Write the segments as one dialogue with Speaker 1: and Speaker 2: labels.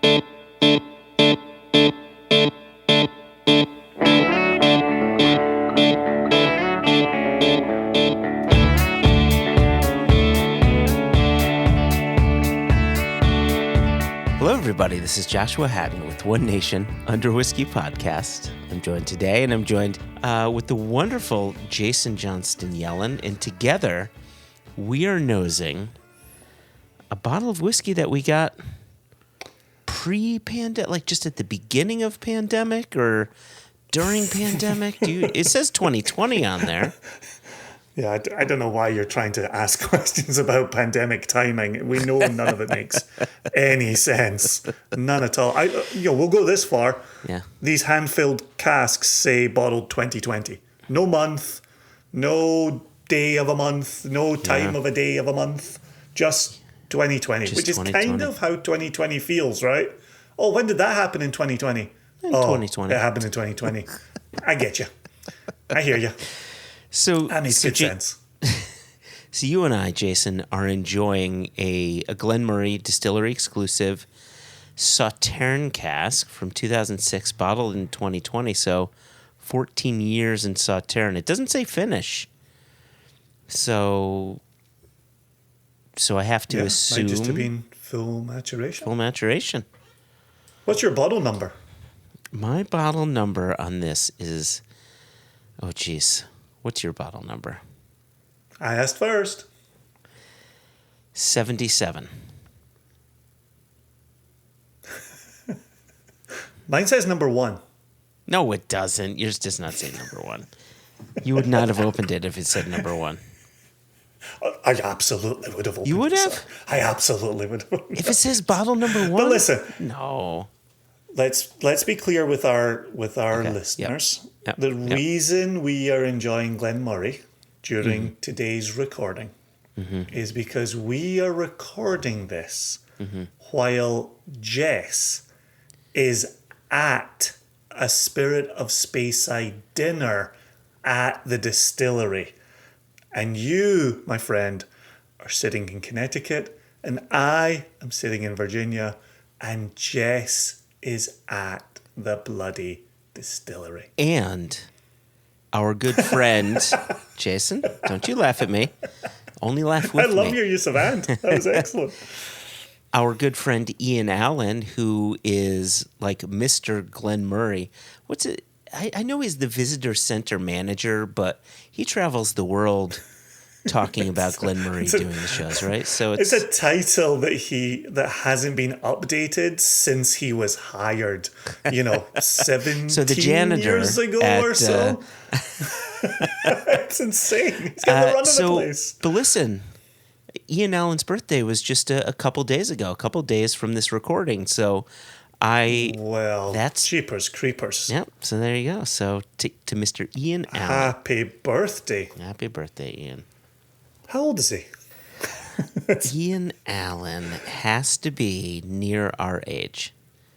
Speaker 1: Hello, everybody. This is Joshua Hatton with One Nation Under Whiskey Podcast. I'm joined today, and I'm joined with the wonderful Jason Johnston Yellen, and together we are nosing a bottle of whiskey that we got pre-pandemic, like just at the beginning of pandemic or during pandemic. It says 2020 on there.
Speaker 2: Yeah, I don't know why you're trying to ask questions about pandemic timing. We know none of it makes any sense. None at all. We'll go this far.
Speaker 1: Yeah.
Speaker 2: These hand-filled casks say bottled 2020. No month, no day of a month, no time of a day of a month. Just 2020, which is 2020. Kind of how 2020 feels, right? Oh, when did that happen in 2020?
Speaker 1: In 2020.
Speaker 2: It happened in 2020. I get you. I hear you.
Speaker 1: So
Speaker 2: that makes good sense.
Speaker 1: So you and I, Jason, are enjoying a Glenmurray Distillery exclusive Sauterne cask from 2006, bottled in 2020. So 14 years in Sauterne. It doesn't say finish. So I have to assume
Speaker 2: might just have been full maturation.
Speaker 1: Full maturation.
Speaker 2: What's your bottle number?
Speaker 1: My bottle number on this is, oh geez, what's your bottle number?
Speaker 2: I asked first.
Speaker 1: 77.
Speaker 2: Mine says number 1.
Speaker 1: No, it doesn't. Yours does not say number 1. You would not have opened it if it said number 1.
Speaker 2: I absolutely would have opened it.
Speaker 1: You would have?
Speaker 2: Sir. I absolutely would have.
Speaker 1: If it says bottle number 1?
Speaker 2: But listen.
Speaker 1: No.
Speaker 2: Let's be clear with our listeners.
Speaker 1: Yep.
Speaker 2: The reason we are enjoying Glenmurray during today's recording is because we are recording this while Jess is at a Spirit of Speyside dinner at the distillery. And you, my friend, are sitting in Connecticut, and I am sitting in Virginia, and Jess is at the bloody distillery.
Speaker 1: And our good friend, Jason, don't you laugh at me. Only laugh with me.
Speaker 2: I love your use of "and." That was excellent.
Speaker 1: Our good friend Ian Allen, who is like Mr. Glenmurray. What's it? I know he's the visitor center manager, but he travels the world talking about Glenmurray doing the shows, right? So
Speaker 2: it's a title that hasn't been updated since he was hired. 17
Speaker 1: so the janitor
Speaker 2: years ago or so. It's insane. He's got the run of the place.
Speaker 1: But listen, Ian Allen's birthday was just a couple days ago, a couple days from this recording. So that's
Speaker 2: cheapers creepers.
Speaker 1: Yep. So there you go. So to Mr. Ian Allen,
Speaker 2: happy birthday!
Speaker 1: Happy birthday, Ian.
Speaker 2: How old is he?
Speaker 1: Ian Allen has to be near our age.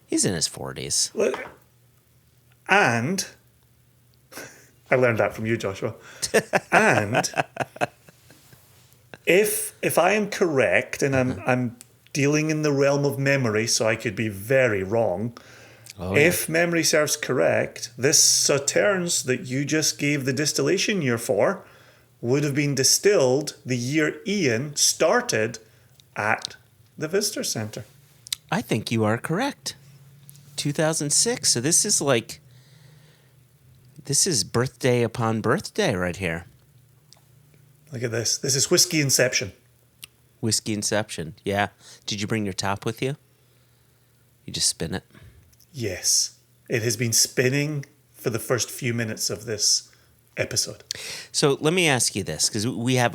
Speaker 1: He's in his 40s.
Speaker 2: And I learned that from you, Joshua. And if I am correct, and I'm dealing in the realm of memory, so I could be very wrong. If memory serves correct, this Sauternes that you just gave the distillation year for would have been distilled the year Ian started at the Visitor Center.
Speaker 1: I think you are correct. 2006. So this is birthday upon birthday right here.
Speaker 2: Look at this. This is whiskey inception.
Speaker 1: Whiskey inception. Yeah. Did you bring your top with you? You just spin it?
Speaker 2: Yes. It has been spinning for the first few minutes of this episode.
Speaker 1: So let me ask you this, because we have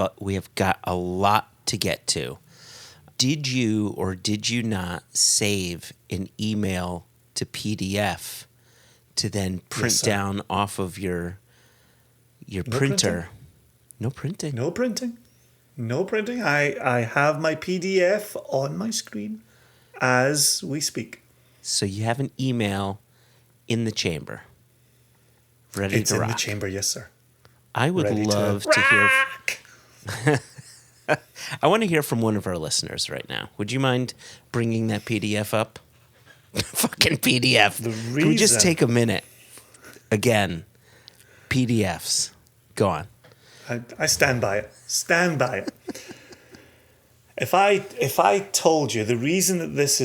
Speaker 1: got a lot to get to. Did you or did you not save an email to PDF to then print down off of your printer? No printing.
Speaker 2: No printing. No printing. I have my PDF on my screen as we speak.
Speaker 1: So you have an email in the chamber, ready to rock.
Speaker 2: It's in the chamber, yes, sir.
Speaker 1: I would love to hear. I want to hear from one of our listeners right now. Would you mind bringing that PDF up? Fucking PDF.
Speaker 2: reason...
Speaker 1: Can we just take a minute? Again, PDFs. Go on.
Speaker 2: I stand by it. Stand by it. If I told you the reason that this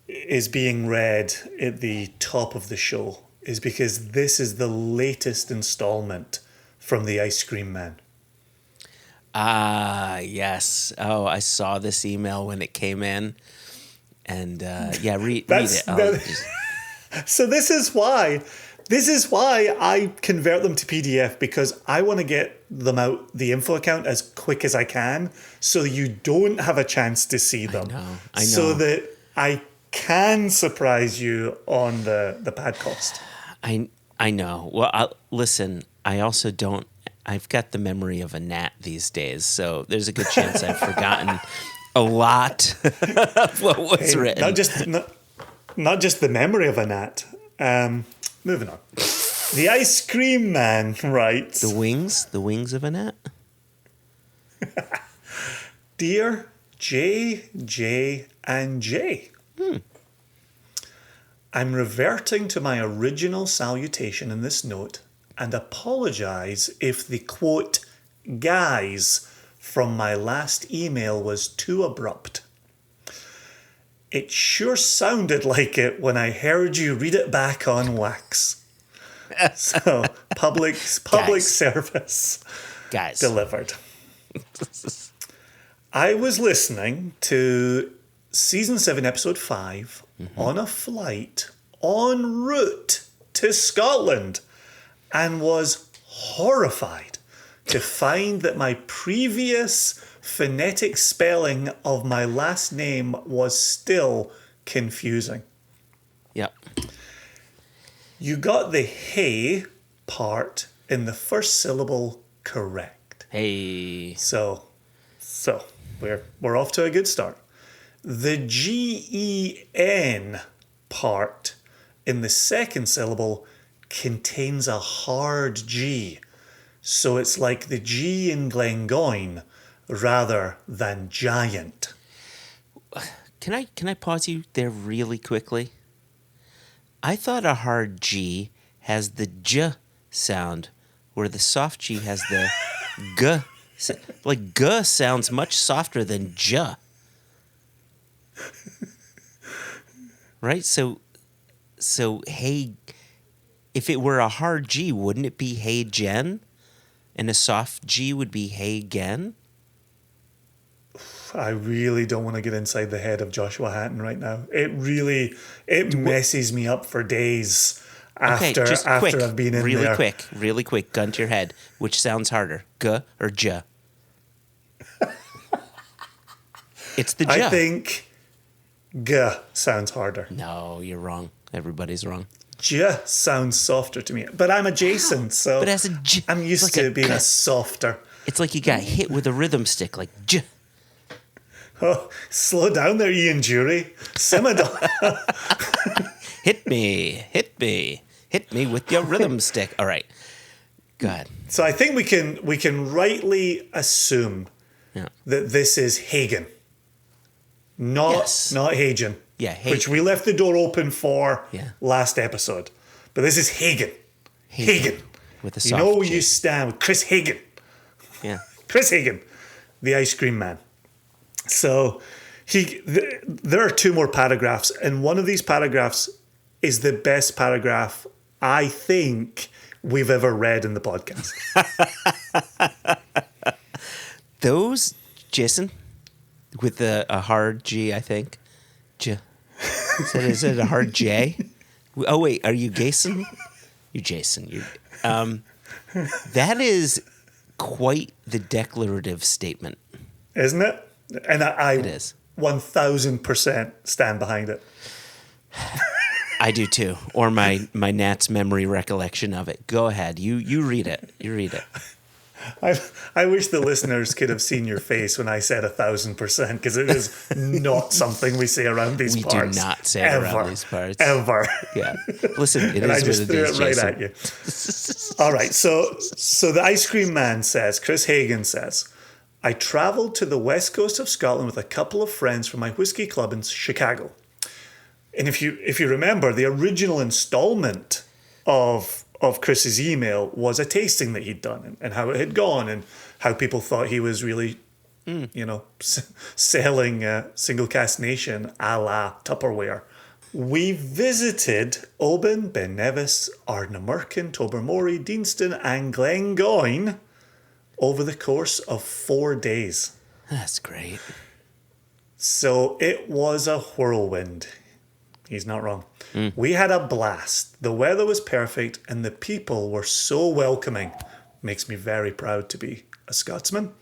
Speaker 2: is being read at the top of the show is because this is the latest installment from the Ice Cream Man.
Speaker 1: Ah, yes. Oh, I saw this email when it came in. And read it.
Speaker 2: So this is why I convert them to PDF, because I want to get them out the info account as quick as I can, so you don't have a chance to see them.
Speaker 1: I know.
Speaker 2: So that I can surprise you on the podcast.
Speaker 1: I know. Well, listen. I also don't. I've got the memory of a gnat these days, so there's a good chance I've forgotten a lot of what was written.
Speaker 2: Not just the memory of a gnat. Moving on. The Ice Cream Man writes...
Speaker 1: The wings of a gnat?
Speaker 2: Dear J, and J. I'm reverting to my original salutation in this note and apologise if the quote, guys, from my last email was too abrupt. It sure sounded like it when I heard you read it back on wax. So, public service
Speaker 1: Guys.
Speaker 2: delivered. I was listening to Season 7, Episode 5 on a flight en route to Scotland and was horrified to find that my previous phonetic spelling of my last name was still confusing.
Speaker 1: Yep.
Speaker 2: You got the hey part in the first syllable correct.
Speaker 1: Hey.
Speaker 2: So we're off to a good start. The GEN part in the second syllable contains a hard G. So it's like the G in Glengoyne rather than giant.
Speaker 1: Can I pause you there really quickly? I thought a hard G has the J sound, where the soft G has the G. Like G sounds much softer than J. Right? So hey, if it were a hard G, wouldn't it be hey Jen? And a soft G would be hey gen?
Speaker 2: I really don't want to get inside the head of Joshua Hatton right now. It messes me up for days after I've been in there.
Speaker 1: Really quick, gun to your head. Which sounds harder, G or J? It's the J.
Speaker 2: I think G sounds harder.
Speaker 1: No, you're wrong. Everybody's wrong.
Speaker 2: J sounds softer to me, but I'm adjacent, so
Speaker 1: But as a J,
Speaker 2: I'm used to being a softer.
Speaker 1: It's like you got hit with a rhythm stick, like J.
Speaker 2: Oh, slow down there, Ian Jury. Simmer down.
Speaker 1: Hit me with your rhythm stick. All right, go ahead.
Speaker 2: So I think we can rightly assume that this is Hagen, not Hagen.
Speaker 1: Yeah, Hagen.
Speaker 2: Which we left the door open for last episode. But this is Hagen. Hagen.
Speaker 1: With a
Speaker 2: you
Speaker 1: soft
Speaker 2: know where
Speaker 1: G.
Speaker 2: you stand with Chris Hagen.
Speaker 1: Yeah.
Speaker 2: Chris Hagen, the Ice Cream Man. So there are two more paragraphs, and one of these paragraphs is the best paragraph I think we've ever read in the podcast.
Speaker 1: Those, Jason, with a hard G, I think. J. Is it a hard J? Oh, wait, are you Jason? You're Jason. That is quite the declarative statement.
Speaker 2: Isn't it? And
Speaker 1: it is.
Speaker 2: 1000% stand behind it.
Speaker 1: I do too. Or my Nat's memory recollection of it. Go ahead. You read it. You read it.
Speaker 2: I wish the listeners could have seen your face when I said 1000%, because it is not something we say around these parts.
Speaker 1: We do not say it around these parts.
Speaker 2: Ever.
Speaker 1: Yeah. Listen, it
Speaker 2: and
Speaker 1: is
Speaker 2: I just
Speaker 1: what
Speaker 2: threw
Speaker 1: it is,
Speaker 2: it right
Speaker 1: Jason.
Speaker 2: at you. All right. So the Ice Cream Man says, Chris Hagen says, I travelled to the west coast of Scotland with a couple of friends from my whiskey club in Chicago. And if you remember, the original installment of Chris's email was a tasting that he'd done and how it had gone and how people thought he was really, selling Single Cask Nation a la Tupperware. We visited Oban, Ben Nevis, Ardnamurchan, Tobermory, Deanston and Glengoyne over the course of 4 days.
Speaker 1: That's great.
Speaker 2: So it was a whirlwind. He's not wrong. We had a blast. The weather was perfect and the people were so welcoming. Makes me very proud to be a Scotsman.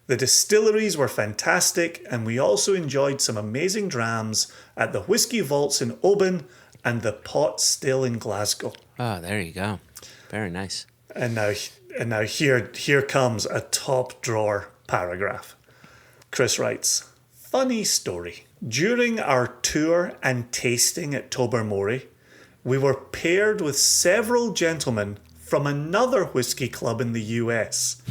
Speaker 2: The distilleries were fantastic and we also enjoyed some amazing drams at the Whiskey Vaults in Oban and the Pot Still in Glasgow.
Speaker 1: Oh, there you go. Very nice.
Speaker 2: And now here comes a top drawer paragraph. Chris writes, funny story. During our tour and tasting at Tobermory, we were paired with several gentlemen from another whiskey club in the US.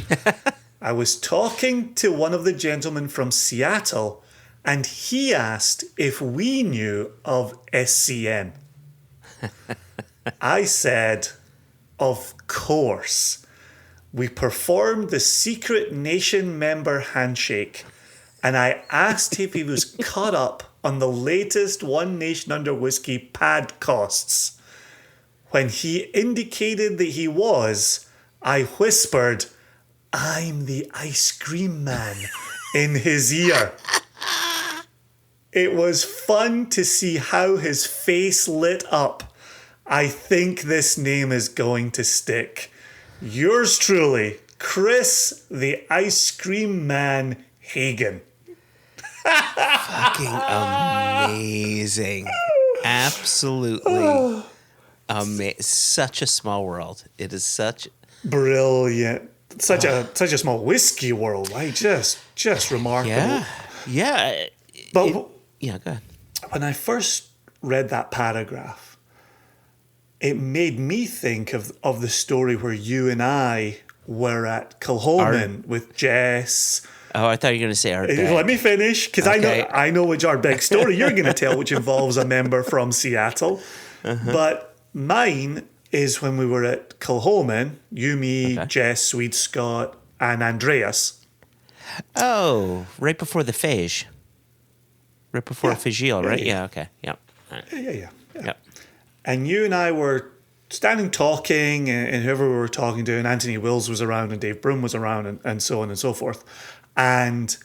Speaker 2: I was talking to one of the gentlemen from Seattle and he asked if we knew of SCN. I said, of course. We performed the secret nation member handshake and I asked if he was caught up on the latest One Nation Under Whiskey pad costs. When he indicated that he was, I whispered, I'm the ice cream man in his ear. It was fun to see how his face lit up. I think this name is going to stick. Yours truly, Chris the Ice Cream Man Hagen.
Speaker 1: Fucking amazing. Absolutely amazing. Such a small world. It is such...
Speaker 2: Brilliant. Such a small whiskey world, right? Just remarkable.
Speaker 1: Yeah.
Speaker 2: But
Speaker 1: go ahead.
Speaker 2: When I first read that paragraph, it made me think of the story where you and I were at Kilholman with Jess.
Speaker 1: Oh, I thought you were going to say Ardbeg.
Speaker 2: Let me finish, because
Speaker 1: Okay.
Speaker 2: I know which Ardbeg story you're going to tell, which involves a member from Seattle. But mine is when we were at Kilholman, you, me, Jess, Swede, Scott, and Andreas.
Speaker 1: Oh, right before the Fage. Right before Fagile, right? Yeah, okay. Yep. Right.
Speaker 2: Yeah.
Speaker 1: Yep.
Speaker 2: And you and I were standing talking, and whoever we were talking to, and Anthony Wills was around, and Dave Broom was around, and so on and so forth. And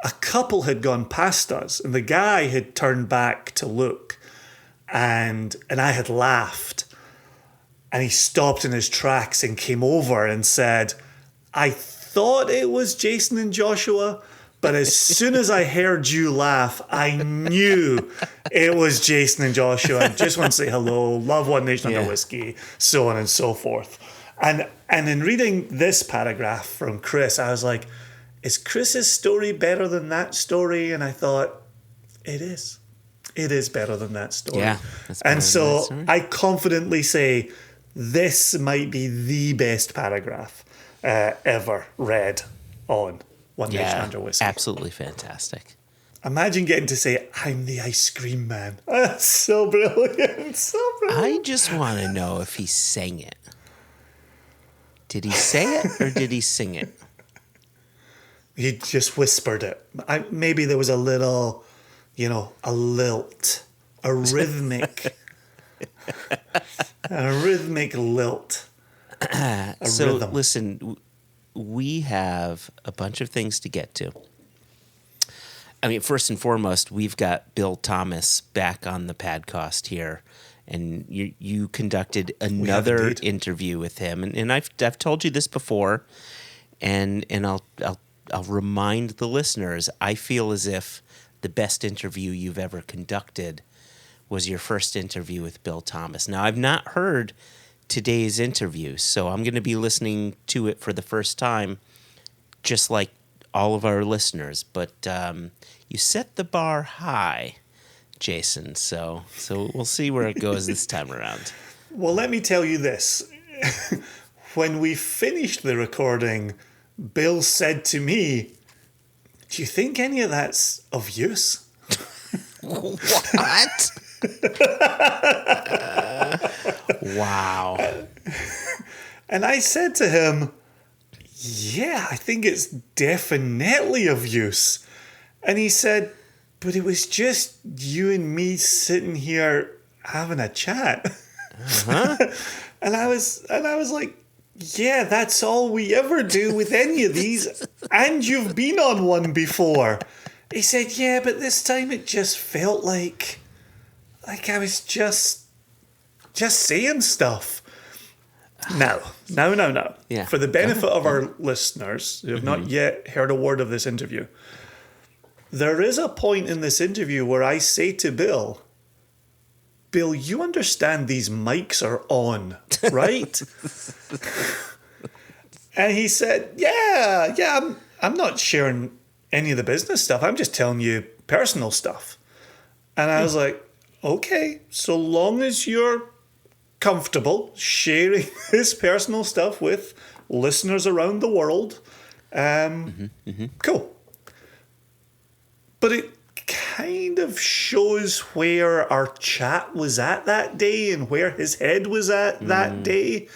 Speaker 2: a couple had gone past us, and the guy had turned back to look, and I had laughed. And he stopped in his tracks and came over and said, I thought it was Jason and Joshua, but as soon as I heard you laugh, I knew it was Jason and Joshua. I just want to say hello, love One Nation Under Whiskey, so on and so forth. And in reading this paragraph from Chris, I was like, is Chris's story better than that story? And I thought, it is. It is better than that story.
Speaker 1: Yeah.
Speaker 2: And so I confidently say, this might be the best paragraph ever read on One Nation Under Whiskey.
Speaker 1: Absolutely fantastic.
Speaker 2: Imagine getting to say, I'm the ice cream man. That's so brilliant. So brilliant.
Speaker 1: I just want to know if he sang it. Did he say it or did he sing it?
Speaker 2: He just whispered it. Maybe there was a little, a lilt, a rhythmic... a rhythmic lilt.
Speaker 1: So listen, we have a bunch of things to get to. I mean, first and foremost, we've got Bill Thomas back on the Padcast here, and you conducted another interview with him, and I've told you this before, and I'll remind the listeners. I feel as if the best interview you've ever conducted was your first interview with Bill Thomas. Now, I've not heard today's interview, so I'm going to be listening to it for the first time, just like all of our listeners. But you set the bar high, Jason, so we'll see where it goes this time around.
Speaker 2: Well, let me tell you this. When we finished the recording, Bill said to me, do you think any of that's of use?
Speaker 1: What? Wow.
Speaker 2: And I said to him, yeah, I think it's definitely of use. And he said, but it was just you and me sitting here having a chat.
Speaker 1: Uh-huh.
Speaker 2: And I was like, yeah, that's all we ever do with any of these. And you've been on one before. He said, yeah, but this time it just felt like I was just saying stuff. No.
Speaker 1: Yeah.
Speaker 2: For the benefit of our listeners who have not yet heard a word of this interview, there is a point in this interview where I say to Bill, you understand these mics are on, right? And he said, yeah, I'm not sharing any of the business stuff. I'm just telling you personal stuff. And I was like, okay, so long as you're comfortable sharing this personal stuff with listeners around the world, cool. But it kind of shows where our chat was at that day and where his head was at that day.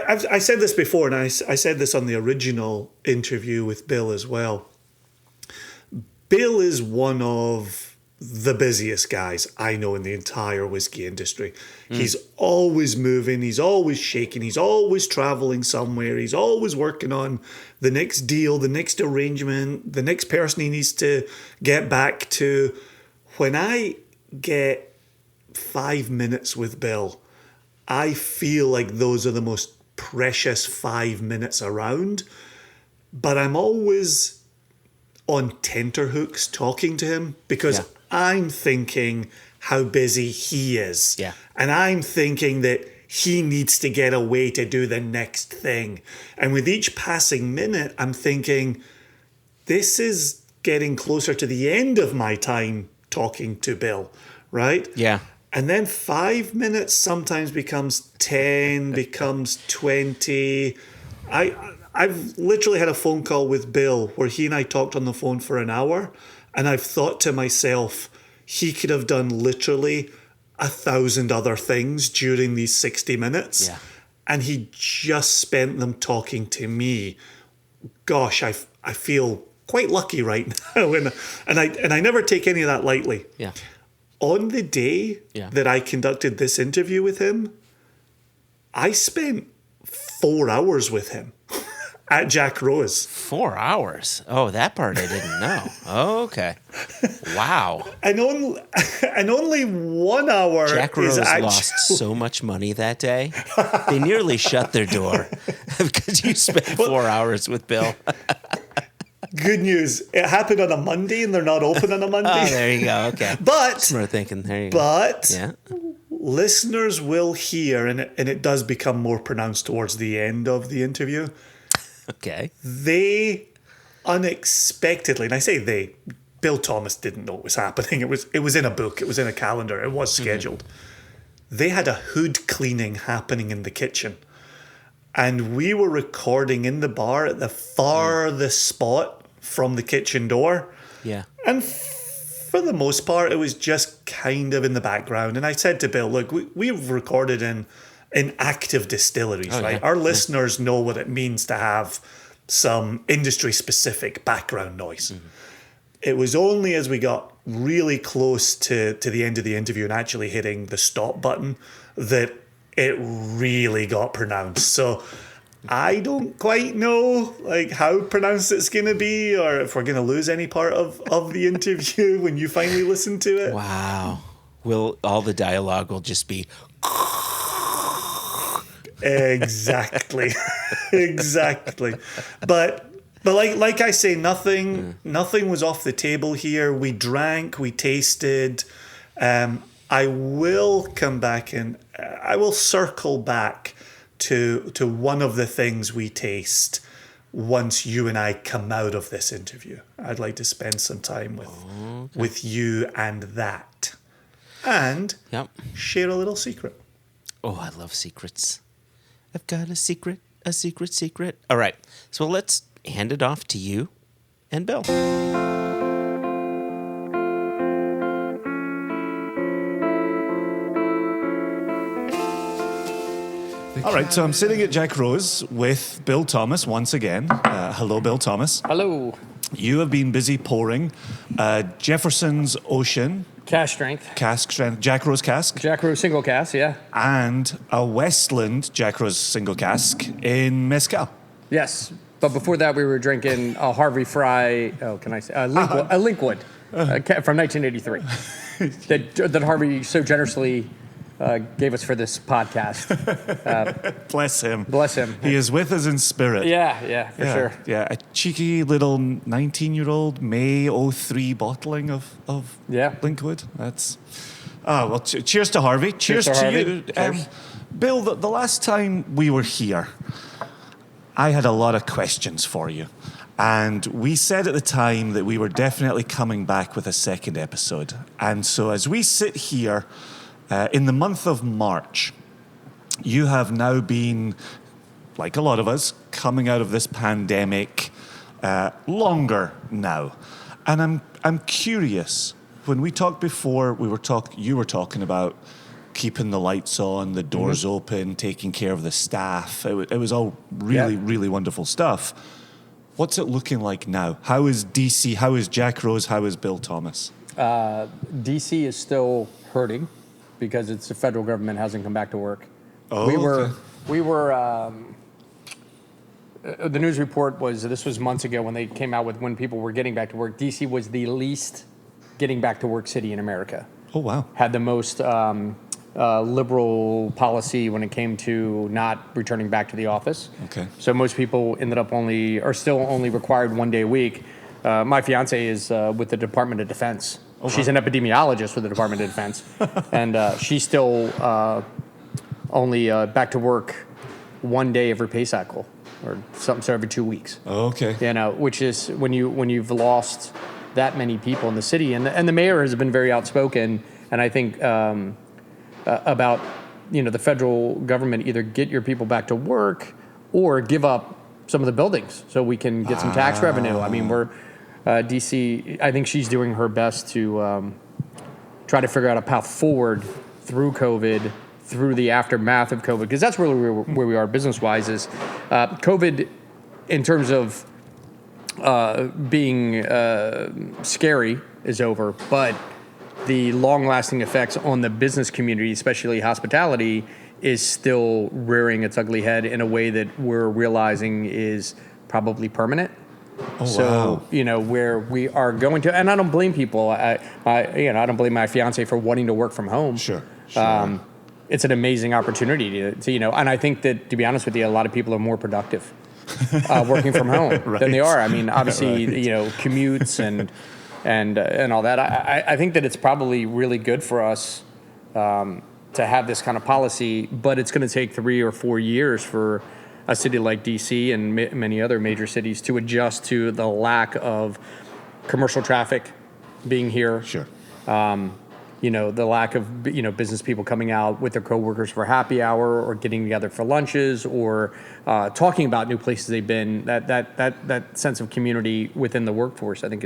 Speaker 2: I said this before, and I said this on the original interview with Bill as well. Bill is one of the busiest guys I know in the entire whiskey industry. He's always moving, he's always shaking, he's always traveling somewhere, he's always working on the next deal, the next arrangement, the next person he needs to get back to. When I get 5 minutes with Bill, I feel like those are the most precious 5 minutes around, but I'm always on tenterhooks talking to him because I'm thinking how busy he is.
Speaker 1: Yeah.
Speaker 2: And I'm thinking that he needs to get away to do the next thing. And with each passing minute, I'm thinking, this is getting closer to the end of my time talking to Bill, right?
Speaker 1: Yeah.
Speaker 2: And then 5 minutes sometimes becomes 10, becomes 20. I've literally had a phone call with Bill where he and I talked on the phone for an hour, and I've thought to myself, he could have done literally 1,000 other things during these 60 minutes.
Speaker 1: Yeah.
Speaker 2: And he just spent them talking to me. Gosh, I feel quite lucky right now. And I never take any of that lightly.
Speaker 1: Yeah.
Speaker 2: On the day that I conducted this interview with him, I spent 4 hours with him at Jack Rose.
Speaker 1: 4 hours? Oh, that part I didn't know. Oh, okay. Wow.
Speaker 2: And only 1 hour
Speaker 1: Jack Rose lost so much money that day. They nearly shut their door because you spent 4 hours with Bill.
Speaker 2: Good news. It happened on a Monday and they're not open on a Monday.
Speaker 1: Oh, there you go. Okay.
Speaker 2: But
Speaker 1: smart thinking. There you go.
Speaker 2: But listeners will hear, and it does become more pronounced towards the end of the interview.
Speaker 1: Okay.
Speaker 2: They unexpectedly, and I say they, Bill Thomas didn't know it was happening. It was in a book. It was in a calendar. It was scheduled. They had a hood cleaning happening in the kitchen. And we were recording in the bar at the farthest spot from the kitchen door. Yeah. And for the most part, it was just kind of in the background. And I said to Bill, look, we've recorded in active distilleries, right? Our listeners know what it means to have some industry-specific background noise. It was only as we got really close to the end of the interview and actually hitting the stop button that it really got pronounced. So I don't quite know how pronounced it's going to be or if we're going to lose any part of the interview when you finally listen to it.
Speaker 1: Wow. Will all the dialogue will just be...
Speaker 2: Exactly. Exactly. But like I say, nothing was off the table here. We drank, we tasted. I will come back and I will circle back to one of the things we taste once you and I come out of this interview. I'd like to spend some time with you and that. And share a little secret.
Speaker 1: Oh, I love secrets. I've got a secret. All right, so let's hand it off to you and Bill.
Speaker 2: All right, so I'm sitting at Jack Rose with Bill Thomas once again. Hello, Bill Thomas.
Speaker 3: Hello.
Speaker 2: You have been busy pouring Jefferson's Ocean
Speaker 3: Cask strength.
Speaker 2: Cask strength, Jack Rose cask,
Speaker 3: Jack Rose single cask, yeah.
Speaker 2: and a Westland Jack Rose single cask in mezcal.
Speaker 3: Yes. But before that, we were drinking a Harvey Fry, a Linkwood from 1983 that Harvey so generously gave us for this podcast.
Speaker 2: Bless him.
Speaker 3: Bless him.
Speaker 2: He is with us in spirit.
Speaker 3: Yeah, for sure.
Speaker 2: Yeah, a cheeky little 19-year-old May '03 bottling of Linkwood. That's... well, cheers to Harvey. Cheers to
Speaker 3: Harvey.
Speaker 2: you.
Speaker 3: Cheers.
Speaker 2: Bill, the last time we were here, I had a lot of questions for you. And we said at the time that we were definitely coming back with a second episode. And so as we sit here in the month of March, you have now been, like a lot of us, coming out of this pandemic longer now. And I'm curious, when we talked before, you were talking about keeping the lights on, the doors open, taking care of the staff. It was all really wonderful stuff. What's it looking like now? How is DC? How is Jack Rose? How is Bill Thomas?
Speaker 3: DC is still hurting because the federal government hasn't come back to work.
Speaker 2: Oh,
Speaker 3: we were. The news report this was months ago when they came out with when people were getting back to work. DC was the least getting back to work city in America.
Speaker 2: Oh, wow.
Speaker 3: Had the most liberal policy when it came to not returning back to the office.
Speaker 2: Okay.
Speaker 3: So most people are still only required 1 day a week. My fiance is with the Department of Defense.
Speaker 2: Oh,
Speaker 3: She's an epidemiologist with the Department of Defense. And she's still only back to work 1 day every pay cycle or something, so every 2 weeks.
Speaker 2: Oh, okay.
Speaker 3: Which is when you've lost that many people in the city. And the mayor has been very outspoken, and I think about the federal government either get your people back to work or give up some of the buildings so we can get some tax revenue. I mean, we're DC. I think she's doing her best to try to figure out a path forward through COVID, through the aftermath of COVID, because that's really where we are business wise. Is COVID in terms of being scary is over, but the long-lasting effects on the business community, especially hospitality, is still rearing its ugly head in a way that we're realizing is probably permanent.
Speaker 2: Oh,
Speaker 3: So,
Speaker 2: wow.
Speaker 3: Where we are going to, and I don't blame people. I don't blame my fiance for wanting to work from home.
Speaker 2: Sure.
Speaker 3: It's an amazing opportunity to, and I think that, to be honest with you, a lot of people are more productive working from home than they are. I mean, obviously, commutes and all that. I think that it's probably really good for us to have this kind of policy, but it's going to take 3 or 4 years for a city like DC and many other major cities to adjust to the lack of commercial traffic being here.
Speaker 2: Sure.
Speaker 3: The lack of business people coming out with their coworkers for happy hour or getting together for lunches or talking about new places they've been. That sense of community within the workforce, I think,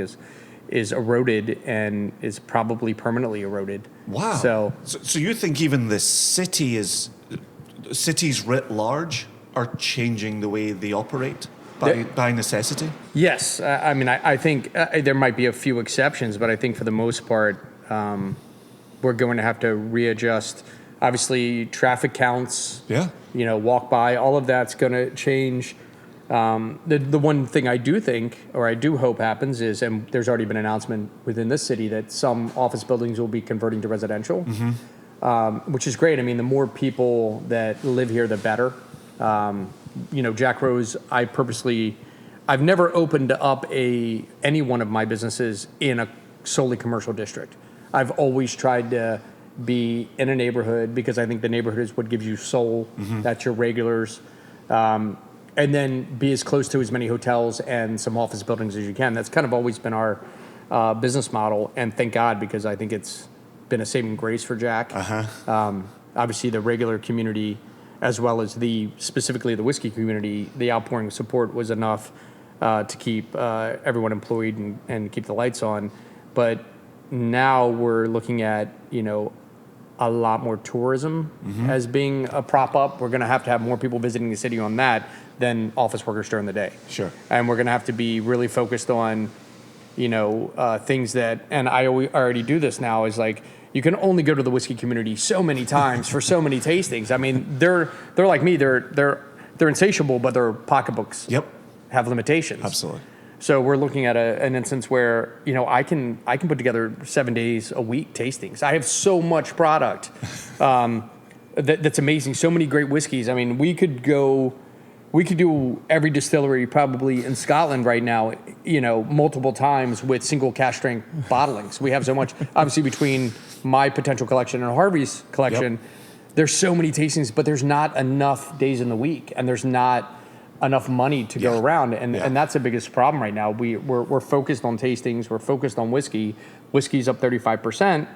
Speaker 3: is eroded and is probably permanently eroded.
Speaker 2: Wow. So you think even the cities writ large are changing the way they operate by necessity?
Speaker 3: Yes. I mean, I think there might be a few exceptions, but I think for the most part, we're going to have to readjust. Obviously, traffic counts, walk by, all of that's going to change. The one thing I do think, or I do hope happens is, and there's already been an announcement within this city that some office buildings will be converting to residential, which is great. I mean, the more people that live here, the better. Jack Rose, I've never opened up any one of my businesses in a solely commercial district. I've always tried to be in a neighborhood because I think the neighborhood is what gives you soul. That's your regulars. And then be as close to as many hotels and some office buildings as you can. That's kind of always been our business model, and thank God, because I think it's been a saving grace for Jack. Obviously, the regular community, as well as specifically the whiskey community, the outpouring of support was enough to keep everyone employed and keep the lights on. But now we're looking at, a lot more tourism as being a prop up. We're going to have more people visiting the city on that than office workers during the day.
Speaker 4: Sure.
Speaker 3: And we're going to have to be really focused on, things that, and I already do this now, is like, you can only go to the whiskey community so many times for so many tastings. I mean, they're like me. They're insatiable, but their pocketbooks have limitations.
Speaker 4: Absolutely.
Speaker 3: So we're looking at an instance where I can put together 7 days a week tastings. I have so much product that's amazing. So many great whiskeys. I mean, we could do every distillery probably in Scotland right now, multiple times with single cask strength bottlings. We have so much, obviously, between my potential collection and Harvey's collection. There's so many tastings, but there's not enough days in the week, and there's not enough money to go around, and that's the biggest problem right now. We're focused on tastings, we're focused on whiskey. Whiskey's up 35%,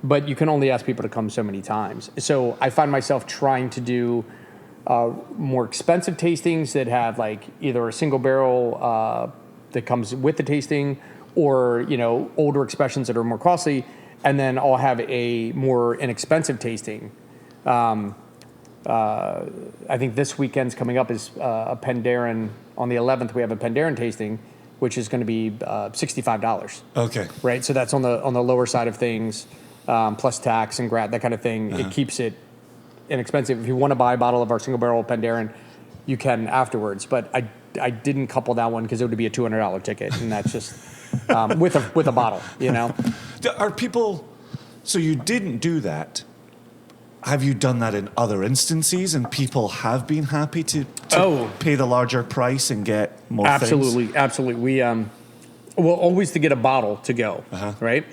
Speaker 3: but you can only ask people to come so many times. So I find myself trying to do more expensive tastings that have like either a single barrel that comes with the tasting, or older expressions that are more costly, and then I'll have a more inexpensive tasting. I think this weekend's coming up is a Penderyn. On the 11th, we have a Penderyn tasting, which is going to be $65.
Speaker 4: Okay.
Speaker 3: Right, so that's on the lower side of things, plus tax and that kind of thing. It keeps it inexpensive. If you want to buy a bottle of our single barrel Penderyn, you can afterwards. But I didn't couple that one because it would be a $200 ticket, and that's just with a bottle.
Speaker 4: Are people? So you didn't do that. Have you done that in other instances, and people have been happy to pay the larger price and get more things?
Speaker 3: Absolutely. We well, always to get a bottle to go, right?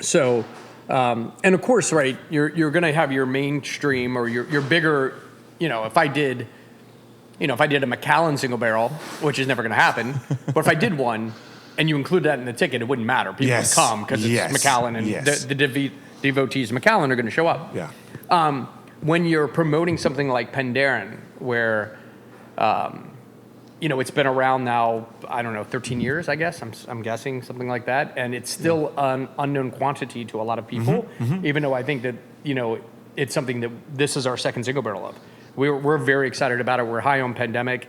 Speaker 3: So, and of course, right, you're going to have your mainstream or your bigger, if I did a Macallan single barrel, which is never going to happen, but if I did one and you include that in the ticket, it wouldn't matter. People would come because it's Macallan, and the devotees of Macallan are going to show up.
Speaker 4: Yeah.
Speaker 3: When you're promoting something like Penderyn, where, it's been around now, I don't know, 13 years, I guess, I'm guessing, something like that, and it's still an unknown quantity to a lot of people, even though I think that, it's something that this is our second single barrel of. We're very excited about it. We're high on Pandemic.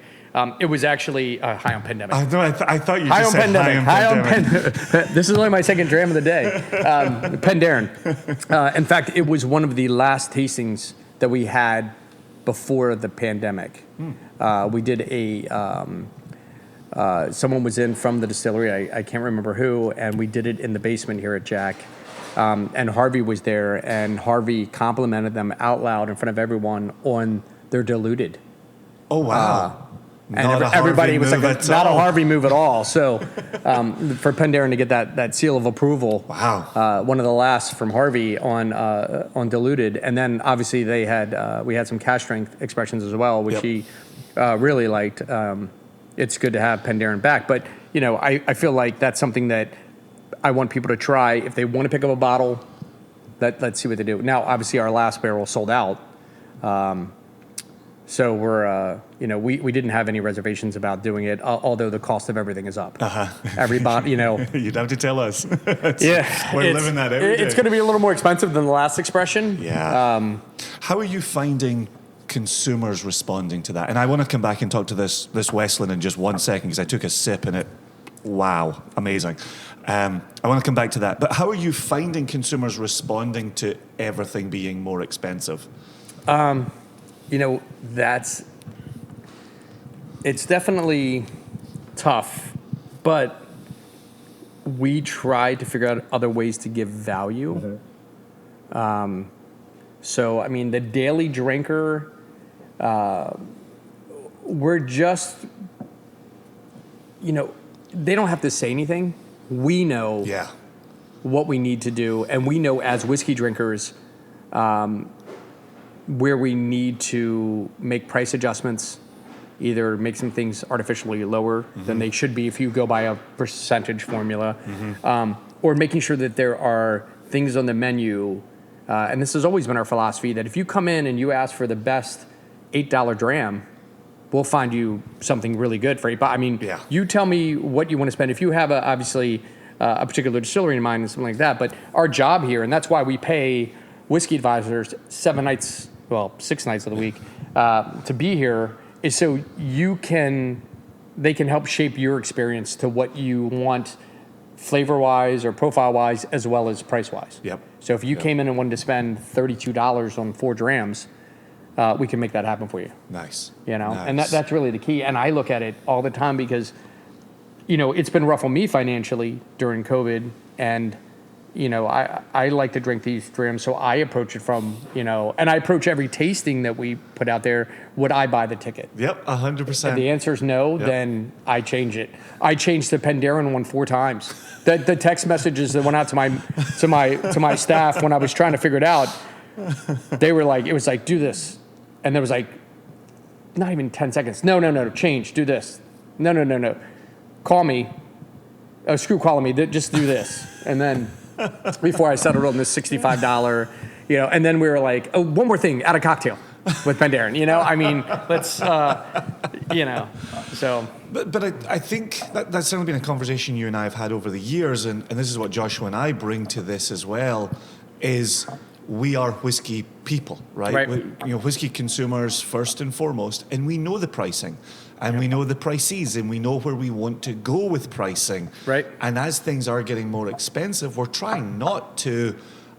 Speaker 3: It was actually high on Pandemic.
Speaker 4: I thought you just said high on Pandemic.
Speaker 3: This is only my second dram of the day. Penderyn. In fact, it was one of the last tastings that we had before the pandemic. We did someone was in from the distillery, I can't remember who, and we did it in the basement here at Jack. And Harvey was there, and Harvey complimented them out loud in front of everyone on their diluted.
Speaker 4: Oh, wow.
Speaker 3: And everybody was like, not a Harvey move at all. So for Penderyn to get that seal of approval,
Speaker 4: wow,
Speaker 3: one of the last from Harvey on diluted, and then obviously we had some cask strength expressions as well, which he really liked. It's good to have Penderyn back, but I feel like that's something that I want people to try if they want to pick up a bottle. Let's see what they do. Now, obviously, our last barrel sold out. So we're, we didn't have any reservations about doing it, although the cost of everything is up. Everybody,
Speaker 4: You'd have to tell us.
Speaker 3: Yeah.
Speaker 4: We're living that every day.
Speaker 3: It's going to be a little more expensive than the last expression.
Speaker 4: Yeah. How are you finding consumers responding to that? And I want to come back and talk to this Westland in just 1 second, because I took a sip and wow, amazing. I want to come back to that. But how are you finding consumers responding to everything being more expensive?
Speaker 3: It's definitely tough, but we try to figure out other ways to give value. So, I mean, the daily drinker, we're just, they don't have to say anything. We know what we need to do, and we know as whiskey drinkers where we need to make price adjustments, either make some things artificially lower than they should be if you go by a percentage formula, or making sure that there are things on the menu. And this has always been our philosophy, that if you come in and you ask for the best $8 dram, we'll find you something really good for $8. I mean, you tell me what you want to spend. If you have obviously a particular distillery in mind and something like that, but our job here, and that's why we pay whiskey advisors 6 nights of the week to be here is so they can help shape your experience to what you want flavor-wise or profile-wise as well as price-wise.
Speaker 4: Yep.
Speaker 3: So if you came in and wanted to spend $32 on 4 drams, we can make that happen for you.
Speaker 4: Nice.
Speaker 3: And that's really the key. And I look at it all the time because, it's been rough on me financially during COVID. And, I like to drink these drams. So I approach it from, and I approach every tasting that we put out there. Would I buy the ticket?
Speaker 4: Yep, 100%.
Speaker 3: If the answer is no, then I change it. I changed the Penderyn one 4 times. The text messages that went out to my staff when I was trying to figure it out, they were like, it was like, do this. And there was like, not even 10 seconds. No, change, do this. No. Call me. Oh, screw calling me. Just do this. And then before I settled on this $65, and then we were like, oh, one more thing, add a cocktail with Penderyn. I mean, let's, so.
Speaker 4: But I think that's certainly been a conversation you and I have had over the years, and this is what Joshua and I bring to this as well, is we are whiskey people, right? Whiskey consumers first and foremost, and we know the pricing, and we know the prices, and we know where we want to go with pricing.
Speaker 3: Right.
Speaker 4: And as things are getting more expensive, we're trying not to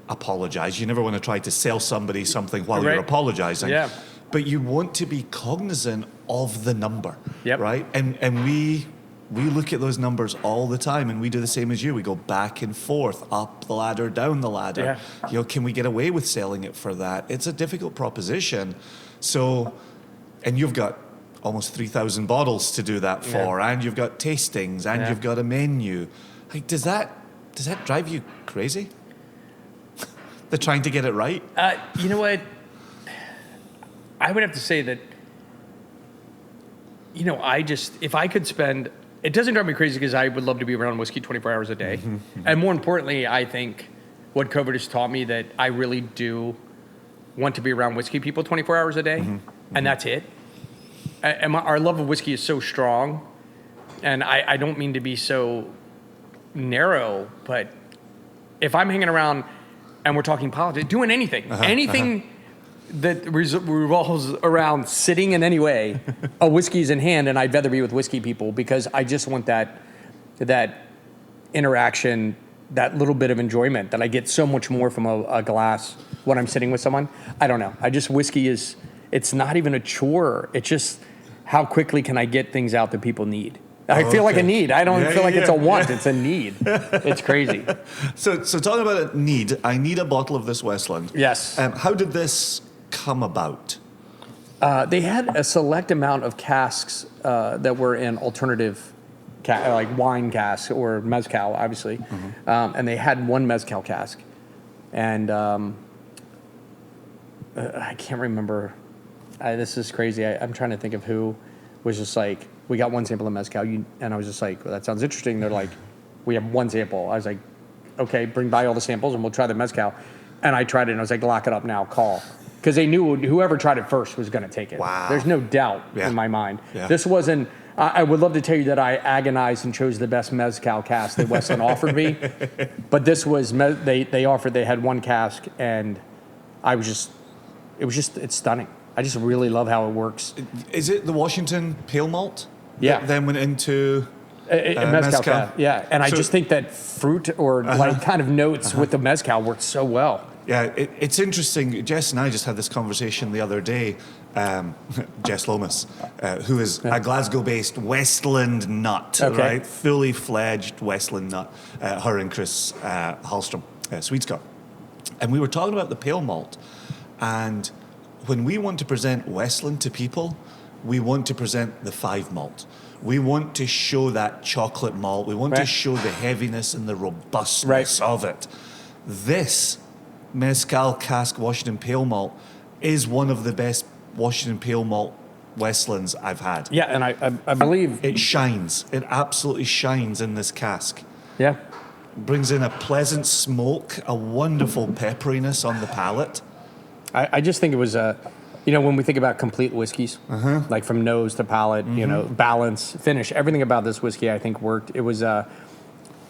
Speaker 4: apologize. You never want to try to sell somebody something while you're apologizing.
Speaker 3: Yeah.
Speaker 4: But you want to be cognizant of the number,
Speaker 3: Yep.
Speaker 4: right? And we look at those numbers all the time, and we do the same as you. We go back and forth, up the ladder, down the ladder.
Speaker 3: Yeah.
Speaker 4: Can we get away with selling it for that? It's a difficult proposition. So, and you've got almost 3,000 bottles to do that for, and you've got tastings, and you've got a menu. Like, does that drive you crazy? They're trying to get it right?
Speaker 3: You know what? I would have to say that, if I could spend, it doesn't drive me crazy because I would love to be around whiskey 24 hours a day. Mm-hmm. And more importantly, I think what COVID has taught me that I really do want to be around whiskey people 24 hours a day, and that's it. And our love of whiskey is so strong, and I don't mean to be so narrow, but if I'm hanging around and we're talking politics, doing anything that revolves around sitting in any way, a whiskey's in hand, and I'd rather be with whiskey people because I just want that interaction, that little bit of enjoyment that I get so much more from a glass when I'm sitting with someone. I don't know. Whiskey it's not even a chore. It's just how quickly can I get things out that people need. I feel like a need. I don't feel like it's a want. It's a need. It's crazy.
Speaker 4: So talking about a need, I need a bottle of this Westland.
Speaker 3: Yes.
Speaker 4: How did this come about?
Speaker 3: They had a select amount of casks that were in alternative, like wine casks or mezcal, obviously. Mm-hmm. And they had one mezcal cask. And I can't remember. This is crazy. I'm trying to think of who was just like, we got one sample of mezcal. And I was just like, well, that sounds interesting. They're like, we have one sample. I was like, okay, bring by all the samples and we'll try the mezcal. And I tried it and I was like, lock it up now, call. Because they knew whoever tried it first was going to take it.
Speaker 4: Wow.
Speaker 3: There's no doubt in my mind.
Speaker 4: Yeah.
Speaker 3: This wasn't, I would love to tell you that I agonized and chose the best mezcal cask that Westland offered me. But this was, they had one cask and it's stunning. I just really love how it works.
Speaker 4: Is it the Washington Pale Malt?
Speaker 3: Yeah.
Speaker 4: That then went into
Speaker 3: mezcal. Yeah, and I just think that fruit or like kind of notes with the mezcal works so well.
Speaker 4: Yeah, it's interesting. Jess and I just had this conversation the other day. Jess Lomas, who is a Glasgow-based Westland nut, right? Fully fledged Westland nut. Her and Chris Hallstrom, Swedescott. And we were talking about the pale malt. And when we want to present Westland to people, we want to present the 5 malt. We want to show that chocolate malt. We want to show the heaviness and the robustness of it. This Mezcal Cask Washington Pale Malt is one of the best Washington Pale Malt Westlands I've had.
Speaker 3: Yeah, and I believe...
Speaker 4: It shines. It absolutely shines in this cask.
Speaker 3: Yeah.
Speaker 4: Brings in a pleasant smoke, a wonderful pepperiness on the palate.
Speaker 3: I just think it was when we think about complete whiskeys, like from nose to palate, balance, finish, everything about this whiskey I think worked. It was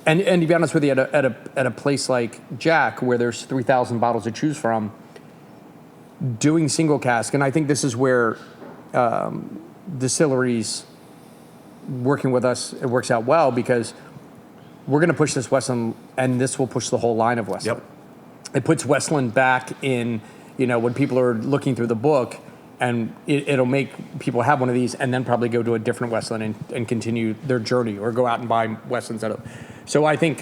Speaker 3: And to be honest with you, at a place like Jack, where there's 3,000 bottles to choose from, doing single cask, and I think this is where distilleries working with us, it works out well, because we're going to push this Westland, and this will push the whole line of Westland. Yep. It puts Westland back in, when people are looking through the book, and it'll make people have one of these and then probably go to a different Westland and continue their journey, or go out and buy Westlands. So I think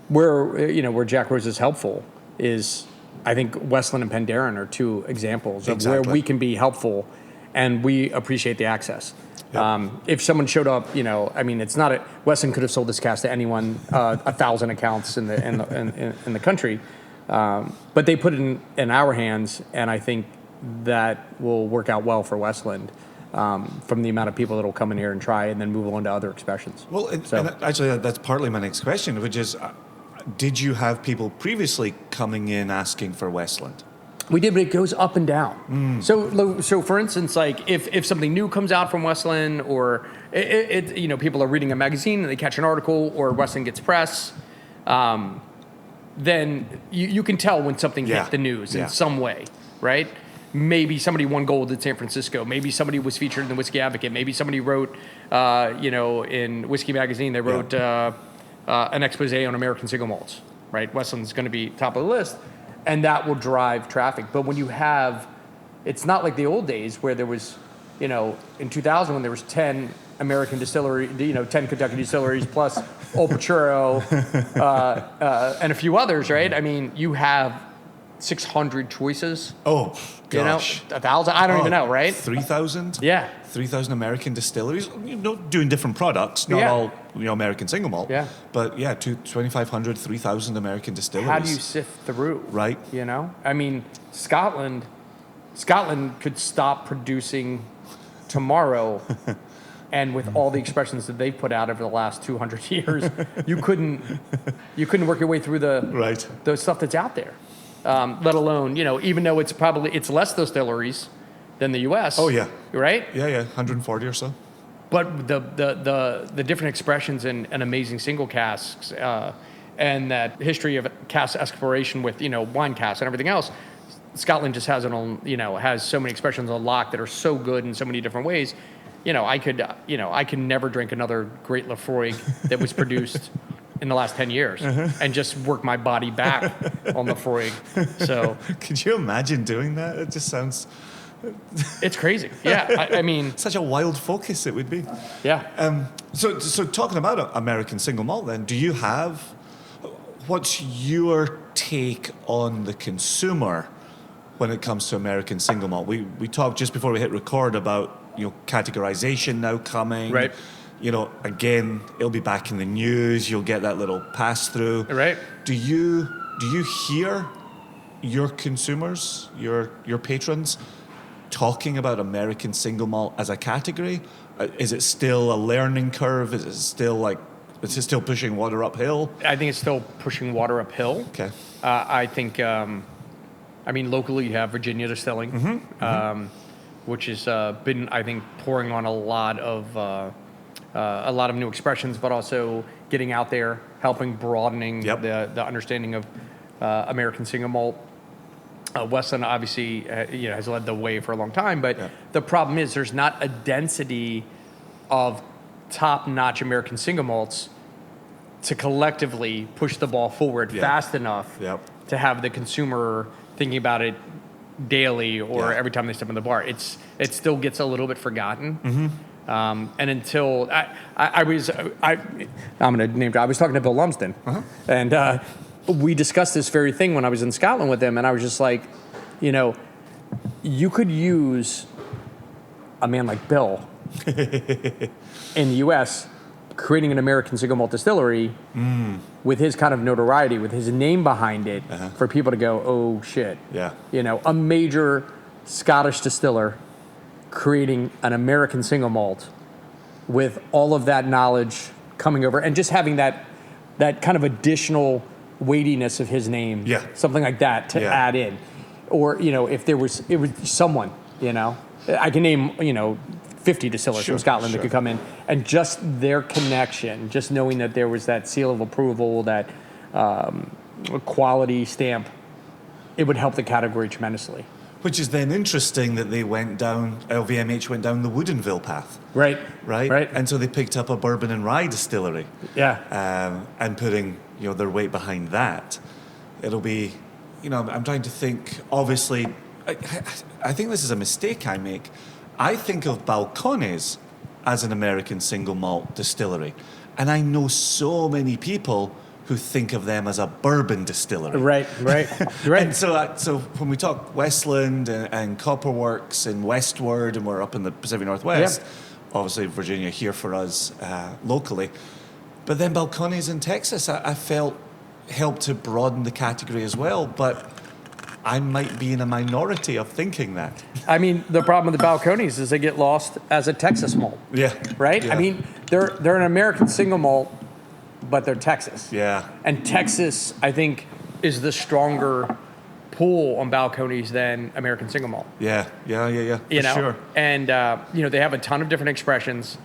Speaker 3: where Jack Rose is helpful is, I think Westland and Penderyn are two examples of where we can be helpful, and we appreciate the access. Yep. If someone showed up, it's not Westland could have sold this cask to anyone, 1,000 accounts in the country, but they put it in our hands, and I think that will work out well for Westland, from the amount of people that will come in here and try and then move on to other expressions.
Speaker 4: Well, and actually, that's partly my next question, which is, did you have people previously coming in asking for Westland?
Speaker 3: We did, but it goes up and down. So for instance, like if something new comes out from Westland, or people are reading a magazine and they catch an article, or Westland gets press, then you can tell when something hit the news in some way, right? Maybe somebody won gold in San Francisco. Maybe somebody was featured in the Whiskey Advocate. Maybe somebody wrote, in Whiskey Magazine, they wrote an expose on American single malts, right? Westland's going to be top of the list, and that will drive traffic. But when you have, it's not like the old days where there was, in 2000 when there was 10 American distillery, 10 Kentucky distilleries plus Old Paturo, and a few others, right? I mean, you have 600 choices.
Speaker 4: Oh, gosh.
Speaker 3: 1,000? I don't even know, right?
Speaker 4: 3,000?
Speaker 3: Yeah.
Speaker 4: 3,000 American distilleries, doing different products, not all American single malt.
Speaker 3: Yeah.
Speaker 4: But 2,500, 3,000 American distilleries.
Speaker 3: How do you sift through?
Speaker 4: Right.
Speaker 3: I mean, Scotland could stop producing tomorrow, and with all the expressions that they've put out over the last 200 years, you couldn't work your way through the stuff that's out there. Let alone, even though it's less distilleries than the U.S.
Speaker 4: Oh yeah,
Speaker 3: right?
Speaker 4: Yeah, 140 or so.
Speaker 3: But the different expressions and amazing single casks, and that history of cask exploration with wine casks and everything else, Scotland just has it on. Has so many expressions on lock that are so good in so many different ways. I could never drink another Great Lafroig that was produced in the last 10 years, and just work my body back on the Freud. So,
Speaker 4: could you imagine doing that? It just sounds.
Speaker 3: It's crazy. Yeah, I mean,
Speaker 4: such a wild focus it would be.
Speaker 3: Yeah.
Speaker 4: So talking about American single malt, then, do you have? What's your take on the consumer when it comes to American single malt? We talked just before we hit record about categorization now coming.
Speaker 3: Right.
Speaker 4: Again, it'll be back in the news. You'll get that little pass through.
Speaker 3: Right.
Speaker 4: Do you hear your consumers, your patrons, talking about American single malt as a category? Is it still a learning curve? Is it still pushing water uphill?
Speaker 3: I think it's still pushing water uphill.
Speaker 4: Okay.
Speaker 3: I think, locally you have Virginia Distilling, which has been, I think, pouring on a lot of new expressions, but also getting out there, helping broadening the understanding of American single malt. Westland obviously has led the way for a long time, but the problem is there's not a density of top-notch American single malts to collectively push the ball forward fast enough to have the consumer thinking about it daily or every time they step in the bar. It still gets a little bit forgotten. And until I'm going to name drop. I was talking to Bill Lumsden, and we discussed this very thing when I was in Scotland with him, and I was just like, you could use a man like Bill in the U.S. creating an American single malt distillery with his kind of notoriety, with his name behind it, for people to go, oh shit, a major Scottish distiller creating an American single malt with all of that knowledge coming over and just having that kind of additional weightiness of his name, something like that to add in. Or, if it was someone, I can name, 50 distillers from Scotland that could come in, and just their connection, just knowing that there was that seal of approval, that quality stamp, it would help the category tremendously.
Speaker 4: Which is then interesting that they went down, LVMH went down the Woodinville path.
Speaker 3: Right.
Speaker 4: And so they picked up a bourbon and rye distillery.
Speaker 3: Yeah.
Speaker 4: And putting, their weight behind that. It'll be, I'm trying to think, obviously, I think this is a mistake I make. I think of Balcones as an American single malt distillery. And I know so many people who think of them as a bourbon distillery.
Speaker 3: Right.
Speaker 4: And so when we talk Westland and Copperworks and Westward, and we're up in the Pacific Northwest, obviously Virginia here for us locally. But then Balcones in Texas, I felt helped to broaden the category as well. But I might be in a minority of thinking that.
Speaker 3: I mean, the problem with the Balcones is they get lost as a Texas malt.
Speaker 4: Yeah.
Speaker 3: Right?
Speaker 4: Yeah.
Speaker 3: I mean, they're an American single malt, but they're Texas.
Speaker 4: Yeah.
Speaker 3: And Texas, I think, is the stronger pull on Balcones than American single malt.
Speaker 4: Yeah. For sure.
Speaker 3: And, they have a ton of different expressions,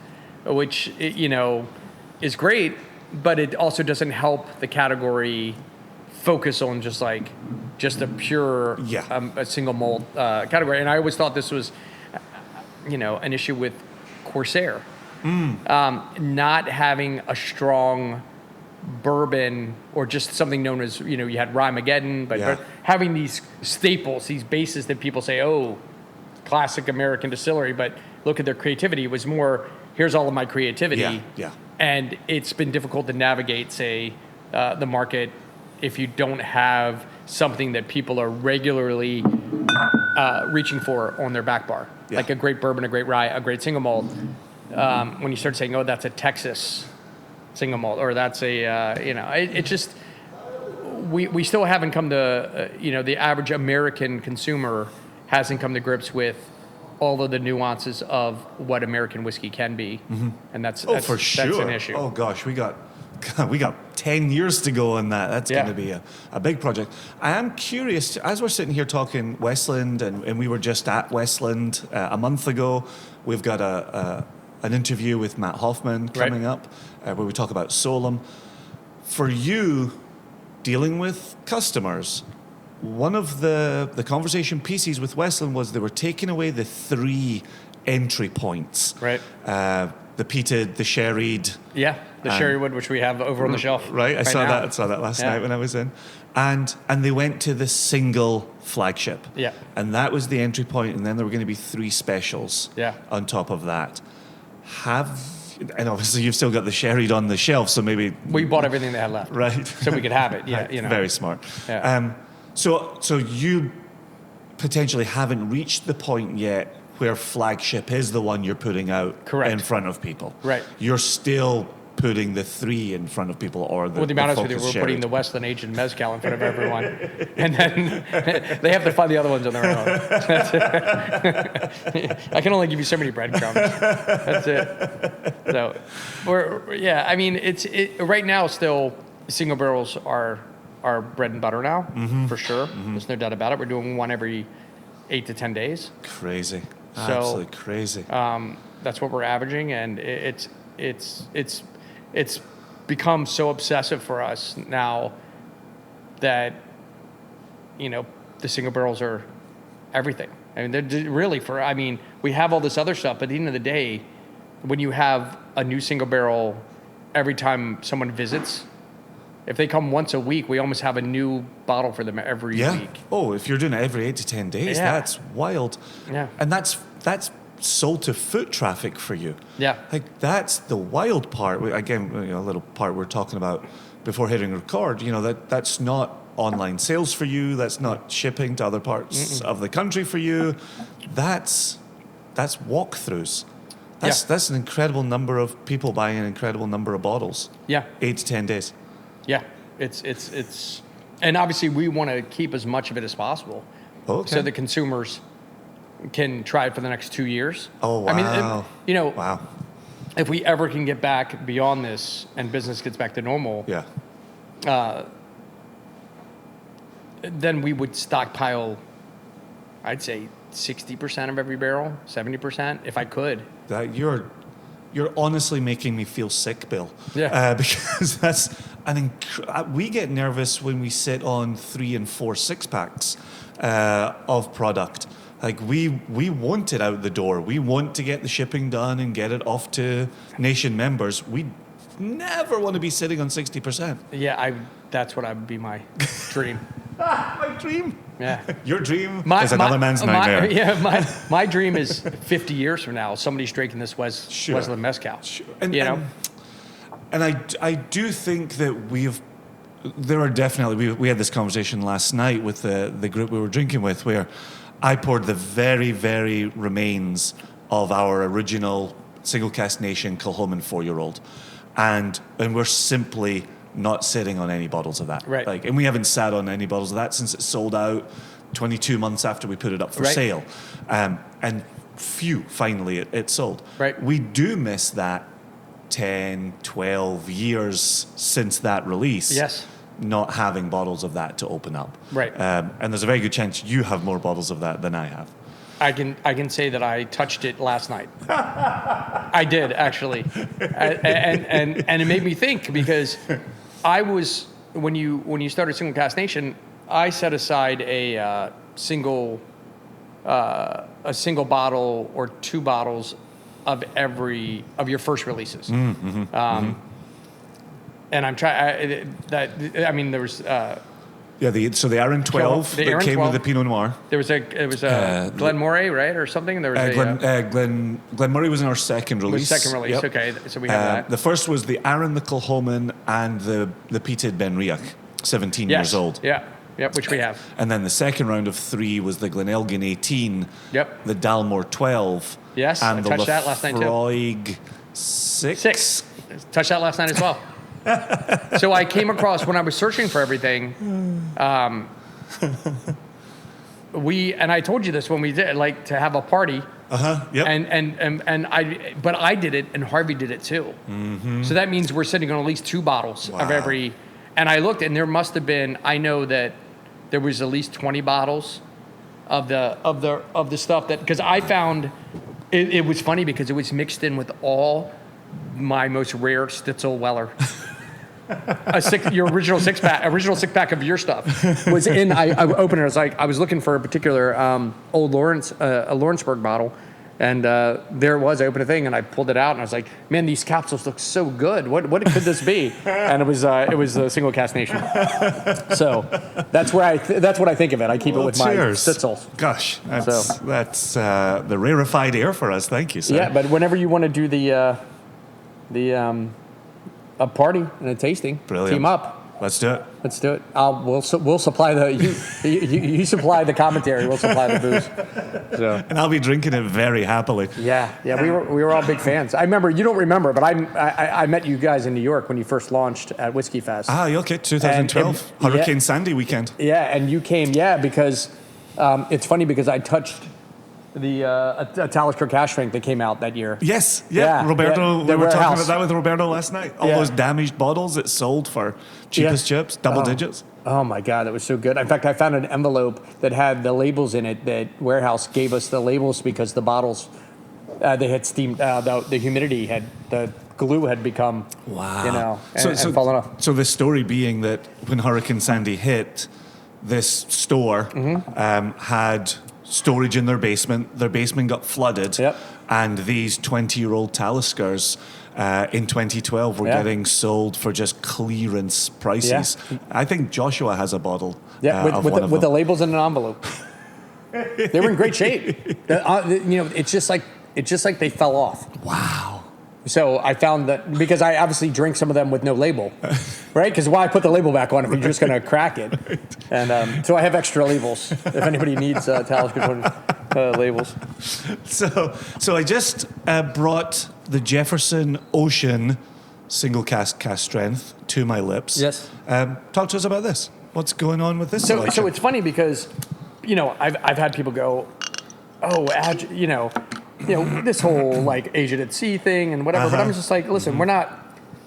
Speaker 3: which, is great, but it also doesn't help the category focus on just a pure a single malt category. And I always thought this was, an issue with Corsair. Not having a strong bourbon or just something known as, you had Rhymageddon, but having these staples, these bases that people say, oh, classic American distillery, but look at their creativity. It was more, here's all of my creativity.
Speaker 4: Yeah.
Speaker 3: And it's been difficult to navigate, say, the market if you don't have something that people are regularly reaching for on their back bar, like a great bourbon, a great rye, a great single malt. When you start saying, oh, that's a Texas single malt, or that's it just, we still haven't come to, the average American consumer hasn't come to grips with all of the nuances of what American whiskey can be. And that's
Speaker 4: for sure.
Speaker 3: That's an issue.
Speaker 4: Oh gosh, we got 10 years to go on that. That's going to be a big project. I am curious, as we're sitting here talking Westland, and we were just at Westland a month ago. We've got an interview with Matt Hoffman coming up where we talk about Solom. For you, dealing with customers, one of the conversation pieces with Westland was they were taking away the 3 entry points.
Speaker 3: Right.
Speaker 4: The peated, the sherried.
Speaker 3: Yeah, the sherrywood, which we have over on the shelf.
Speaker 4: Right, I saw that last night when I was in. And they went to the single flagship.
Speaker 3: Yeah.
Speaker 4: And that was the entry point, and then there were going to be 3 specials on top of that. And obviously you've still got the sherried on the shelf, so maybe...
Speaker 3: We bought everything they had left.
Speaker 4: Right.
Speaker 3: So we could have it,
Speaker 4: Very smart.
Speaker 3: Yeah.
Speaker 4: So you potentially haven't reached the point yet where flagship is the one you're putting out in front of people.
Speaker 3: Right.
Speaker 4: You're still putting the 3 in front of people, or the
Speaker 3: Well, to be honest with you, we're
Speaker 4: sherried.
Speaker 3: putting the Westland Aged Mezcal in front of everyone. And then they have to find the other ones on their own. I can only give you so many breadcrumbs. That's it. So, right now still, single barrels are bread and butter now, for sure. There's no doubt about it. We're doing one every 8 to 10 days.
Speaker 4: Crazy.
Speaker 3: So,
Speaker 4: absolutely crazy.
Speaker 3: That's what we're averaging, and it's become so obsessive for us now that the single barrels are everything. I mean, they're really we have all this other stuff, but at the end of the day, when you have a new single barrel every time someone visits, if they come once a week, we almost have a new bottle for them every week.
Speaker 4: Oh, if you're doing it every 8 to 10 days, that's wild.
Speaker 3: Yeah.
Speaker 4: And that's sold to foot traffic for you.
Speaker 3: Yeah.
Speaker 4: Like, that's the wild part. Again, a little part we're talking about before hitting record, that's not online sales for you. That's not shipping to other parts of the country for you. That's walkthroughs. That's an incredible number of people buying an incredible number of bottles.
Speaker 3: Yeah.
Speaker 4: 8 to 10 days.
Speaker 3: Yeah. It's and obviously we want to keep as much of it as possible.
Speaker 4: Okay.
Speaker 3: So the consumers can try it for the next 2 years.
Speaker 4: Oh, wow.
Speaker 3: I mean,
Speaker 4: wow.
Speaker 3: If we ever can get back beyond this and business gets back to normal, then we would stockpile I'd say 60% of every barrel, 70%, if I could.
Speaker 4: That you're honestly making me feel sick, Bill.
Speaker 3: Yeah.
Speaker 4: Because that's we get nervous when we sit on 3 and 4 6-packs of product. Like we want it out the door. We want to get the shipping done and get it off to Nation members. We never want to be sitting on 60%.
Speaker 3: Yeah, that's what would be my dream.
Speaker 4: My dream.
Speaker 3: Yeah.
Speaker 4: Your dream is another man's nightmare.
Speaker 3: My dream is 50 years from now, somebody's drinking this Westland Mezcal.
Speaker 4: Sure.
Speaker 3: And
Speaker 4: I do think that there are definitely, we had this conversation last night with the group we were drinking with, where I poured the very, very remains of our original Single Cask Nation Kilchoman 4-year-old. And we're simply not sitting on any bottles of that.
Speaker 3: Right.
Speaker 4: And we haven't sat on any bottles of that since it sold out 22 months after we put it up for sale. And finally it sold.
Speaker 3: Right.
Speaker 4: We do miss that 10, 12 years since that release.
Speaker 3: Yes.
Speaker 4: Not having bottles of that to open up.
Speaker 3: Right.
Speaker 4: And there's a very good chance you have more bottles of that than I have.
Speaker 3: I can say that I touched it last night. I did, actually. And it made me think, because I was, when you started Single Cask Nation, I set aside a single bottle or 2 bottles of your first releases. And I'm trying. There was.
Speaker 4: The Aaron 12 that came with the Pinot Noir.
Speaker 3: There was a Glen Moray, right, or something. There was
Speaker 4: Glen Moray was in our second release.
Speaker 3: Second release, yep. Okay. So we have that.
Speaker 4: The first was the Aaron the Kilchoman and the Peated Benriach, 17 years old.
Speaker 3: Yeah. Yep, which we have.
Speaker 4: And then the second round of 3 was the Glenelgin 18.
Speaker 3: Yep.
Speaker 4: The Dalmore 12.
Speaker 3: Yes,
Speaker 4: and
Speaker 3: I
Speaker 4: the
Speaker 3: touched that last night too.
Speaker 4: Lafroig 6.
Speaker 3: Touched that last night as well. So I came across, when I was searching for everything, and I told you this when we did, like, to have a party.
Speaker 4: Yep.
Speaker 3: But I did it, and Harvey did it too. Mm-hmm. So that means we're sitting on at least 2 bottles of every. And I looked, and there must have been. I know that there was at least 20 bottles of the stuff that, because I found it was funny because it was mixed in with all my most rare Stitzel Weller. Your original six pack of your stuff was in. I opened it. I was looking for a particular old Lawrenceburg bottle, and there it was. I opened a thing and I pulled it out, and I was like, "Man, these capsules look so good. What could this be?" And it was the Single Cask Nation. So that's what I think of it. I keep it with my Stitzels.
Speaker 4: Gosh, that's the rarefied air for us. Thank you, sir.
Speaker 3: Yeah, but whenever you want to do a party and a tasting,
Speaker 4: brilliant.
Speaker 3: Team up.
Speaker 4: Let's do it.
Speaker 3: Let's do it. We'll supply you supply the commentary. We'll supply the booze. So.
Speaker 4: And I'll be drinking it very happily.
Speaker 3: Yeah. We were all big fans. I remember, you don't remember, but I met you guys in New York when you first launched at Whiskey Fest.
Speaker 4: Okay, 2012 Hurricane Sandy weekend.
Speaker 3: Yeah, and you came, because it's funny because I touched the Talisker cash strength that came out that year.
Speaker 4: Yes, Roberto. We were talking about that with Roberto last night. All those damaged bottles that sold for cheapest chips, double digits.
Speaker 3: Oh my God, that was so good. In fact, I found an envelope that had the labels in it that Warehouse gave us the labels because the bottles they had steamed. The humidity the glue had become and fallen off.
Speaker 4: So the story being that when Hurricane Sandy hit, this store had storage in their basement. Their basement got flooded, and these 20-year-old Taliskers in 2012 were getting sold for just clearance prices. Yeah. I think Joshua has a bottle.
Speaker 3: With the labels in an envelope. They were in great shape. It's just like they fell off.
Speaker 4: Wow.
Speaker 3: So I found that, because I obviously drink some of them with no label, right? Because why put the label back on if you're just going to crack it? And so I have extra labels if anybody needs Talisker labels.
Speaker 4: So I just brought the Jefferson Ocean Single Cask Strength to my lips.
Speaker 3: Yes.
Speaker 4: Talk to us about this. What's going on with this?
Speaker 3: So it's funny because, I've had people go, this whole like Asian at sea thing and whatever. But I'm just like, listen, we're not.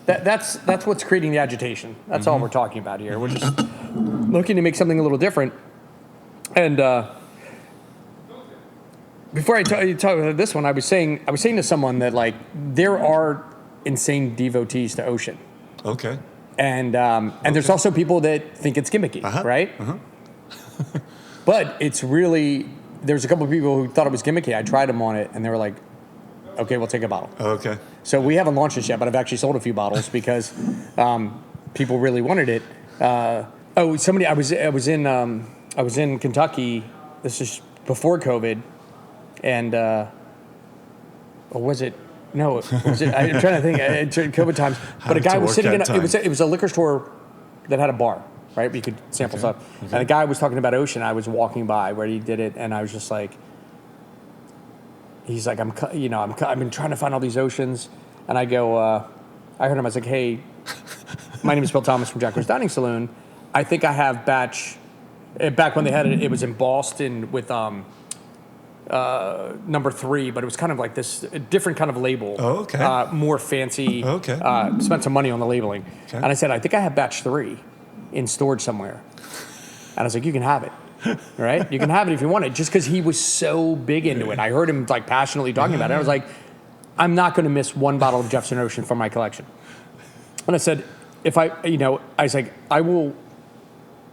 Speaker 3: That's what's creating the agitation. That's all we're talking about here. We're just looking to make something a little different. And before I talk about this one, I was saying to someone that like there are insane devotees to ocean.
Speaker 4: Okay.
Speaker 3: And there's also people that think it's gimmicky, right? But it's really, there's a couple of people who thought it was gimmicky. I tried them on it, and they were like, okay, we'll take a bottle.
Speaker 4: Okay.
Speaker 3: So we haven't launched this yet, but I've actually sold a few bottles because people really wanted it. I was in Kentucky. This is before COVID, and or was it? No, was it? I'm trying to think. COVID times, but a guy was sitting in. It was a liquor store that had a bar, right? Where you could sample stuff. And a guy was talking about ocean. I was walking by where he did it, and I was just like, he's like, I've been trying to find all these oceans, and I go, I heard him. I was like, hey, my name is Bill Thomas from Jack Rose Dining Saloon. I think I have batch. Back when they had it, it was in Boston with number 3, but it was kind of like this different kind of label.
Speaker 4: Oh, okay.
Speaker 3: More fancy.
Speaker 4: Okay.
Speaker 3: Spent some money on the labeling.
Speaker 4: Okay.
Speaker 3: And I said, I think I have batch 3 in storage somewhere. And I was like, you can have it. Right? You can have it if you want it. Just because he was so big into it. I heard him like passionately talking about it. I was like, I'm not going to miss one bottle of Jefferson Ocean from my collection. And I said, I was like, I will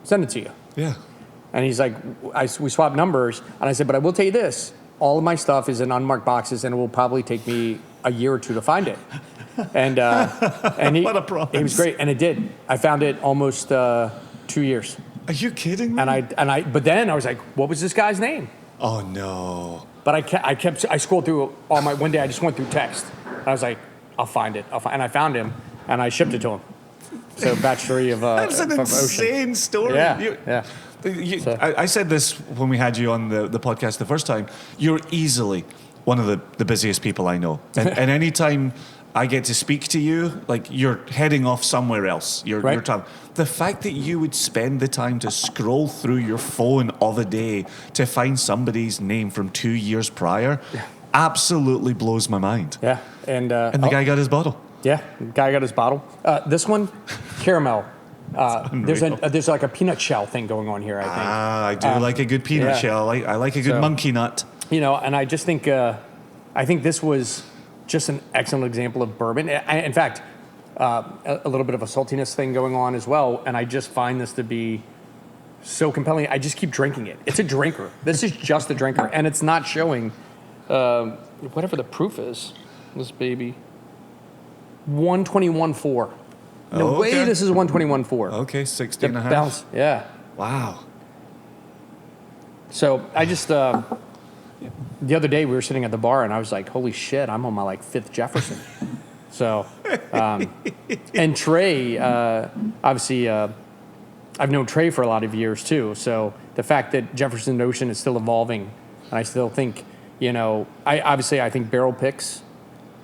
Speaker 3: send it to you.
Speaker 4: Yeah.
Speaker 3: And he's like, we swapped numbers, and I said, but I will tell you this: all of my stuff is in unmarked boxes, and it will probably take me a year or 2 to find it. And he,
Speaker 4: what a promise!
Speaker 3: He was great, and it did. I found it almost 2 years.
Speaker 4: Are you kidding me?
Speaker 3: But then I was like, what was this guy's name?
Speaker 4: Oh no!
Speaker 3: But I scrolled through all my. One day I just went through text. I was like, I'll find it. And I found him, and I shipped it to him. So batch 3 of
Speaker 4: That's an insane
Speaker 3: Ocean.
Speaker 4: story.
Speaker 3: Yeah.
Speaker 4: I said this when we had you on the podcast the first time. You're easily one of the busiest people I know. And anytime I get to speak to you, like you're heading off somewhere else. You're time. The fact that you would spend the time to scroll through your phone of a day to find somebody's name from 2 years prior absolutely blows my mind.
Speaker 3: Yeah. And
Speaker 4: the guy got his bottle.
Speaker 3: Yeah, the guy got his bottle. This one, caramel. There's like a peanut shell thing going on here, I think.
Speaker 4: I do like a good peanut shell. I like a good monkey nut.
Speaker 3: And I just think this was just an excellent example of bourbon. In fact, a little bit of a saltiness thing going on as well. And I just find this to be so compelling. I just keep drinking it. It's a drinker. This is just a drinker, and it's not showing whatever the proof is. This baby, 121.4. No way this is 121.4.
Speaker 4: Okay, 16 and a half.
Speaker 3: Balance, yeah.
Speaker 4: Wow.
Speaker 3: So I just, the other day we were sitting at the bar and I was like, holy shit, I'm on my 5th Jefferson. So, and Trey, obviously, I've known Trey for a lot of years too. So the fact that Jefferson Ocean is still evolving, and I still think, I think barrel picks,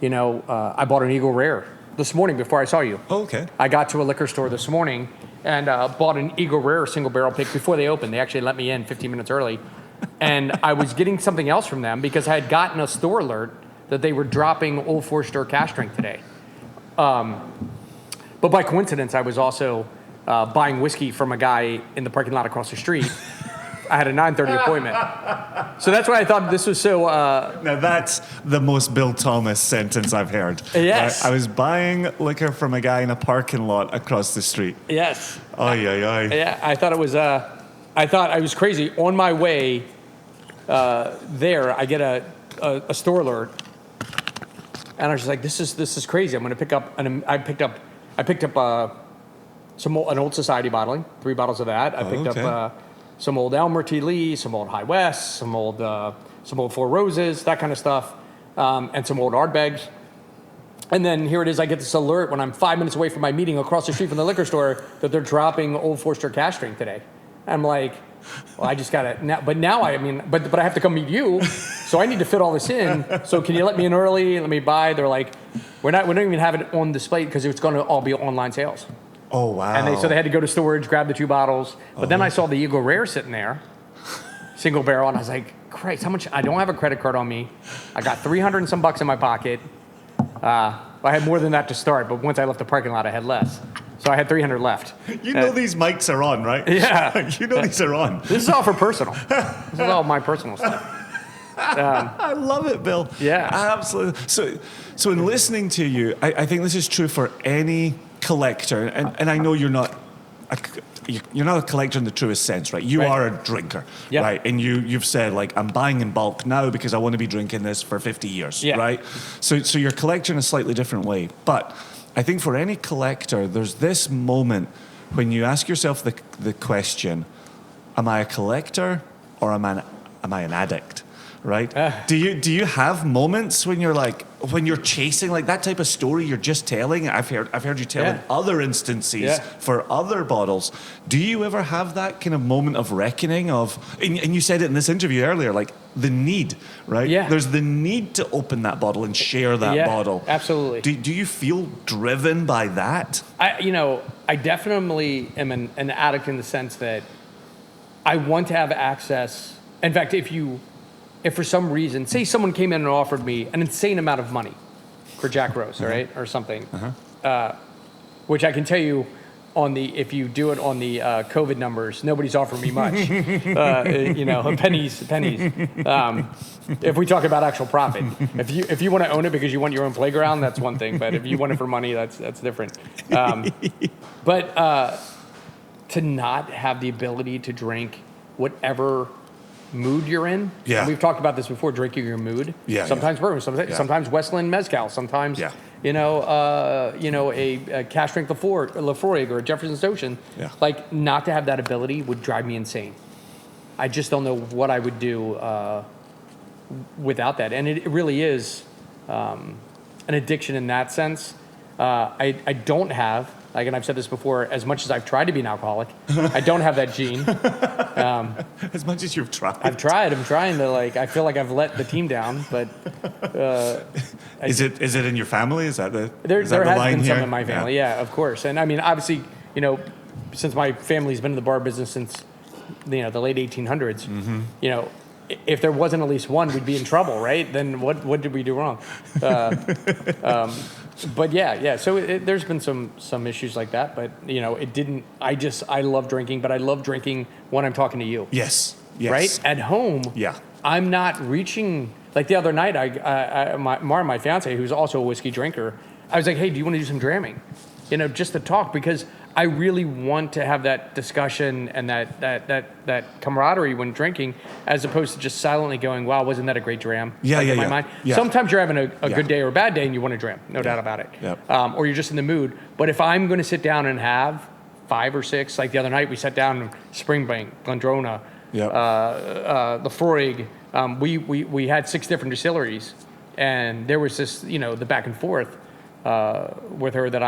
Speaker 3: I bought an Eagle Rare this morning before I saw you.
Speaker 4: Oh, okay.
Speaker 3: I got to a liquor store this morning and bought an Eagle Rare single barrel pick before they opened. They actually let me in 15 minutes early. And I was getting something else from them because I had gotten a store alert that they were dropping Old Forester cask strength today. But by coincidence, I was also buying whiskey from a guy in the parking lot across the street. I had a 9:30 appointment. So that's why I thought this was so...
Speaker 4: Now that's the most Bill Thomas sentence I've heard.
Speaker 3: Yes.
Speaker 4: I was buying liquor from a guy in a parking lot across the street.
Speaker 3: Yes.
Speaker 4: Yeah,
Speaker 3: I thought it was... I thought I was crazy. On my way there, I get a store alert. And I was just like, this is crazy. I'm going to pick up... I picked up an Old Society bottling, 3 bottles of that. I picked up... some old Elmer T. Lee, some old High West, some old Four Roses, that kind of stuff, and some old Ardbegs. And then here it is, I get this alert when I'm 5 minutes away from my meeting across the street from the liquor store that they're dropping Old Forester cask strength today. I'm like, well, I just got to, but I have to come meet you, so I need to fit all this in. So can you let me in early, let me buy? They're like, we don't even have it on display because it's going to all be online sales.
Speaker 4: Oh, wow.
Speaker 3: And so they had to go to storage, grab the 2 bottles. But then I saw the Eagle Rare sitting there, single barrel, and I was like, Christ, how much? I don't have a credit card on me. I got 300 and some bucks in my pocket. I had more than that to start, but once I left the parking lot, I had less. So I had 300 left.
Speaker 4: You know these mics are on, right?
Speaker 3: Yeah.
Speaker 4: You know these are on.
Speaker 3: This is all for personal. This is all my personal stuff.
Speaker 4: I love it, Bill.
Speaker 3: Yeah.
Speaker 4: Absolutely. So in listening to you, I think this is true for any collector, and I know you're not a collector in the truest sense, right? You are a drinker, right? And you've said, like, I'm buying in bulk now because I want to be drinking this for 50 years, right? So you're collecting a slightly different way. But I think for any collector, there's this moment when you ask yourself the question, am I a collector or am I an addict? Right? Do you have moments when you're chasing, like, that type of story you're just telling? I've heard you tell in other instances for other bottles. Do you ever have that kind of moment of reckoning and you said it in this interview earlier, like the need, right? Yeah. There's the need to open that bottle and share that bottle.
Speaker 3: Absolutely.
Speaker 4: Do you feel driven by that?
Speaker 3: I definitely am an addict in the sense that I want to have access. In fact, if for some reason, say someone came in and offered me an insane amount of money for Jack Rose, right, or something, which I can tell you, if you do it on the COVID numbers, nobody's offering me much. Pennies. If we talk about actual profit, if you want to own it because you want your own playground, that's one thing. But if you want it for money, that's different. But to not have the ability to drink whatever mood you're in.
Speaker 4: Yeah.
Speaker 3: And we've talked about this before, drinking your mood.
Speaker 4: Yeah.
Speaker 3: Sometimes bourbon, sometimes Westland Mezcal, sometimes, a cash drink Lafroig or a Jefferson's Ocean. Yeah. Like, not to have that ability would drive me insane. I just don't know what I would do without that. And it really is an addiction in that sense. I don't have, like, and I've said this before, as much as I've tried to be an alcoholic, I don't have that gene.
Speaker 4: As much as you've tried.
Speaker 3: I'm trying to, like, I feel like I've let the team down, but...
Speaker 4: Is it in your family? Is that the
Speaker 3: There
Speaker 4: is that
Speaker 3: has
Speaker 4: the line
Speaker 3: been
Speaker 4: here?
Speaker 3: some in my family, yeah, of course. And I mean, obviously, since my family's been in the bar business since, the late 1800s, if there wasn't at least one, we'd be in trouble, right? Then what did we do wrong? But yeah. So there's been some issues like that, but it didn't. I love drinking, but I love drinking when I'm talking to you.
Speaker 4: Yes.
Speaker 3: Right at home.
Speaker 4: Yeah.
Speaker 3: I'm not reaching. Like the other night, my fiance, who's also a whiskey drinker, I was like, hey, do you want to do some dramming? Just to talk, because I really want to have that discussion and that camaraderie when drinking, as opposed to just silently going, wow, wasn't that a great dram? In my mind.
Speaker 4: Yeah.
Speaker 3: Sometimes you're having a good day or a bad day and you want to dram, no doubt about it.
Speaker 4: Yep.
Speaker 3: Or you're just in the mood. But if I'm going to sit down and have 5 or 6, like the other night we sat down in Springbank, Glendrona, Lafroig, we had 6 different distilleries, and there was this, the back and forth with her that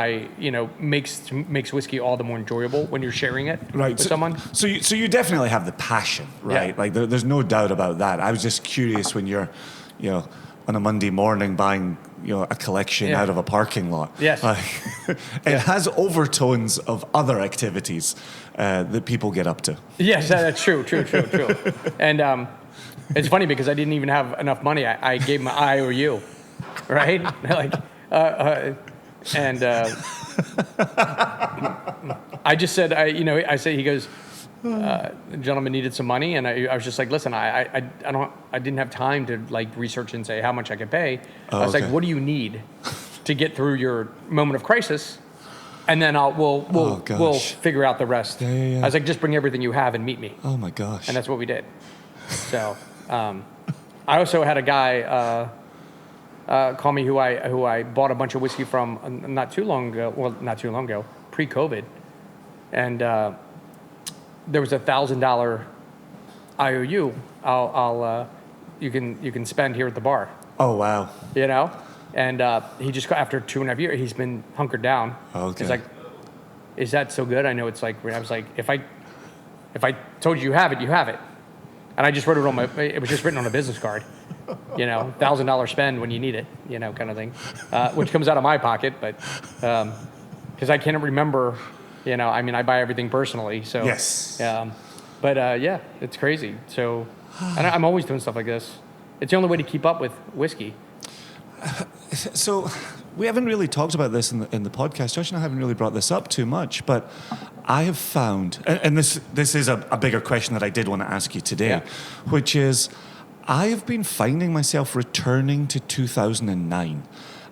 Speaker 3: makes whiskey all the more enjoyable when you're sharing it with someone.
Speaker 4: So you definitely have the passion, right? Yeah. Like there's no doubt about that. I was just curious when you're, on a Monday morning buying, a collection out of a parking lot.
Speaker 3: Yes.
Speaker 4: It has overtones of other activities that people get up to.
Speaker 3: Yes, that's true. And it's funny because I didn't even have enough money. I gave him an IOU, right? Like. And I just said, he goes, the gentleman needed some money, and I was just like, listen, I didn't have time to like research and say how much I could pay. I was like, what do you need to get through your moment of crisis? And then we'll figure out the rest.
Speaker 4: Yeah.
Speaker 3: I was like, just bring everything you have and meet me.
Speaker 4: Oh my gosh.
Speaker 3: And that's what we did. So, I also had a guy, call me who I bought a bunch of whiskey from not too long ago, pre-COVID, and there was $1,000 IOU. You can spend here at the bar.
Speaker 4: Oh wow!
Speaker 3: And he just got, after 2.5 years, he's been hunkered down.
Speaker 4: Okay.
Speaker 3: He's like, is that so good? I know it's like, I was like, if I told you have it, you have it. And I just wrote it it was just written on a business card. $1,000 spend when you need it, kind of thing, which comes out of my pocket, but because I can't remember, I buy everything personally, so
Speaker 4: yes,
Speaker 3: but it's crazy. So and I'm always doing stuff like this. It's the only way to keep up with whiskey.
Speaker 4: So we haven't really talked about this in the podcast. Josh and I haven't really brought this up too much, but I have found, and this is a bigger question that I did want to ask you today, which is, I have been finding myself returning to 2009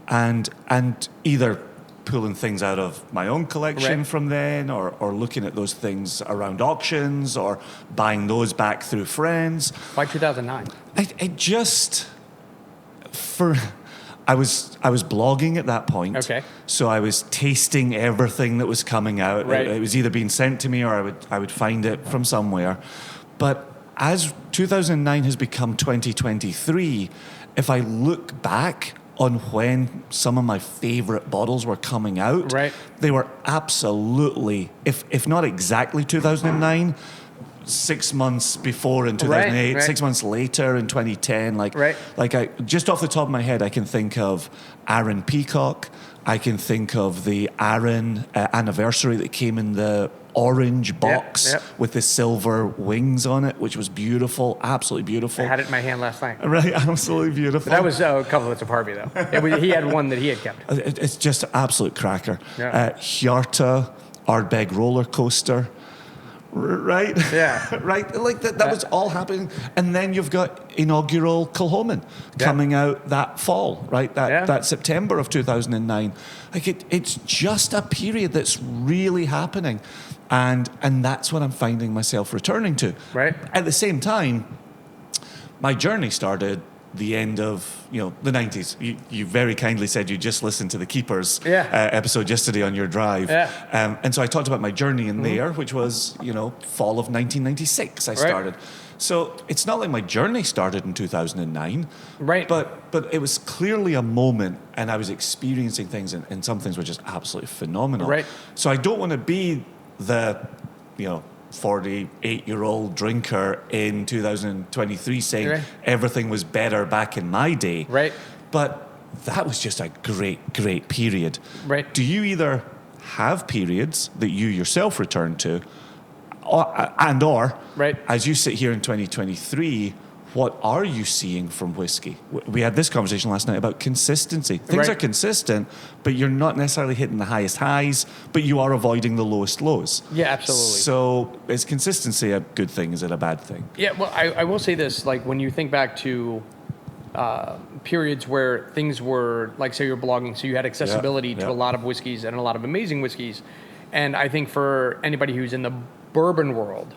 Speaker 4: and either pulling things out of my own collection from then or looking at those things around auctions or buying those back through friends.
Speaker 3: Why 2009?
Speaker 4: I was blogging at that point.
Speaker 3: Okay.
Speaker 4: So I was tasting everything that was coming out.
Speaker 3: Right.
Speaker 4: It was either being sent to me or I would find it from somewhere. But as 2009 has become 2023, if I look back on when some of my favorite bottles were coming out, they were absolutely, if not exactly 2009, 6 months before in 2008, 6 months later in 2010. I just off the top of my head, I can think of Aaron Peacock. I can think of the Aaron anniversary that came in the orange box with the silver wings on it, which was beautiful, absolutely beautiful.
Speaker 3: I had it in my hand last night.
Speaker 4: Right, absolutely beautiful.
Speaker 3: But that was a couple of Harvey, though. He had one that he had kept.
Speaker 4: It's just absolute cracker.
Speaker 3: Yeah.
Speaker 4: Hjarta, Ardbeg roller coaster. Right?
Speaker 3: Yeah.
Speaker 4: Right? Like that was all happening. And then you've got inaugural Kilchoman coming out that fall, right? That September of 2009. Like it's just a period that's really happening. And that's what I'm finding myself returning to.
Speaker 3: Right.
Speaker 4: At the same time, my journey started the end of the 90s. You very kindly said you just listened to the Keepers episode yesterday on your drive.
Speaker 3: Yeah.
Speaker 4: And so I talked about my journey in there, which was fall of 1996 I started. So it's not like my journey started in 2009.
Speaker 3: Right.
Speaker 4: But it was clearly a moment, and I was experiencing things, and some things were just absolutely phenomenal.
Speaker 3: Right.
Speaker 4: So I don't want to be the 48-year-old drinker in 2023 saying everything was better back in my day.
Speaker 3: Right.
Speaker 4: But that was just a great, great period.
Speaker 3: Right.
Speaker 4: Do you either have periods that you yourself return to, or as you sit here in 2023, what are you seeing from whiskey? We had this conversation last night about consistency. Things are consistent, but you're not necessarily hitting the highest highs, but you are avoiding the lowest lows.
Speaker 3: Yeah, absolutely.
Speaker 4: So is consistency a good thing? Is it a bad thing?
Speaker 3: Yeah, well, I will say this. Like, when you think back to periods where things were, like, say you're blogging, so you had accessibility to a lot of whiskeys and a lot of amazing whiskeys. And I think for anybody who's in the bourbon world,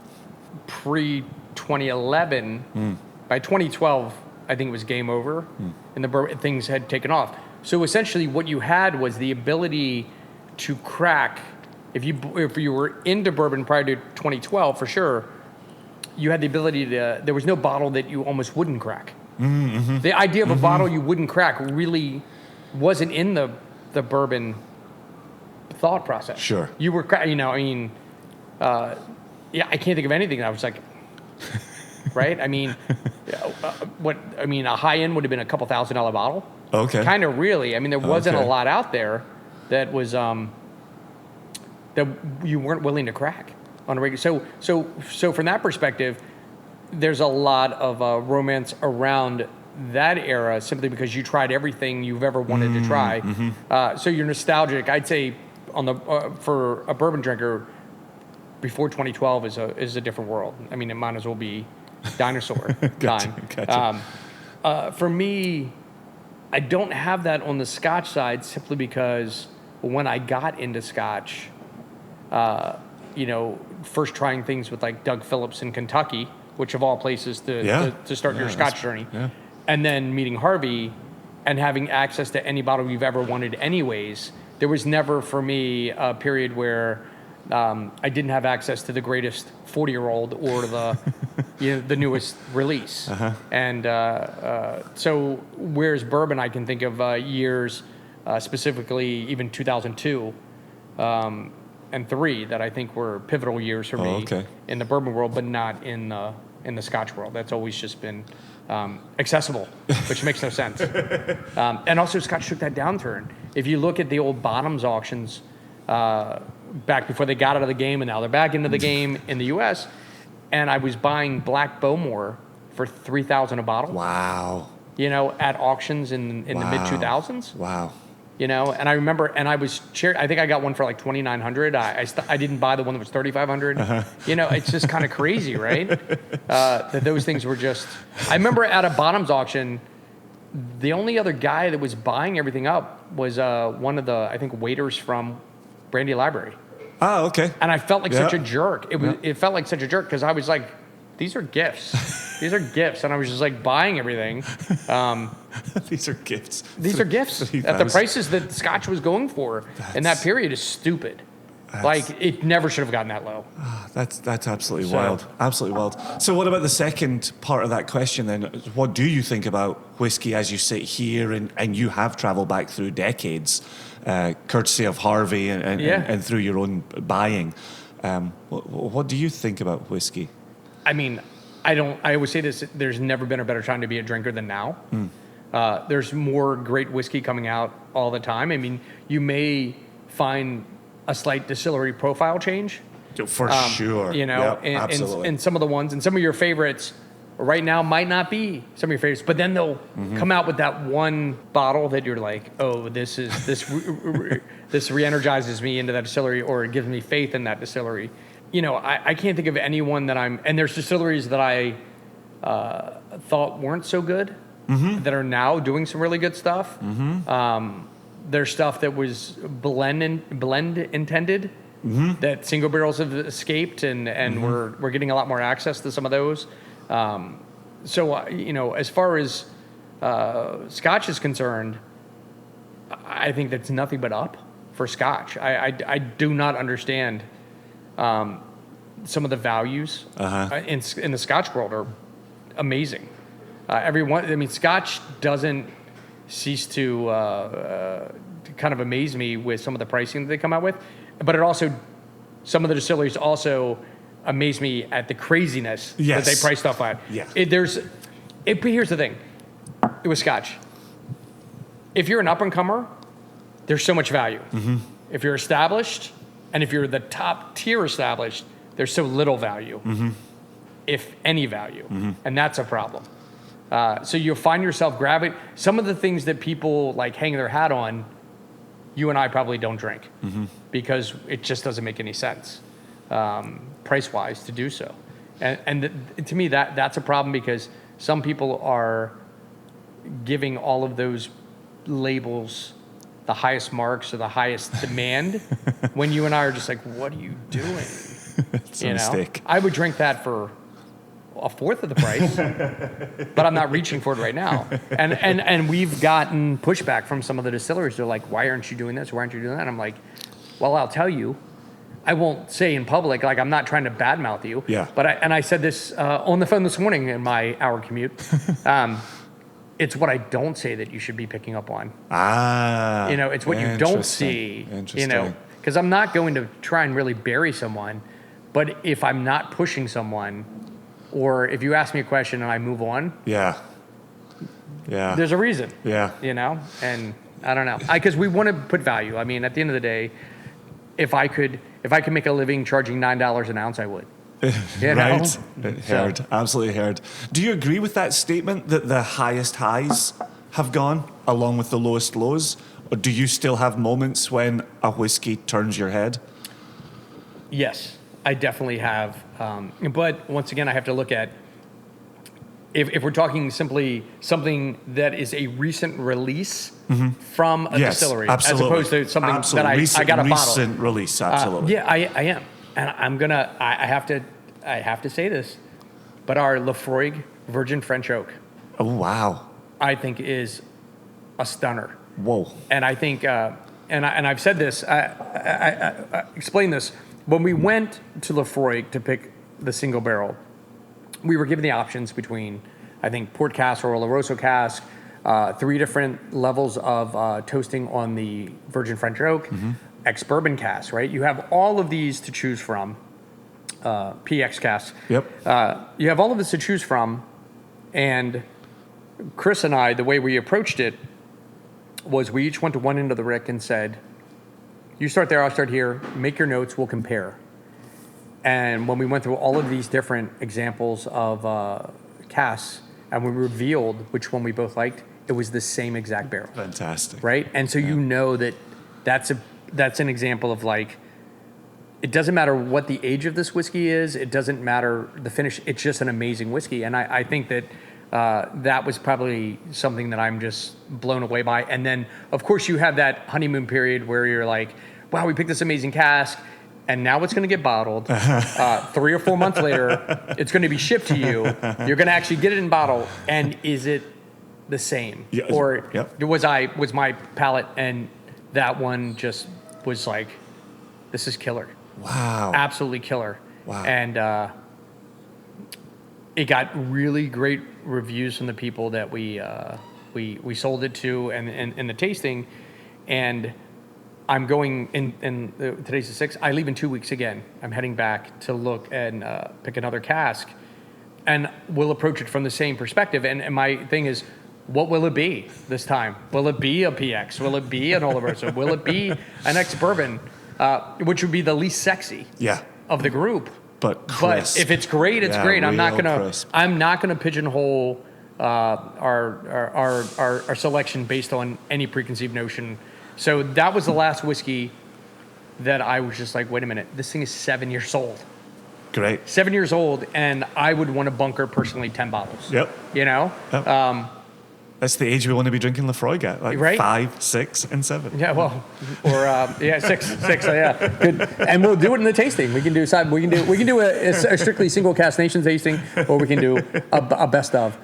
Speaker 3: pre-2011... By 2012, I think it was game over, and things had taken off. So essentially, what you had was the ability to crack. If you were into bourbon prior to 2012, for sure, you had the ability to. There was no bottle that you almost wouldn't crack. Mm-hmm. The idea of a bottle you wouldn't crack really wasn't in the bourbon thought process.
Speaker 4: Sure.
Speaker 3: You were, I can't think of anything that I was like. Right? I mean, a high end would have been a couple $1,000 bottle.
Speaker 4: Okay.
Speaker 3: Kind of really. I mean, there wasn't a lot out there that was that you weren't willing to crack on a regular. So from that perspective, there's a lot of romance around that era simply because you tried everything you've ever wanted to try. So you're nostalgic. I'd say for a bourbon drinker, before 2012 is a different world. I mean, it might as well be dinosaur time.
Speaker 4: Gotcha.
Speaker 3: For me, I don't have that on the Scotch side simply because when I got into Scotch, first trying things with like Doug Phillips in Kentucky, which of all places to start your Scotch journey, and then meeting Harvey and having access to any bottle you've ever wanted anyways, there was never for me a period where I didn't have access to the greatest 40-year-old or the newest release. And so whereas bourbon, I can think of years, specifically even 2002 and 3 that I think were pivotal years for me in the bourbon world, but not in the Scotch world. That's always just been accessible, which makes no sense. And also Scotch took that downturn. If you look at the old bottoms auctions, back before they got out of the game, and now they're back into the game in the U.S., and I was buying Black Bowmore for $3,000 a bottle.
Speaker 4: Wow.
Speaker 3: At auctions in the mid-2000s.
Speaker 4: Wow.
Speaker 3: And I remember, and I think I got one for like $2,900. I didn't buy the one that was $3,500. It's just kind of crazy, right? That those things were just. I remember at a bottoms auction, the only other guy that was buying everything up was one of the, I think, waiters from Brandy Library.
Speaker 4: Ah, okay.
Speaker 3: And I felt like such a jerk. It felt like such a jerk because I was like, these are gifts. These are gifts. And I was just like buying everything.
Speaker 4: These are gifts.
Speaker 3: These are gifts. At the prices that Scotch was going for in that period is stupid. Like, it never should have gotten that low.
Speaker 4: That's absolutely wild. Absolutely wild. So what about the second part of that question then? What do you think about whiskey as you sit here and you have traveled back through decades, courtesy of Harvey and through your own buying? What do you think about whiskey?
Speaker 3: I mean, I always say this, there's never been a better time to be a drinker than now. There's more great whiskey coming out all the time. I mean, you may find a slight distillery profile change.
Speaker 4: For sure. Absolutely.
Speaker 3: And some of the ones, and some of your favorites right now might not be some of your favorites, but then they'll come out with that one bottle that you're like, oh, this re-energizes me into that distillery, or it gives me faith in that distillery. I can't think of anyone that and there's distilleries that I thought weren't so good that are now doing some really good stuff. There's stuff that was blend intended that single barrels have escaped, and we're getting a lot more access to some of those. As far as Scotch is concerned, I think that's nothing but up for Scotch. I do not understand some of the values in the Scotch world are amazing. Scotch doesn't cease to kind of amaze me with some of the pricing that they come out with, but it also, some of the distilleries also amaze me at the craziness that they price stuff at.
Speaker 4: Yeah.
Speaker 3: Here's the thing, with Scotch, if you're an up-and-comer, there's so much value. If you're established, and if you're the top tier established, there's so little value, if any value, and that's a problem. So you'll find yourself grabbing some of the things that people like hang their hat on. You and I probably don't drink because it just doesn't make any sense, price-wise, to do so. And to me, that's a problem because some people are giving all of those labels the highest marks or the highest demand when you and I are just like, what are you doing?
Speaker 4: It's a mistake.
Speaker 3: I would drink that for a fourth of the price, but I'm not reaching for it right now. And we've gotten pushback from some of the distilleries. They're like, why aren't you doing this? Why aren't you doing that? And I'm like, well, I'll tell you. I won't say in public, like I'm not trying to badmouth you.
Speaker 4: Yeah.
Speaker 3: But I said this on the phone this morning in my hour commute. It's what I don't say that you should be picking up on. It's what you don't see.
Speaker 4: Interesting.
Speaker 3: Because I'm not going to try and really bury someone, but if I'm not pushing someone, or if you ask me a question and I move on, there's a reason. And I don't know, because we want to put value. I mean, at the end of the day, if I could make a living charging $9 an ounce, I would.
Speaker 4: Right. Heard. Absolutely heard. Do you agree with that statement that the highest highs have gone along with the lowest lows? Or do you still have moments when a whiskey turns your head?
Speaker 3: Yes, I definitely have. But once again, I have to look at, if we're talking simply something that is a recent release from a distillery,
Speaker 4: absolutely.
Speaker 3: as opposed to something that I got a bottle.
Speaker 4: Recent release, absolutely.
Speaker 3: I am. And I have to say this, but our Lafroig Virgin French Oak.
Speaker 4: Oh, wow.
Speaker 3: I think is a stunner.
Speaker 4: Whoa.
Speaker 3: And I think, and I've said this, I explained this. When we went to Lafroig to pick the single barrel, we were given the options between, I think, Port Cask or Oloroso Cask, 3 different levels of toasting on the Virgin French Oak, ex-bourbon cask, right? You have all of these to choose from, PX cask.
Speaker 4: Yep.
Speaker 3: You have all of this to choose from, and Chris and I, the way we approached it was we each went to one end of the rick and said, you start there, I'll start here, make your notes, we'll compare. And when we went through all of these different examples of casks, and we revealed which one we both liked, it was the same exact barrel.
Speaker 4: Fantastic.
Speaker 3: Right? And so you know that's an example of like, it doesn't matter what the age of this whiskey is. It doesn't matter the finish. It's just an amazing whiskey. And I think that that was probably something that I'm just blown away by. And then, of course, you have that honeymoon period where you're like, wow, we picked this amazing cask, and now it's going to get bottled. 3 or 4 months later, it's going to be shipped to you. You're going to actually get it in bottle. And is it the same?
Speaker 4: Yeah.
Speaker 3: Or
Speaker 4: Yep.
Speaker 3: was my palate, and that one just was like, this is killer.
Speaker 4: Wow.
Speaker 3: Absolutely killer.
Speaker 4: Wow.
Speaker 3: And it got really great reviews from the people that we sold it to and in the tasting. And I'm going in today's the 6th. I leave in 2 weeks again. I'm heading back to look and pick another cask, and we'll approach it from the same perspective. And my thing is, what will it be this time? Will it be a PX? Will it be an Oloroso? Will it be an ex-bourbon, which would be the least sexy of the group?
Speaker 4: But crisp.
Speaker 3: But if it's great, it's great. I'm not gonna
Speaker 4: crisp.
Speaker 3: pigeonhole our selection based on any preconceived notion. So that was the last whiskey that I was just like, wait a minute, this thing is 7 years old.
Speaker 4: Great.
Speaker 3: 7 years old, and I would want to bunker personally 10 bottles.
Speaker 4: Yep.
Speaker 3: You know?
Speaker 4: Yep. That's the age we want to be drinking Lefroy at, like
Speaker 3: Right?
Speaker 4: 5, 6, and 7.
Speaker 3: Yeah, well, or six. Yeah, good. And we'll do it in the tasting. We can do a strictly single cast nation tasting, or we can do a best of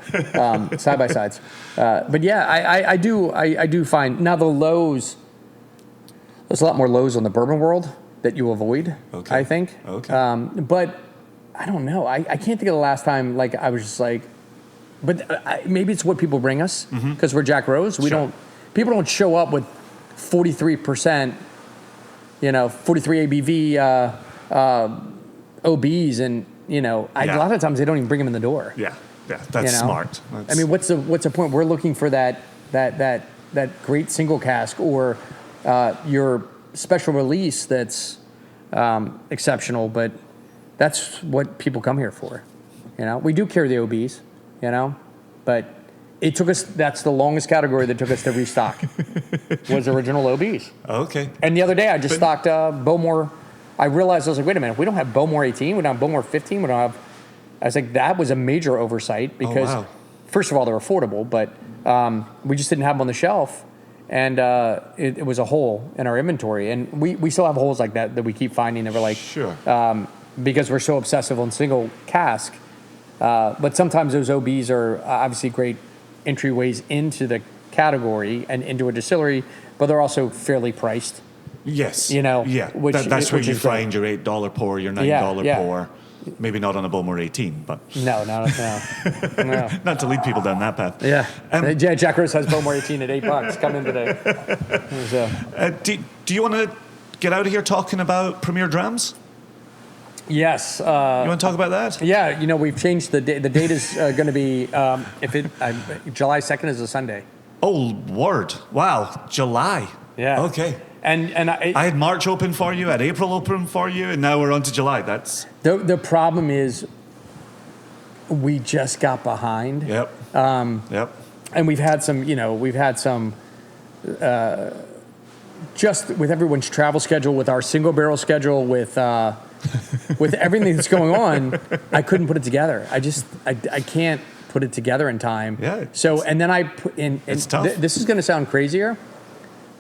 Speaker 3: side by sides. But yeah, I do find now the lows. There's a lot more lows on the bourbon world that you avoid.
Speaker 4: Okay.
Speaker 3: I think.
Speaker 4: Okay.
Speaker 3: But I don't know. I can't think of the last time like I was just like. But maybe it's what people bring us because we're Jack Rose. People don't show up with 43%, 43 ABV OBs, and a lot of times they don't even bring them in the door.
Speaker 4: Yeah, that's smart.
Speaker 3: I mean, what's the point? We're looking for that great single cask or your special release that's exceptional, but that's what people come here for. We do carry the OBs. But it took us, that's the longest category that took us to restock, was original OBs.
Speaker 4: Okay.
Speaker 3: And the other day I just stocked Bowmore. I realized, I was like, wait a minute, we don't have Bowmore 18, we don't have Bowmore 15, we don't have, I was like, that was a major oversight because, first of all, they're affordable, but we just didn't have them on the shelf. And it was a hole in our inventory. And we still have holes like that we keep finding that we're like, because we're so obsessive on single cask. But sometimes those OBs are obviously great entryways into the category and into a distillery, but they're also fairly priced.
Speaker 4: Yes.
Speaker 3: Yeah.
Speaker 4: That's where you find your $8 pour, your $9 pour. Maybe not on a Bowmore 18, but
Speaker 3: no.
Speaker 4: not to lead people down that path.
Speaker 3: Yeah. Jack Rose has Bowmore 18 at $8. Come in today.
Speaker 4: Do you want to get out of here talking about Premier Drams?
Speaker 3: Yes. You
Speaker 4: want to talk about that?
Speaker 3: Yeah. We've changed the date. The date is going to be July 2nd is a Sunday.
Speaker 4: Oh, word! Wow, July.
Speaker 3: Yeah.
Speaker 4: Okay.
Speaker 3: And
Speaker 4: I had March open for you, I had April open for you, and now we're on to July. That's
Speaker 3: the problem is we just got behind.
Speaker 4: Yep.
Speaker 3: And we've had some. Just with everyone's travel schedule, with our single barrel schedule, with everything that's going on, I couldn't put it together. I can't put it together in time.
Speaker 4: Yeah.
Speaker 3: So and then I put in.
Speaker 4: It's tough.
Speaker 3: This is going to sound crazier,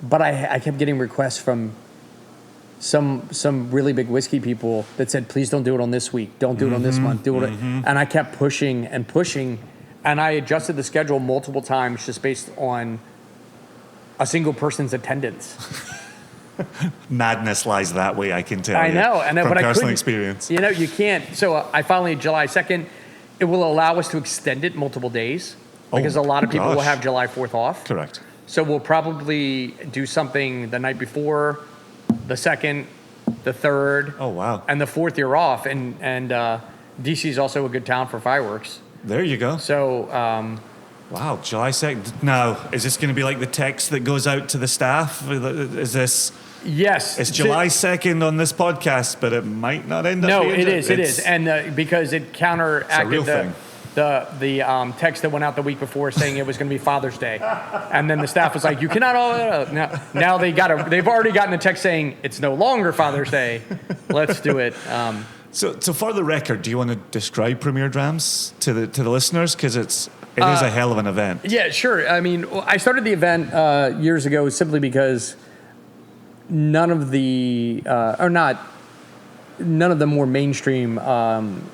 Speaker 3: but I kept getting requests from some really big whiskey people that said, please don't do it on this week, don't do it on this month, do it. And I kept pushing, and I adjusted the schedule multiple times just based on a single person's attendance.
Speaker 4: Madness lies that way, I can tell you.
Speaker 3: I know,
Speaker 4: from
Speaker 3: but
Speaker 4: personal experience.
Speaker 3: You can't. So I finally, July 2nd, it will allow us to extend it multiple days because a lot of people will have July 4th off.
Speaker 4: Correct.
Speaker 3: So we'll probably do something the night before, the 2nd, the 3rd.
Speaker 4: Oh, wow.
Speaker 3: And the 4th you're off. And DC is also a good town for fireworks.
Speaker 4: There you go.
Speaker 3: So...
Speaker 4: wow, July 2nd. Now, is this going to be like the text that goes out to the staff? Is this...
Speaker 3: Yes.
Speaker 4: It's July 2nd on this podcast, but it might not end up being...
Speaker 3: No, it is. And because it counteracted the text that went out the week before saying it was going to be Father's Day, and then the staff was like, "You cannot all." Now they've already gotten a text saying it's no longer Father's Day. Let's do it.
Speaker 4: So for the record, do you want to describe Premier Drams to the listeners, because it is a hell of an event?
Speaker 3: Yeah, sure. I mean, I started the event years ago simply because none of the more mainstream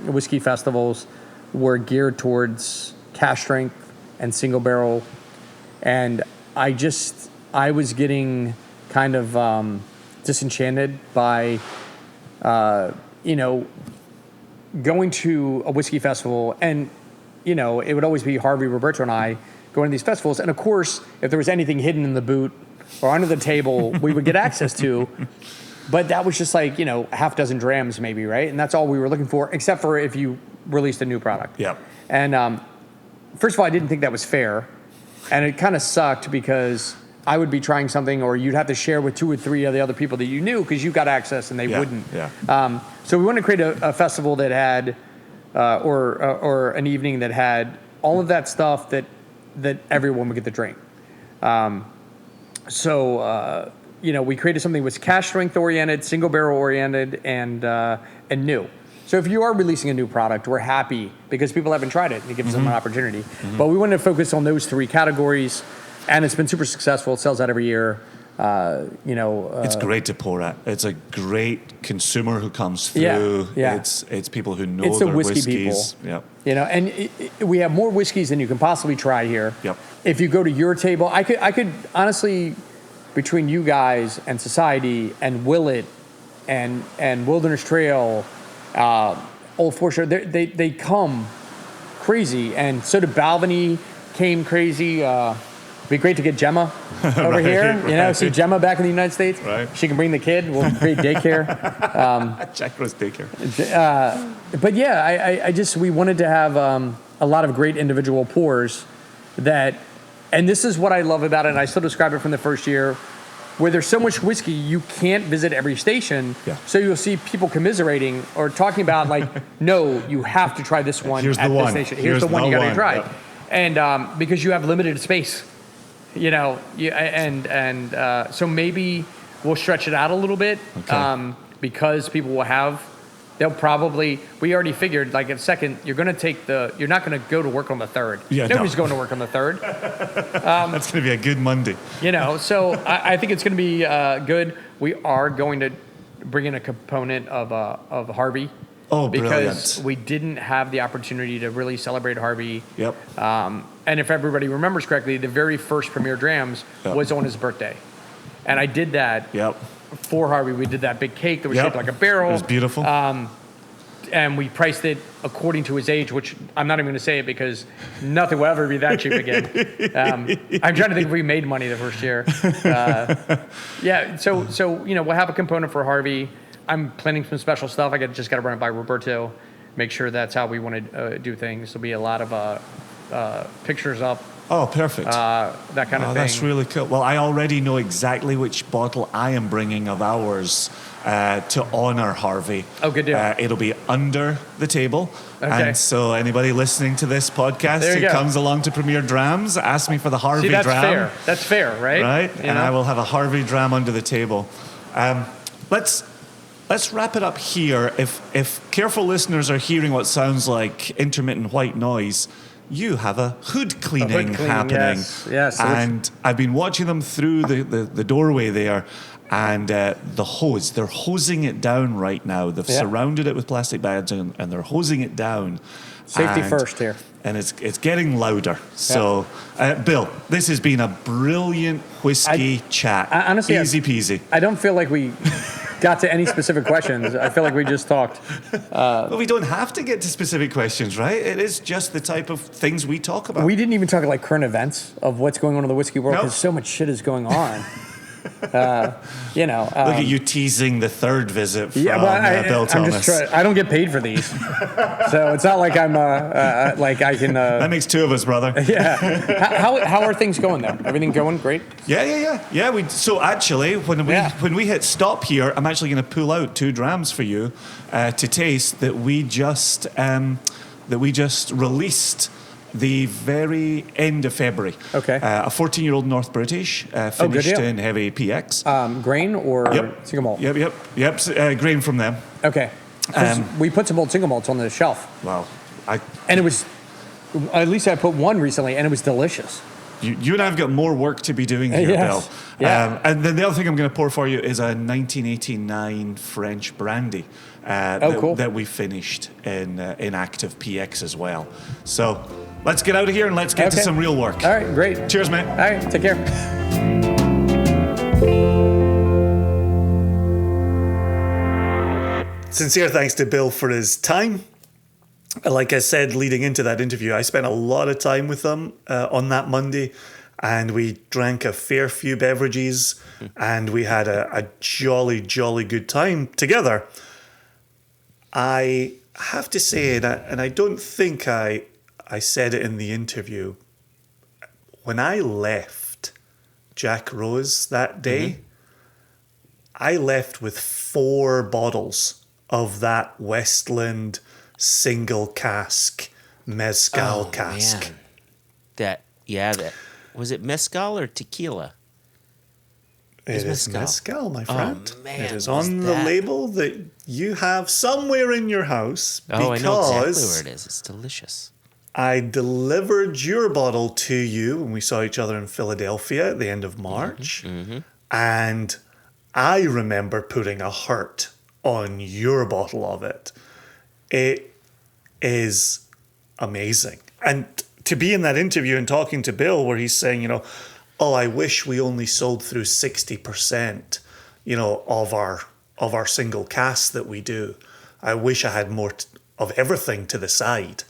Speaker 3: whiskey festivals were geared towards cask strength and single barrel, and I was getting kind of disenchanted by going to a whiskey festival, and it would always be Harvey, Roberto, and I going to these festivals, and of course, if there was anything hidden in the boot or under the table, we would get access to. But that was just like, half dozen drams maybe, right? And that's all we were looking for, except for if you released a new product.
Speaker 4: Yeah.
Speaker 3: And first of all, I didn't think that was fair. And it kind of sucked because I would be trying something, or you'd have to share with 2 or 3 of the other people that you knew because you got access and they wouldn't.
Speaker 4: Yeah.
Speaker 3: So we wanted to create a festival that had, or an evening that had all of that stuff that everyone would get to drink. We created something that was cask strength oriented, single barrel oriented, and new. So if you are releasing a new product, we're happy because people haven't tried it, and it gives them an opportunity. But we wanted to focus on those 3 categories, and it's been super successful. It sells out every year.
Speaker 4: It's great to pour at. It's a great consumer who comes through.
Speaker 3: Yeah.
Speaker 4: It's people who know
Speaker 3: it's
Speaker 4: their
Speaker 3: the whiskey
Speaker 4: whiskeys.
Speaker 3: people.
Speaker 4: Yeah.
Speaker 3: And we have more whiskeys than you can possibly try here.
Speaker 4: Yep.
Speaker 3: If you go to your table, I could honestly, between you guys and Society and Willet and Wilderness Trail, Old Foreshore, they come crazy, and so did Balvenie came crazy. It'd be great to get Gemma over here. See Gemma back in the United States.
Speaker 4: Right.
Speaker 3: She can bring the kid. We'll create daycare.
Speaker 4: Jack Rose daycare.
Speaker 3: But yeah, we wanted to have a lot of great individual pours and this is what I love about it, and I still describe it from the first year, where there's so much whiskey, you can't visit every station.
Speaker 4: Yeah.
Speaker 3: So you'll see people commiserating or talking about no, you have to try this one
Speaker 4: Here's
Speaker 3: at
Speaker 4: the
Speaker 3: this
Speaker 4: one.
Speaker 3: station. Here's the one you got to try.
Speaker 4: Yep.
Speaker 3: And because you have limited space, so maybe we'll stretch it out a little bit, because people will have. They'll probably. We already figured at second. You're going to take you're not going to go to work on the 3rd.
Speaker 4: Yeah,
Speaker 3: nobody's going to work on the 3rd.
Speaker 4: That's going to be a good Monday.
Speaker 3: So I think it's going to be good. We are going to bring in a component of Harvey.
Speaker 4: Oh,
Speaker 3: because
Speaker 4: brilliant.
Speaker 3: we didn't have the opportunity to really celebrate Harvey.
Speaker 4: Yep.
Speaker 3: And if everybody remembers correctly, the very first Premier Drams was on his birthday. And I did that for Harvey. We did that big cake that was shaped like a barrel.
Speaker 4: It was beautiful.
Speaker 3: And we priced it according to his age, which I'm not even going to say it because nothing will ever be that cheap again. I'm trying to think if we made money the first year. So we'll have a component for Harvey. I'm planning some special stuff. Just got to run it by Roberto, make sure that's how we want to do things. There'll be a lot of pictures up.
Speaker 4: Oh, perfect.
Speaker 3: That kind of thing.
Speaker 4: That's really cool. Well, I already know exactly which bottle I am bringing of ours to honor Harvey.
Speaker 3: Oh, good deal.
Speaker 4: It'll be under the table.
Speaker 3: Okay.
Speaker 4: And so anybody listening to this podcast who comes along to Premier Drams, ask me for the Harvey
Speaker 3: that's
Speaker 4: Dram.
Speaker 3: fair. That's fair, right?
Speaker 4: Right? And I will have a Harvey Dram under the table. Let's wrap it up here. If careful listeners are hearing what sounds like intermittent white noise, you have a hood cleaning happening.
Speaker 3: Yes.
Speaker 4: And I've been watching them through the doorway there, and the hose, they're hosing it down right now. They've surrounded it with plastic bags, and they're hosing it down.
Speaker 3: Safety first here.
Speaker 4: And it's getting louder. So, Bill, this has been a brilliant whiskey chat.
Speaker 3: Honestly,
Speaker 4: easy peasy.
Speaker 3: I don't feel like we got to any specific questions. I feel like we just talked.
Speaker 4: But we don't have to get to specific questions, right? It is just the type of things we talk about.
Speaker 3: We didn't even talk current events of what's going on in the whiskey world because so much shit is going on.
Speaker 4: Look at you teasing the 3rd visit from Bill Thomas.
Speaker 3: I don't get paid for these, so it's not like I'm like I can.
Speaker 4: That makes 2 of us, brother.
Speaker 3: Yeah. How are things going there? Everything going great?
Speaker 4: Yeah. So actually, when we hit stop here, I'm actually going to pull out 2 drams for you to taste that we just that we just released the very end of February.
Speaker 3: Okay.
Speaker 4: A 14-year-old North British,
Speaker 3: good
Speaker 4: finished
Speaker 3: deal.
Speaker 4: in heavy PX.
Speaker 3: Grain or single malt?
Speaker 4: Yep. Grain from them.
Speaker 3: Okay. 'Cause we put some old single malts on the shelf.
Speaker 4: Well,
Speaker 3: And it was, at least I put one recently, and it was delicious.
Speaker 4: You and I have got more work to be doing here,
Speaker 3: Yes.
Speaker 4: Bill.
Speaker 3: Yeah.
Speaker 4: And then the other thing I'm going to pour for you is a 1989 French brandy
Speaker 3: cool.
Speaker 4: that we finished in active PX as well. So let's get out of here and let's get to some real work.
Speaker 3: All right, great.
Speaker 4: Cheers, mate.
Speaker 3: All right, take care.
Speaker 2: Sincere thanks to Bill for his time. Like I said, leading into that interview, I spent a lot of time with him on that Monday, and we drank a fair few beverages, and we had a jolly, jolly good time together. I have to say, and I don't think I said it in the interview, when I left Jack Rose that day, I left with 4 bottles of that Westland single cask mezcal cask.
Speaker 1: Man. That was it mezcal or tequila?
Speaker 2: It is mezcal, my friend.
Speaker 1: Oh, man,
Speaker 2: it is
Speaker 1: was
Speaker 2: on the
Speaker 1: that-
Speaker 2: label that you have somewhere in your house.
Speaker 1: Oh, I know exactly
Speaker 2: because
Speaker 1: where it is. It's delicious.
Speaker 2: I delivered your bottle to you when we saw each other in Philadelphia at the end of March. And I remember putting a heart on your bottle of it. It is amazing. And to be in that interview and talking to Bill where he's saying, oh, I wish we only sold through 60%, of our single casks that we do. I wish I had more of everything to the side.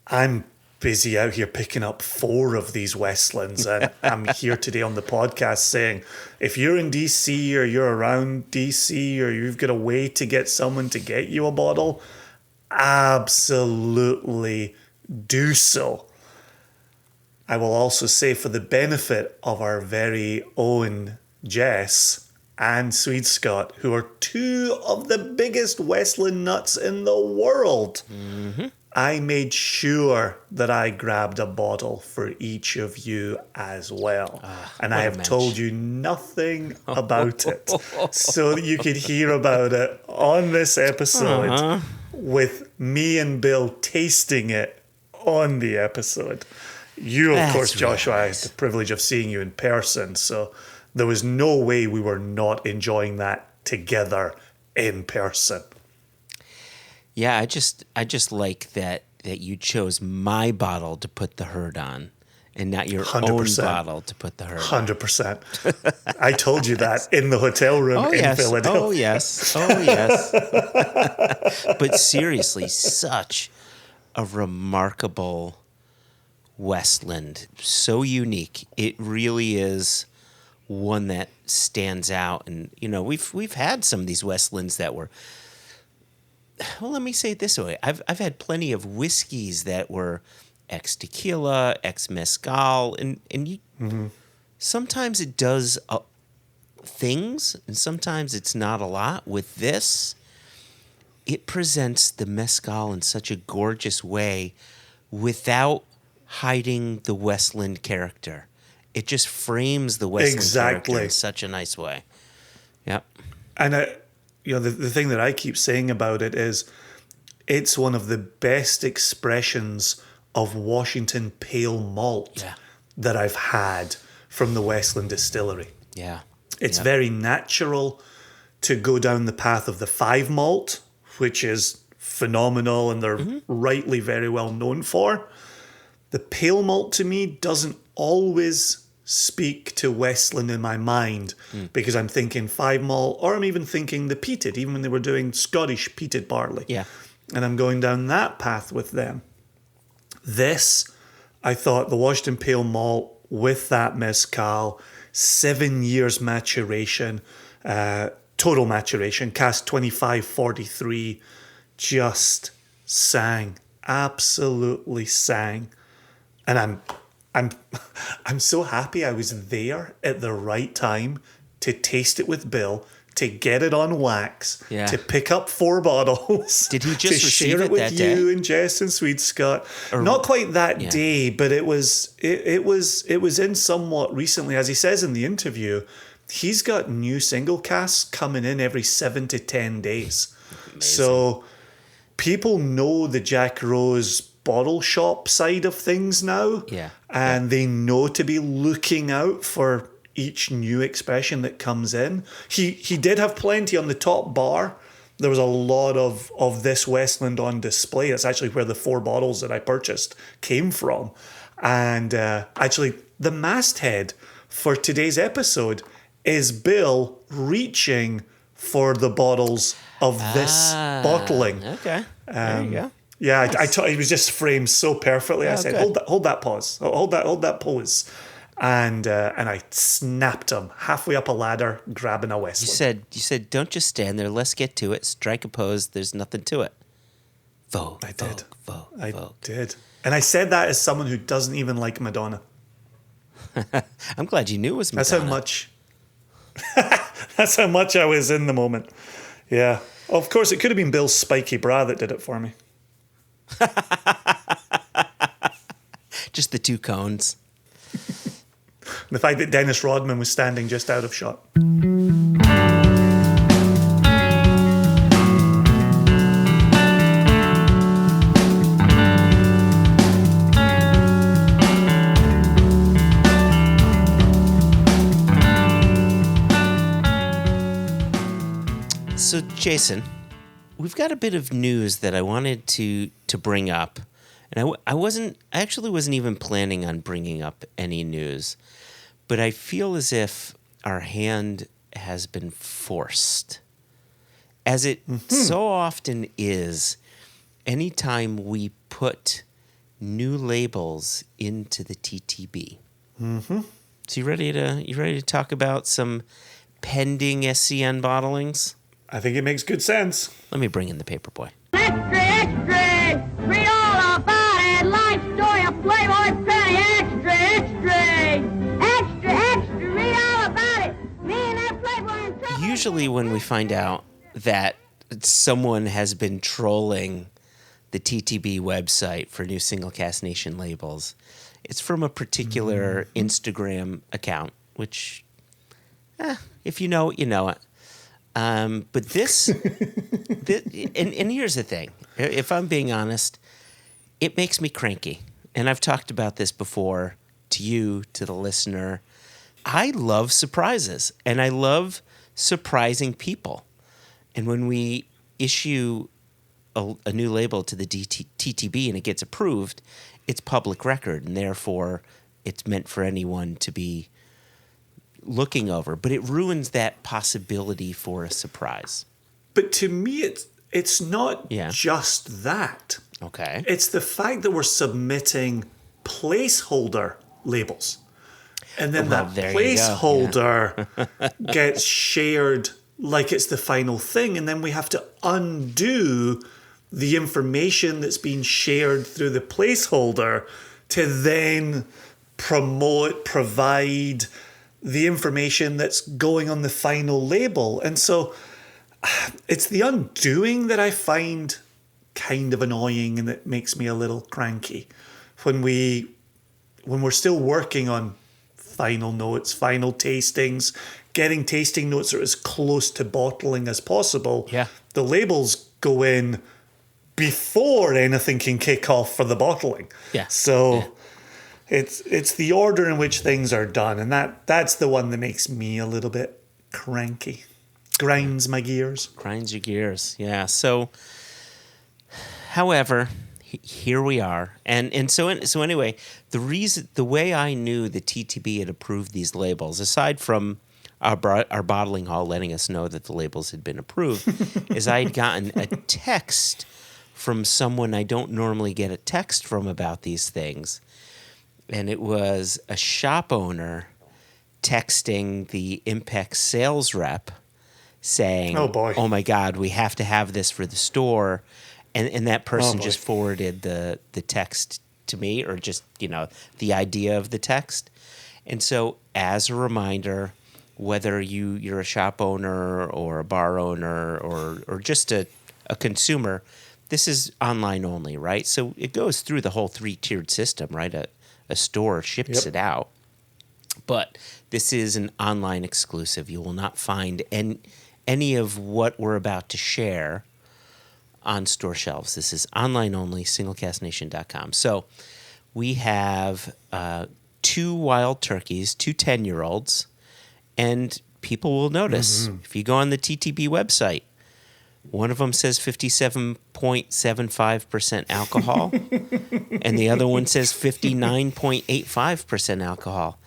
Speaker 2: I'm busy out here picking up 4 of these Westlands, and I'm here today on the podcast saying, if you're in DC or you're around DC or you've got a way to get someone to get you a bottle, absolutely do so. I will also say, for the benefit of our very own Jess and Swede Scott, who are 2 of the biggest Westland nuts in the world, I made sure that I grabbed a bottle for each of you as well. And I have told you nothing about it so that you could hear about it on this episode with me and Bill tasting it on the episode. You, of course, Joshua, I had the privilege of seeing you in person, so there was no way we were not enjoying that together in person.
Speaker 1: Yeah, I just like that you chose my bottle to put the herd on, and not your
Speaker 2: 100%.
Speaker 1: own bottle to put the herd on.
Speaker 2: 100%. I told you that in the hotel room in Philadelphia.
Speaker 1: Oh, yes. But seriously, such a remarkable Westland. So unique. It really is one that stands out. And, we've had some of these Westlands that were... Well, let me say it this way. I've had plenty of whiskeys that were ex-tequila, ex-mezcal, and you, sometimes it does things, and sometimes it's not a lot. With this, it presents the mezcal in such a gorgeous way without hiding the Westland character. It just frames the Westland character in such a nice way. Yep.
Speaker 2: And the thing that I keep saying about it is it's one of the best expressions of Washington pale malt that I've had from the Westland distillery.
Speaker 1: Yeah.
Speaker 2: It's very natural to go down the path of the 5 malt, which is phenomenal and they're rightly very well known for. The pale malt to me doesn't always speak to Westland in my mind because I'm thinking 5 malt, or I'm even thinking the peated, even when they were doing Scottish peated barley.
Speaker 1: Yeah.
Speaker 2: And I'm going down that path with them. This, I thought the Washington Pale Malt with that mezcal, 7 years maturation, total maturation, cask 2543, just sang, absolutely sang. And I'm so happy I was there at the right time to taste it with Bill, to get it on wax,
Speaker 1: Yeah.
Speaker 2: to pick up 4 bottles.
Speaker 1: Did he just
Speaker 2: to
Speaker 1: receive
Speaker 2: share
Speaker 1: it
Speaker 2: it with
Speaker 1: that
Speaker 2: you
Speaker 1: day?
Speaker 2: and Jess and Sweet Scott?
Speaker 1: Or-
Speaker 2: Not quite that
Speaker 1: Yeah.
Speaker 2: day, but it was in somewhat recently. As he says in the interview, he's got new single casks coming in every 7 to 10 days. So people know the Jack Rose bottle shop side of things now.
Speaker 1: Yeah.
Speaker 2: And they know to be looking out for each new expression that comes in. He did have plenty on the top bar. There was a lot of this Westland on display. That's actually where the 4 bottles that I purchased came from. And actually, the masthead for today's episode is Bill reaching for the bottles of this bottling.
Speaker 1: Okay. There you go.
Speaker 2: Yeah, it was just framed so perfectly. I said,
Speaker 1: good.
Speaker 2: hold that pause. Hold that pose. And I snapped him halfway up a ladder, grabbing a Westland.
Speaker 1: You said, don't just stand there. Let's get to it. Strike a pose. There's nothing to it. Vogue.
Speaker 2: I did.
Speaker 1: Vogue.
Speaker 2: Did. And I said that as someone who doesn't even like Madonna.
Speaker 1: I'm glad you knew it was Madonna.
Speaker 2: That's how much. That's how much I was in the moment. Yeah. Of course, it could have been Bill's spiky bra that did it for me.
Speaker 1: Just the 2 cones.
Speaker 2: The fact that Dennis Rodman was standing just out of shot.
Speaker 1: So, Jason, we've got a bit of news that I wanted to bring up. And I actually wasn't even planning on bringing up any news. But I feel as if our hand has been forced. As it so often is, anytime we put new labels into the TTB. Mm-hmm. So you ready to talk about some pending SCN bottlings?
Speaker 2: I think it makes good sense.
Speaker 1: Let me bring in the paper boy.
Speaker 5: Extra, extra, read all about it. Life story of Playboy Penny. Extra, extra, extra, extra, read all about it. Me and that Playboy in trouble.
Speaker 1: Usually when we find out that someone has been trolling the TTB website for new Single Cast Nation labels, it's from a particular Instagram account, which, if you know it, you know it. But this, and here's the thing. If I'm being honest, it makes me cranky. And I've talked about this before to you, to the listener. I love surprises, and I love surprising people. And when we issue a new label to the TTB and it gets approved, it's public record, and therefore it's meant for anyone to be looking over, but it ruins that possibility for a surprise.
Speaker 2: But to me, it's not just that.
Speaker 1: Okay.
Speaker 2: It's the fact that we're submitting placeholder labels. And then that placeholder gets shared like it's the final thing. And then we have to undo the information that's being shared through the placeholder to then provide the information that's going on the final label. And so it's the undoing that I find kind of annoying and that makes me a little cranky. When we're still working on final notes, final tastings, getting tasting notes that are as close to bottling as possible, the labels go in before anything can kick off for the bottling. It's the order in which things are done, and that's the one that makes me a little bit cranky. Grinds my gears.
Speaker 1: Grinds your gears, yeah. So, however, here we are, and so anyway, the way I knew the TTB had approved these labels, aside from our bottling hall letting us know that the labels had been approved, is I had gotten a text from someone I don't normally get a text from about these things. And it was a shop owner texting the Impex sales rep saying,
Speaker 2: "Oh boy,
Speaker 1: oh my God, we have to have this for the store." And that person just forwarded the text to me, or just, the idea of the text. And so as a reminder, whether you're a shop owner or a bar owner or just a consumer, this is online only, right? So it goes through the whole 3-tiered system, right? A store ships it out. But this is an online exclusive. You will not find any of what we're about to share on store shelves. This is online only, singlecastnation.com. So we have 2 wild turkeys, 2 10-year-olds, and people will notice if you go on the TTB website, one of them says 57.75% alcohol, and the other one says 59.85% alcohol.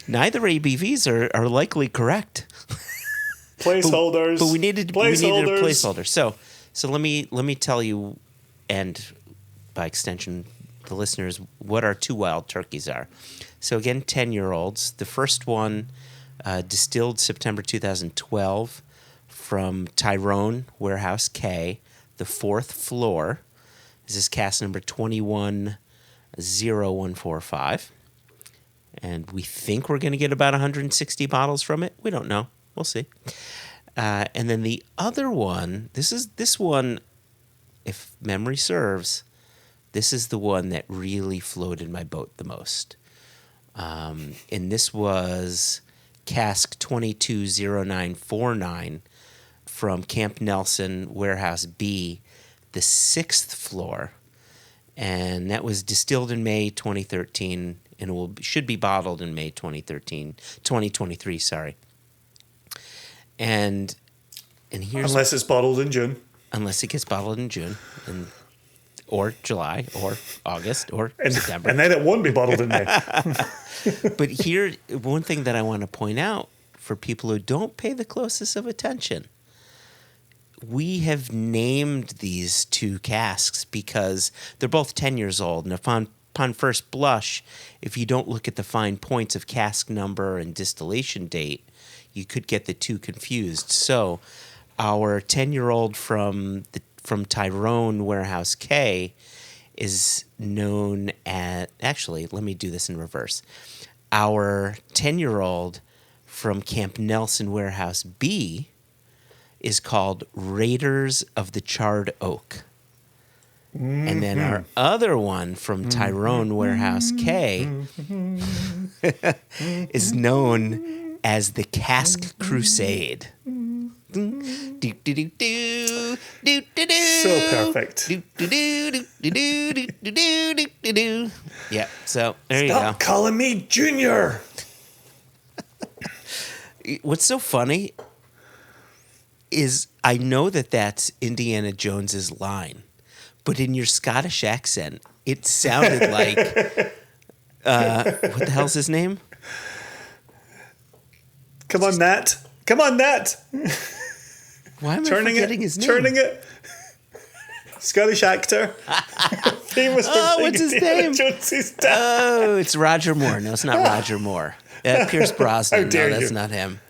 Speaker 1: Neither ABVs are likely correct.
Speaker 2: Placeholders.
Speaker 1: But we needed a placeholder. So let me tell you, and by extension, the listeners, what our 2 wild turkeys are. So again, 10-year-olds. The first one distilled September 2012 from Tyrone Warehouse K, the 4th floor. This is cask number 210145. And we think we're going to get about 160 bottles from it. We don't know. We'll see. And then the other one, this one, if memory serves, this is the one that really floated my boat the most. And this was cask 220949 from Camp Nelson Warehouse B, the 6th floor. And that was distilled in May 2013 and should be bottled in May 2023, sorry. And here's...
Speaker 2: Unless it's bottled in June.
Speaker 1: Unless it gets bottled in June, or July, or August, or September.
Speaker 2: And then it won't be bottled in May.
Speaker 1: But here, one thing that I want to point out for people who don't pay the closest of attention, we have named these 2 casks because they're both 10 years old. And upon first blush, if you don't look at the fine points of cask number and distillation date, you could get the 2 confused. So our 10-year-old from Tyrone Warehouse K is known as... Actually, let me do this in reverse. Our 10-year-old from Camp Nelson Warehouse B is called Raiders of the Charred Oak. And then our other one from Tyrone Warehouse K is known as the Cask Crusade.
Speaker 2: So perfect.
Speaker 1: Yeah, so there you go.
Speaker 2: Stop calling me Junior.
Speaker 1: What's so funny is I know that that's Indiana Jones's line, but in your Scottish accent, it sounded like what the hell's his name?
Speaker 2: Come on, Nat. Come on, Nat.
Speaker 1: Why am I forgetting his name?
Speaker 2: Turning it. Scottish actor. Famous for playing
Speaker 1: what's his
Speaker 2: Indiana
Speaker 1: name?
Speaker 2: Jones's dad.
Speaker 1: Oh, it's Roger Moore. No, it's not Roger Moore. Pierce Brosnan.
Speaker 2: How dare
Speaker 1: No, that's
Speaker 2: you.
Speaker 1: not him.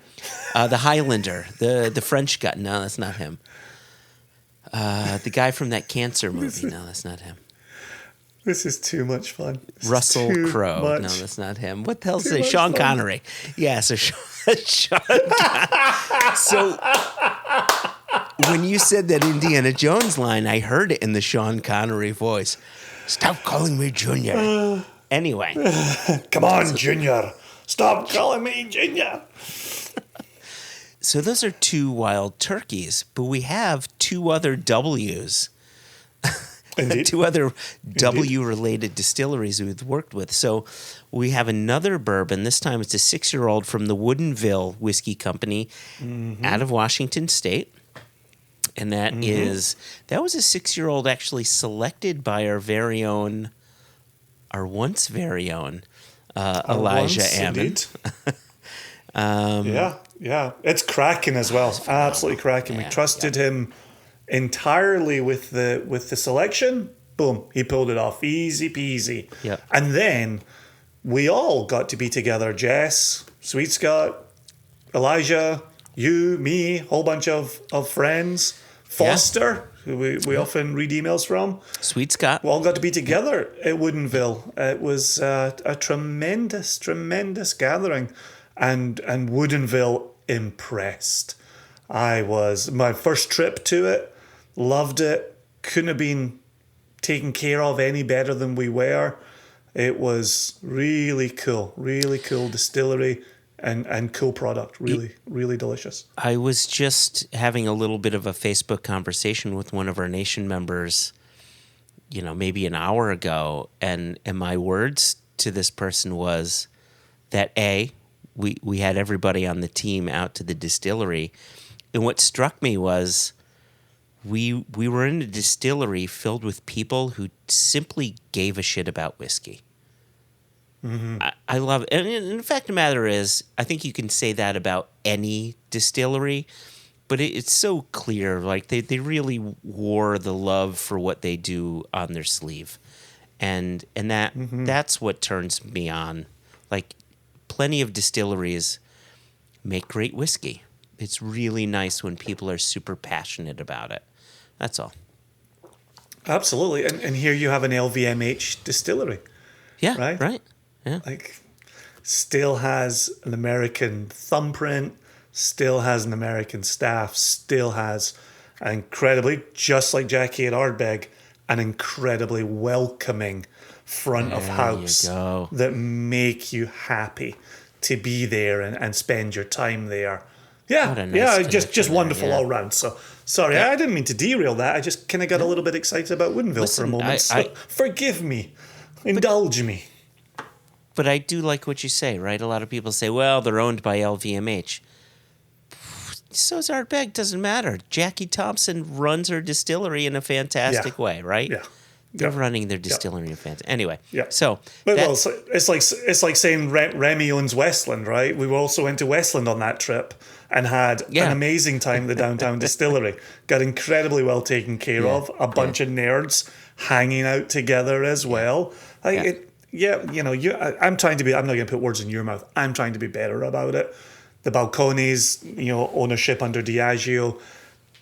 Speaker 1: The Highlander, the French guy. No, that's not him. The guy from that cancer movie. No, that's not him.
Speaker 2: This is too much fun.
Speaker 1: Russell Crowe. No, that's not him. What the hell's it?
Speaker 2: much
Speaker 1: Sean
Speaker 2: fun.
Speaker 1: Connery. Yeah, so Sean Connery. So when you said that Indiana Jones line, I heard it in the Sean Connery voice. Stop calling me Junior. Anyway.
Speaker 2: Come on, Junior. Stop calling me Junior.
Speaker 1: So those are 2 wild turkeys, but we have 2 other W's.
Speaker 2: Indeed.
Speaker 1: 2 other W-related distilleries we've worked with. So we have another bourbon. This time it's a 6-year-old from the Woodinville Whiskey Company out of Washington State. And that was a 6-year-old actually selected by our once very own, Elijah Ammon.
Speaker 2: Yeah. It's cracking as well. Absolutely cracking. We trusted him entirely with the selection. Boom, he pulled it off. Easy peasy.
Speaker 1: Yep.
Speaker 2: And then we all got to be together. Jess, Sweet Scott, Elijah, you, me, whole bunch of friends. Foster, who we often read emails from.
Speaker 1: Sweet Scott.
Speaker 2: We all got to be together at Woodinville. It was a tremendous, tremendous gathering. and Woodinville impressed. My first trip to it, loved it, couldn't have been taken care of any better than we were. It was really cool distillery and cool product, really delicious.
Speaker 1: I was just having a little bit of a Facebook conversation with one of our nation members, maybe an hour ago, and my words to this person was that we had everybody on the team out to the distillery, and what struck me was we were in a distillery filled with people who simply gave a shit about whiskey. Mm-hmm. I love it. And the fact of the matter is, I think you can say that about any distillery, but it's so clear. Like they really wore the love for what they do on their sleeve. And that's what turns me on. Like, plenty of distilleries make great whiskey. It's really nice when people are super passionate about it. That's all.
Speaker 2: Absolutely. And here you have an LVMH distillery.
Speaker 1: Yeah, right. Yeah.
Speaker 2: Like, still has an American thumbprint, still has an American staff, still has incredibly, just like Jackie at Ardbeg, an incredibly welcoming front of house that make you happy to be there and spend your time there. Yeah, just wonderful all round. So, sorry, I didn't mean to derail that. I just kind of got a little bit excited about Woodinville for a moment. So forgive me. Indulge me.
Speaker 1: But I do like what you say, right? A lot of people say, well, they're owned by LVMH. So's Ardbeg, doesn't matter. Jackie Thompson runs her distillery in a fantastic way, right? Yeah. They're running their distillery in a fantastic... Anyway, so...
Speaker 2: it's like saying Remy owns Westland, right? We also went to Westland on that trip and had an amazing time at the downtown distillery. Got incredibly well taken care of. A bunch of nerds hanging out together as well. I'm trying to be... I'm not going to put words in your mouth. I'm trying to be better about it. The Balcones, ownership under Diageo,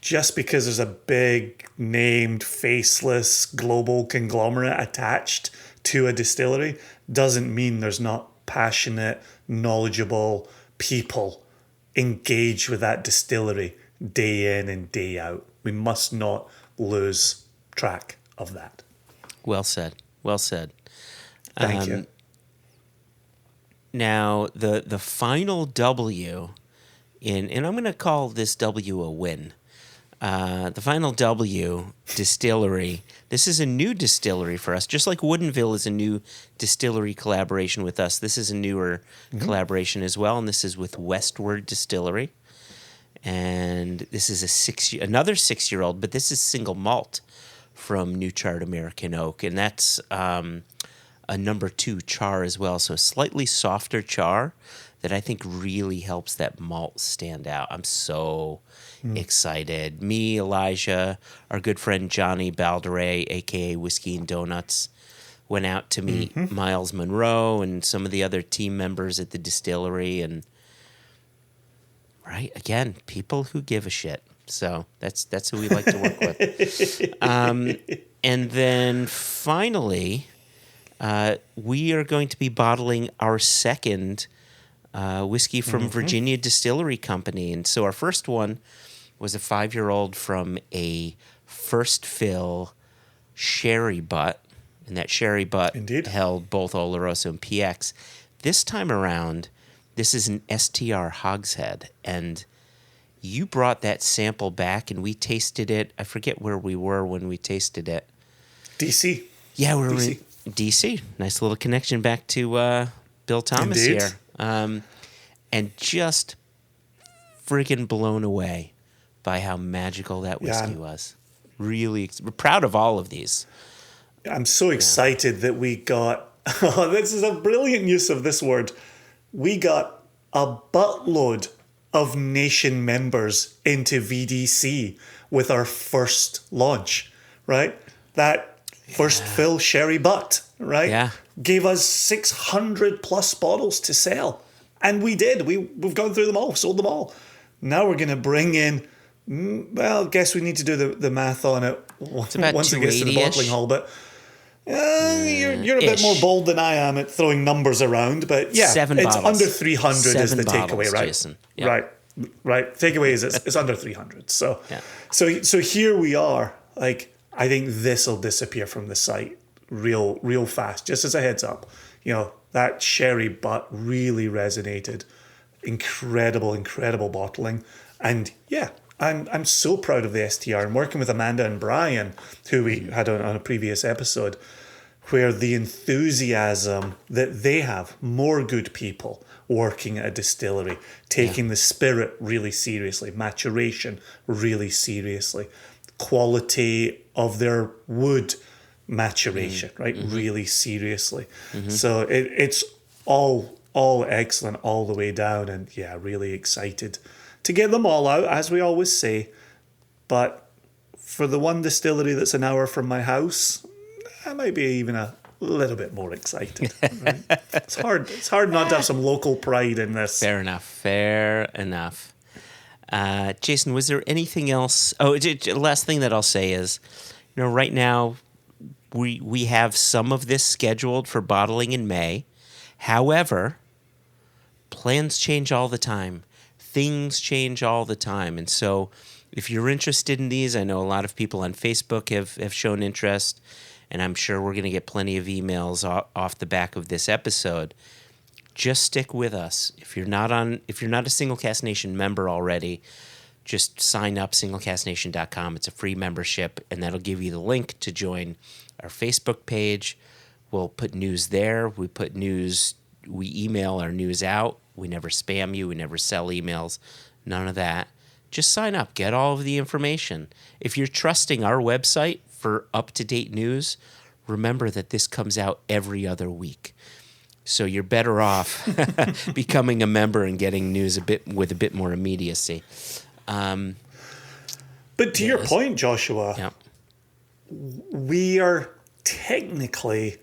Speaker 2: just because there's a big named, faceless global conglomerate attached to a distillery doesn't mean there's not passionate, knowledgeable people engaged with that distillery day in and day out. We must not lose track of that.
Speaker 1: Well said. Well said.
Speaker 2: Thank you.
Speaker 1: Now, the final W and I'm going to call this W a win. The final W distillery. This is a new distillery for us. Just like Woodinville is a new distillery collaboration with us, this is a newer collaboration as well, and this is with Westward Distillery. And this is another 6-year-old, but this is single malt from New Chart American Oak, and that's a number 2 char as well, so a slightly softer char that I think really helps that malt stand out. I'm so excited. Me, Elijah, our good friend Johnny Balderay, a.k.a. Whiskey and Donuts, went out to meet Miles Monroe and some of the other team members at the distillery. And, right, again, people who give a shit. So that's who we like to work with. And then finally, we are going to be bottling our second whiskey from Virginia Distillery Company. And so our first one was a 5-year-old from a first fill sherry butt. And that sherry butt held both Oloroso and PX. This time around, this is an STR hogshead. And you brought that sample back and we tasted it. I forget where we were when we tasted it.
Speaker 2: DC.
Speaker 1: Yeah, we were in DC. Nice little connection back to Bill Thomas here. And just friggin' blown away by how magical that whiskey was. Really, we're proud of all of these.
Speaker 2: I'm so excited that we got, this is a brilliant use of this word. We got a buttload of nation members into VDC with our first launch, right? That first fill sherry butt, right? Yeah. Gave us 600 plus bottles to sell. And we did. We've gone through them all, sold them all. Now we're going to bring in, well, I guess we need to do the math on it once it gets to the bottling hall. But You're a bit more bold than I am at throwing numbers around, but yeah,
Speaker 1: 7
Speaker 2: it's
Speaker 1: bottles.
Speaker 2: under 300 is the
Speaker 1: 7 bottles,
Speaker 2: takeaway, right?
Speaker 1: Jason. Yep.
Speaker 2: Right. Takeaway is it's under 300. So,
Speaker 1: Yeah.
Speaker 2: so here we are. Like, I think this will disappear from the site real fast. Just as a heads up, that sherry butt really resonated. Incredible bottling, and yeah. I'm so proud of the STR and working with Amanda and Brian, who we had on a previous episode, where the enthusiasm that they have, more good people working at a distillery, taking the spirit really seriously, maturation really seriously, quality of their wood maturation, right, really seriously. So it's all excellent all the way down, and yeah, really excited to get them all out, as we always say. But for the one distillery that's an hour from my house, I might be even a little bit more excited. Right? It's hard not to have some local pride in this.
Speaker 1: Fair enough. Jason, was there anything else? Oh, last thing that I'll say is, right now we have some of this scheduled for bottling in May. However, plans change all the time. Things change all the time. And so if you're interested in these, I know a lot of people on Facebook have shown interest, and I'm sure we're going to get plenty of emails off the back of this episode. Just stick with us. If you're not a Single Cask Nation member already, just sign up, singlecastnation.com. It's a free membership, and that'll give you the link to join our Facebook page. We'll put news there. We email our news out. We never spam you. We never sell emails. None of that. Just sign up. Get all of the information. If you're trusting our website for up-to-date news, remember that this comes out every other week. So you're better off becoming a member and getting news with a bit more immediacy.
Speaker 2: But to your point, Joshua, we are technically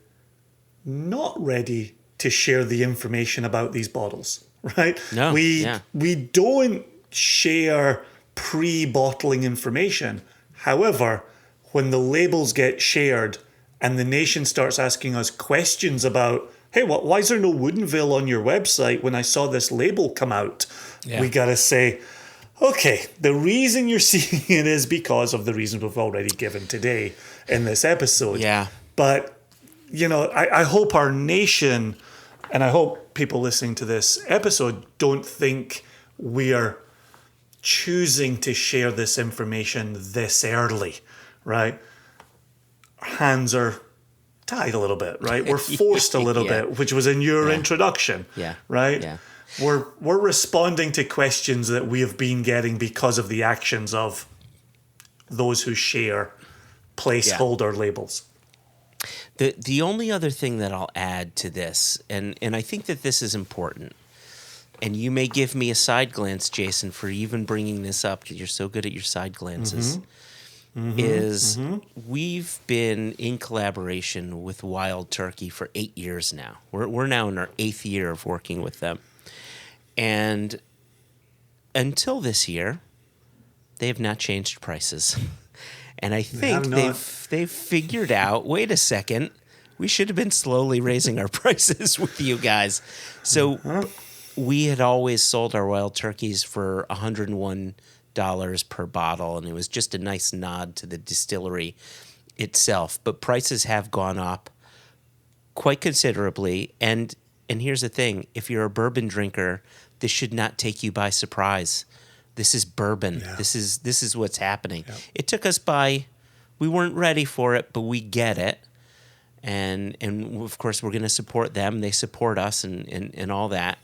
Speaker 2: not ready to share the information about these bottles, right?
Speaker 1: No,
Speaker 2: we don't share pre-bottling information. However, when the labels get shared and the nation starts asking us questions about, hey, why is there no Woodinville on your website when I saw this label come out? We got to say, okay, the reason you're seeing it is because of the reasons we've already given today in this episode.
Speaker 1: Yeah.
Speaker 2: But, I hope our nation, and I hope people listening to this episode don't think we are choosing to share this information this early, right? Our hands are tied a little bit, right? We're forced a little bit, which was in your introduction, right?
Speaker 1: Yeah.
Speaker 2: We're responding to questions that we have been getting because of the actions of those who share placeholder labels.
Speaker 1: The only other thing that I'll add to this, and I think that this is important, and you may give me a side glance, Jason, for even bringing this up because you're so good at your side glances, we've been in collaboration with Wild Turkey for 8 years now. We're now in our 8th year of working with them. And until this year, they have not changed prices. And I think they've figured out, wait a second, we should have been slowly raising our prices with you guys. So we had always sold our wild turkeys for $101 per bottle, and it was just a nice nod to the distillery itself. But prices have gone up quite considerably. And here's the thing, if you're a bourbon drinker, this should not take you by surprise. This is bourbon. Yeah. This is what's happening. Yep. It took us by, we weren't ready for it, but we get it. And of course we're going to support them. They support us and all that.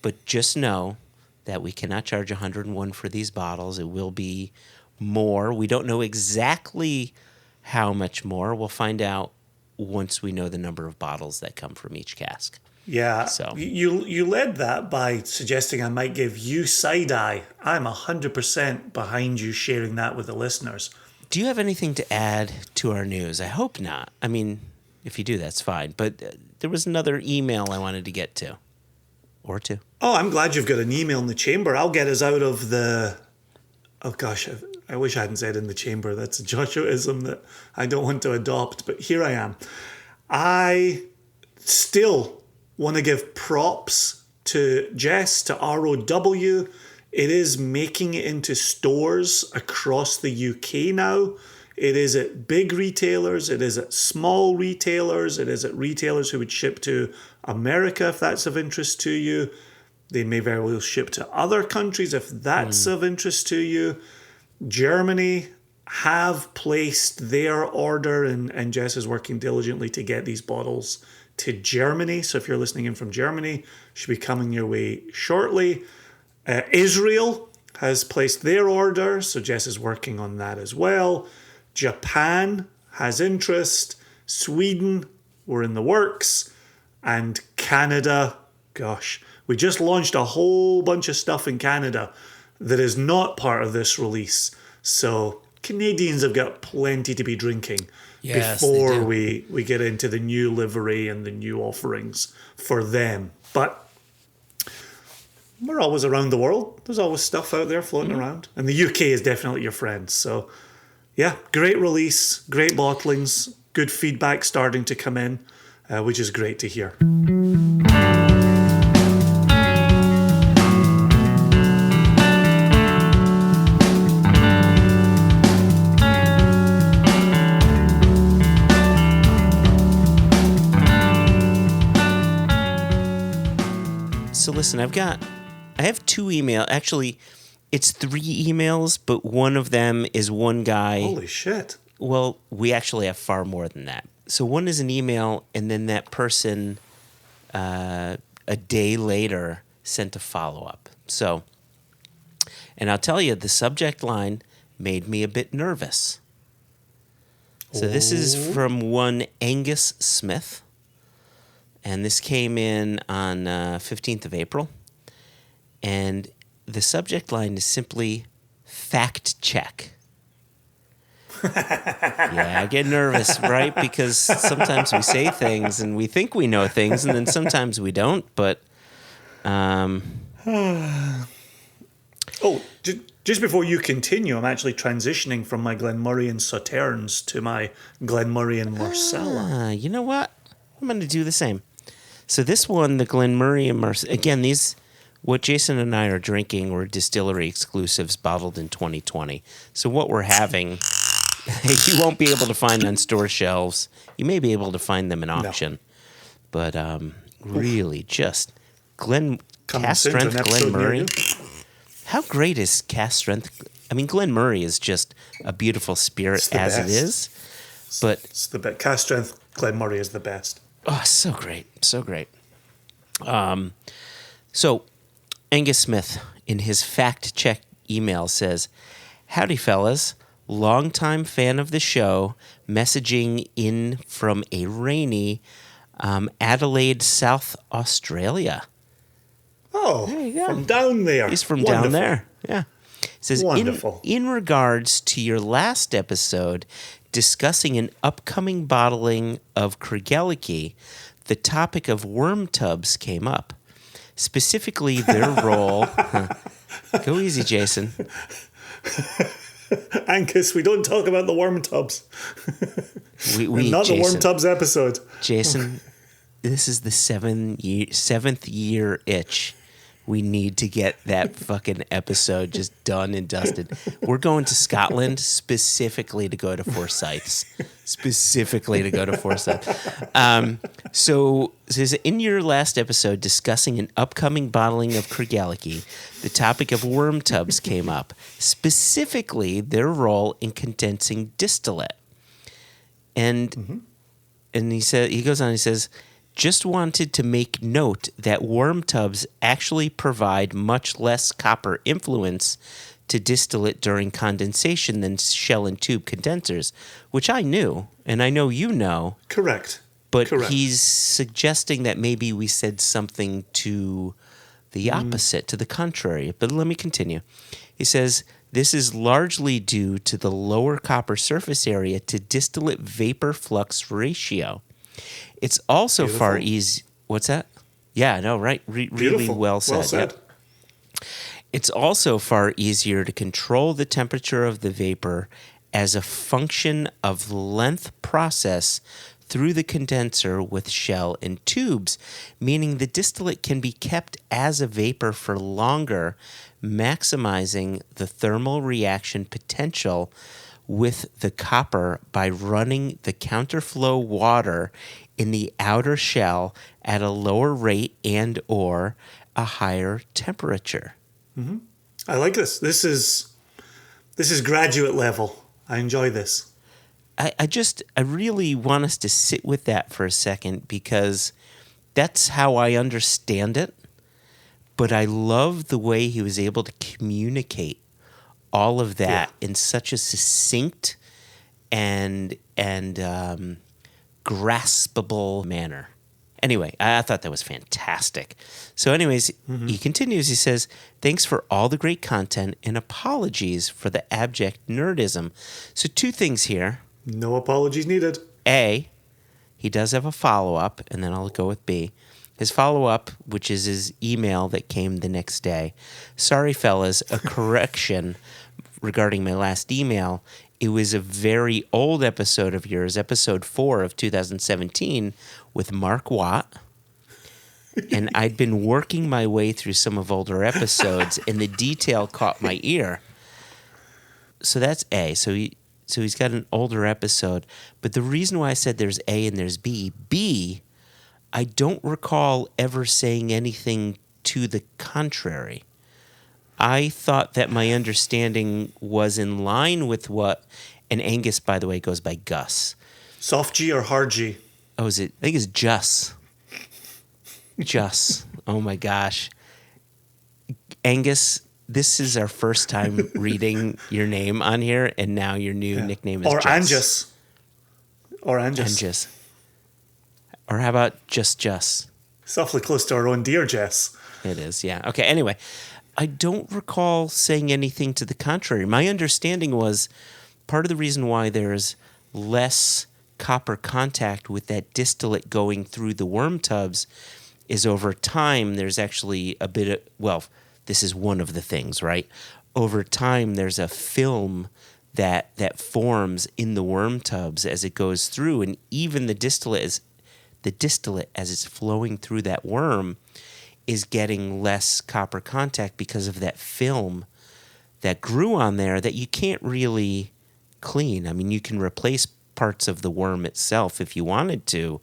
Speaker 1: But just know that we cannot charge $101 for these bottles. It will be more. We don't know exactly how much more. We'll find out once we know the number of bottles that come from each cask.
Speaker 2: Yeah, so you led that by suggesting I might give you side eye. I'm 100% behind you sharing that with the listeners.
Speaker 1: Do you have anything to add to our news? I hope not. I mean, if you do, that's fine. But there was another email I wanted to get to, or two.
Speaker 2: Oh, I'm glad you've got an email in the chamber. I'll get us out of the... Oh gosh, I wish I hadn't said in the chamber. That's a Joshuaism that I don't want to adopt, but here I am. I still want to give props to Jess, to ROW. It is making it into stores across the UK now. It is at big retailers. It is at small retailers. It is at retailers who would ship to America if that's of interest to you. They may very well ship to other countries if that's of interest to you. Germany have placed their order, and Jess is working diligently to get these bottles to Germany. So if you're listening in from Germany, should be coming your way shortly. Israel has placed their order, so Jess is working on that as well. Japan has interest. Sweden, we're in the works. And Canada, gosh, we just launched a whole bunch of stuff in Canada that is not part of this release. So Canadians have got plenty to be drinking before we get into the new livery and the new offerings for them. But we're always around the world. There's always stuff out there floating around. And the UK is definitely your friend. So, yeah, great release, great bottlings, good feedback starting to come in, which is great to hear.
Speaker 1: So listen, I have 2 emails. Actually, it's 3 emails, but one of them is one guy.
Speaker 2: Holy shit.
Speaker 1: Well, we actually have far more than that. So one is an email, and then that person a day later sent a follow-up. So, and I'll tell you, the subject line made me a bit nervous. So this is from one Angus Smith. And this came in on 15th of April. And the subject line is simply fact check. Yeah, I get nervous, right? Because sometimes we say things and we think we know things, and then sometimes we don't. But
Speaker 2: Just before you continue, I'm actually transitioning from my Glenmorangie Sauternes to my Glenmorangie Marsala.
Speaker 1: You know what? I'm going to do the same. So this one, the Glenmorangie Marsala, again, what Jason and I are drinking were distillery exclusives bottled in 2020. So what we're having, you won't be able to find on store shelves. You may be able to find them in auction. No. But really just Cask Strength Glenmorangie. How great is Cask Strength? I mean, Glenmorangie is just a beautiful spirit as it is. But
Speaker 2: it's the best. Cask Strength Glenmorangie is the best.
Speaker 1: Oh, so great. So great. So Angus Smith, in his fact check email, says, "Howdy, fellas. Longtime fan of the show, messaging in from a rainy Adelaide, South Australia."
Speaker 2: Oh, there you go. From down there.
Speaker 1: He's from down there. Yeah. It says,
Speaker 2: wonderful.
Speaker 1: In regards to your last episode discussing an upcoming bottling of Kregeliki, the topic of worm tubs came up. Specifically, their role... Go easy, Jason.
Speaker 2: Angus, we don't talk about the worm tubs.
Speaker 1: We
Speaker 2: not
Speaker 1: Jason,
Speaker 2: the worm tubs episode.
Speaker 1: Jason, this is the seventh year itch. We need to get that fucking episode just done and dusted. We're going to Scotland specifically to go to Forsyths. So it says, in your last episode discussing an upcoming bottling of Kregeliki, the topic of worm tubs came up, specifically their role in condensing distillate. And he goes on, he says, just wanted to make note that worm tubs actually provide much less copper influence to distillate during condensation than shell and tube condensers, which I knew, and I know you know.
Speaker 2: Correct.
Speaker 1: But he's suggesting that maybe we said something to the opposite, to the contrary. But let me continue. He says, this is largely due to the lower copper surface area to distillate vapor flux ratio. It's also far easy. What's that? Yeah, no, right. Really well said.
Speaker 2: Well said.
Speaker 1: Yep. It's also far easier to control the temperature of the vapor as a function of length process through the condenser with shell and tubes, meaning the distillate can be kept as a vapor for longer, maximizing the thermal reaction potential with the copper by running the counterflow water in the outer shell at a lower rate and or a higher temperature.
Speaker 2: Mm-hmm. I like this. This is graduate level. I enjoy this.
Speaker 1: I really want us to sit with that for a second because that's how I understand it. But I love the way he was able to communicate all of that in such a succinct and graspable manner. Anyway, I thought that was fantastic. So anyways, he continues, he says, thanks for all the great content and apologies for the abject nerdism. So 2 things here.
Speaker 2: No apologies needed.
Speaker 1: A, he does have a follow-up, and then I'll go with B. His follow-up, which is his email that came the next day. Sorry, fellas, a correction regarding my last email. It was a very old episode of yours, episode 4 of 2017, with Mark Watt. And I'd been working my way through some of older episodes, and the detail caught my ear. So that's A. So he's got an older episode. But the reason why I said there's A and there's B, I don't recall ever saying anything to the contrary. I thought that my understanding was in line with what, and Angus, by the way, goes by Gus.
Speaker 2: Soft G or hard G?
Speaker 1: Oh, is it? I think it's Jus. Jus. Oh my gosh. Angus, this is our first time reading your name on here, and now your new nickname is
Speaker 2: or
Speaker 1: Jus.
Speaker 2: Angus. Or Angus.
Speaker 1: Angus. Or how about just Jus?
Speaker 2: It's awfully close to our own dear Jess.
Speaker 1: It is, yeah. Okay, anyway, I don't recall saying anything to the contrary. My understanding was part of the reason why there's less copper contact with that distillate going through the worm tubs is over time there's actually a bit of, well, this is one of the things, right? Over time there's a film that forms in the worm tubs as it goes through, and even the distillate as it's flowing through that worm is getting less copper contact because of that film that grew on there that you can't really clean. I mean, you can replace parts of the worm itself if you wanted to,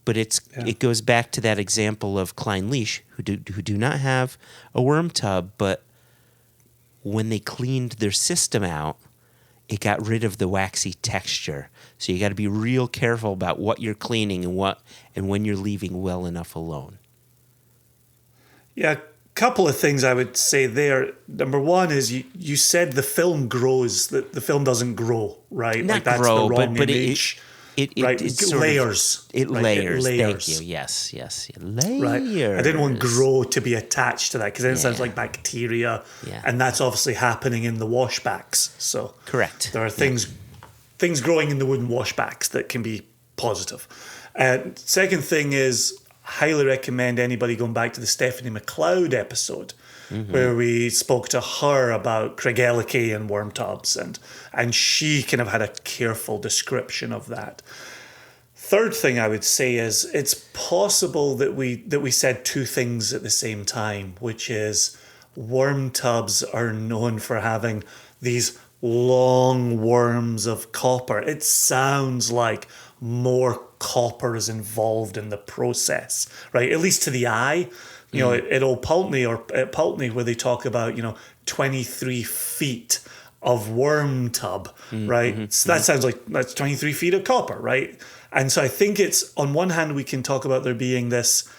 Speaker 1: but it goes back to that example of Klein Leash, who do not have a worm tub, but when they cleaned their system out, it got rid of the waxy texture. So you got to be real careful about what you're cleaning and when you're leaving well enough alone.
Speaker 2: Yeah, a couple of things I would say there. Number one is you said the film grows, that the film doesn't grow, right?
Speaker 1: Not
Speaker 2: like that's
Speaker 1: grow,
Speaker 2: the wrong
Speaker 1: but
Speaker 2: image.
Speaker 1: It
Speaker 2: layers.
Speaker 1: It layers.
Speaker 2: layers.
Speaker 1: Thank you. Yes. Layers.
Speaker 2: Right. I didn't want grow to be attached to that because then it sounds like bacteria, and that's obviously happening in the washbacks. So
Speaker 1: correct.
Speaker 2: There are things growing in the wooden washbacks that can be positive. Second thing is, highly recommend anybody going back to the Stephanie McLeod episode where we spoke to her about Craigellachie and worm tubs, and she kind of had a careful description of that. Third thing I would say is it's possible that we said 2 things at the same time, which is worm tubs are known for having these long worms of copper. It sounds like more copper is involved in the process, right? At least to the eye. You know, at Old Pulteney or at Pulteney, where they talk about, 23 feet of worm tub, right? So that sounds like that's 23 feet of copper, right? And so I think it's, on one hand, we can talk about there being this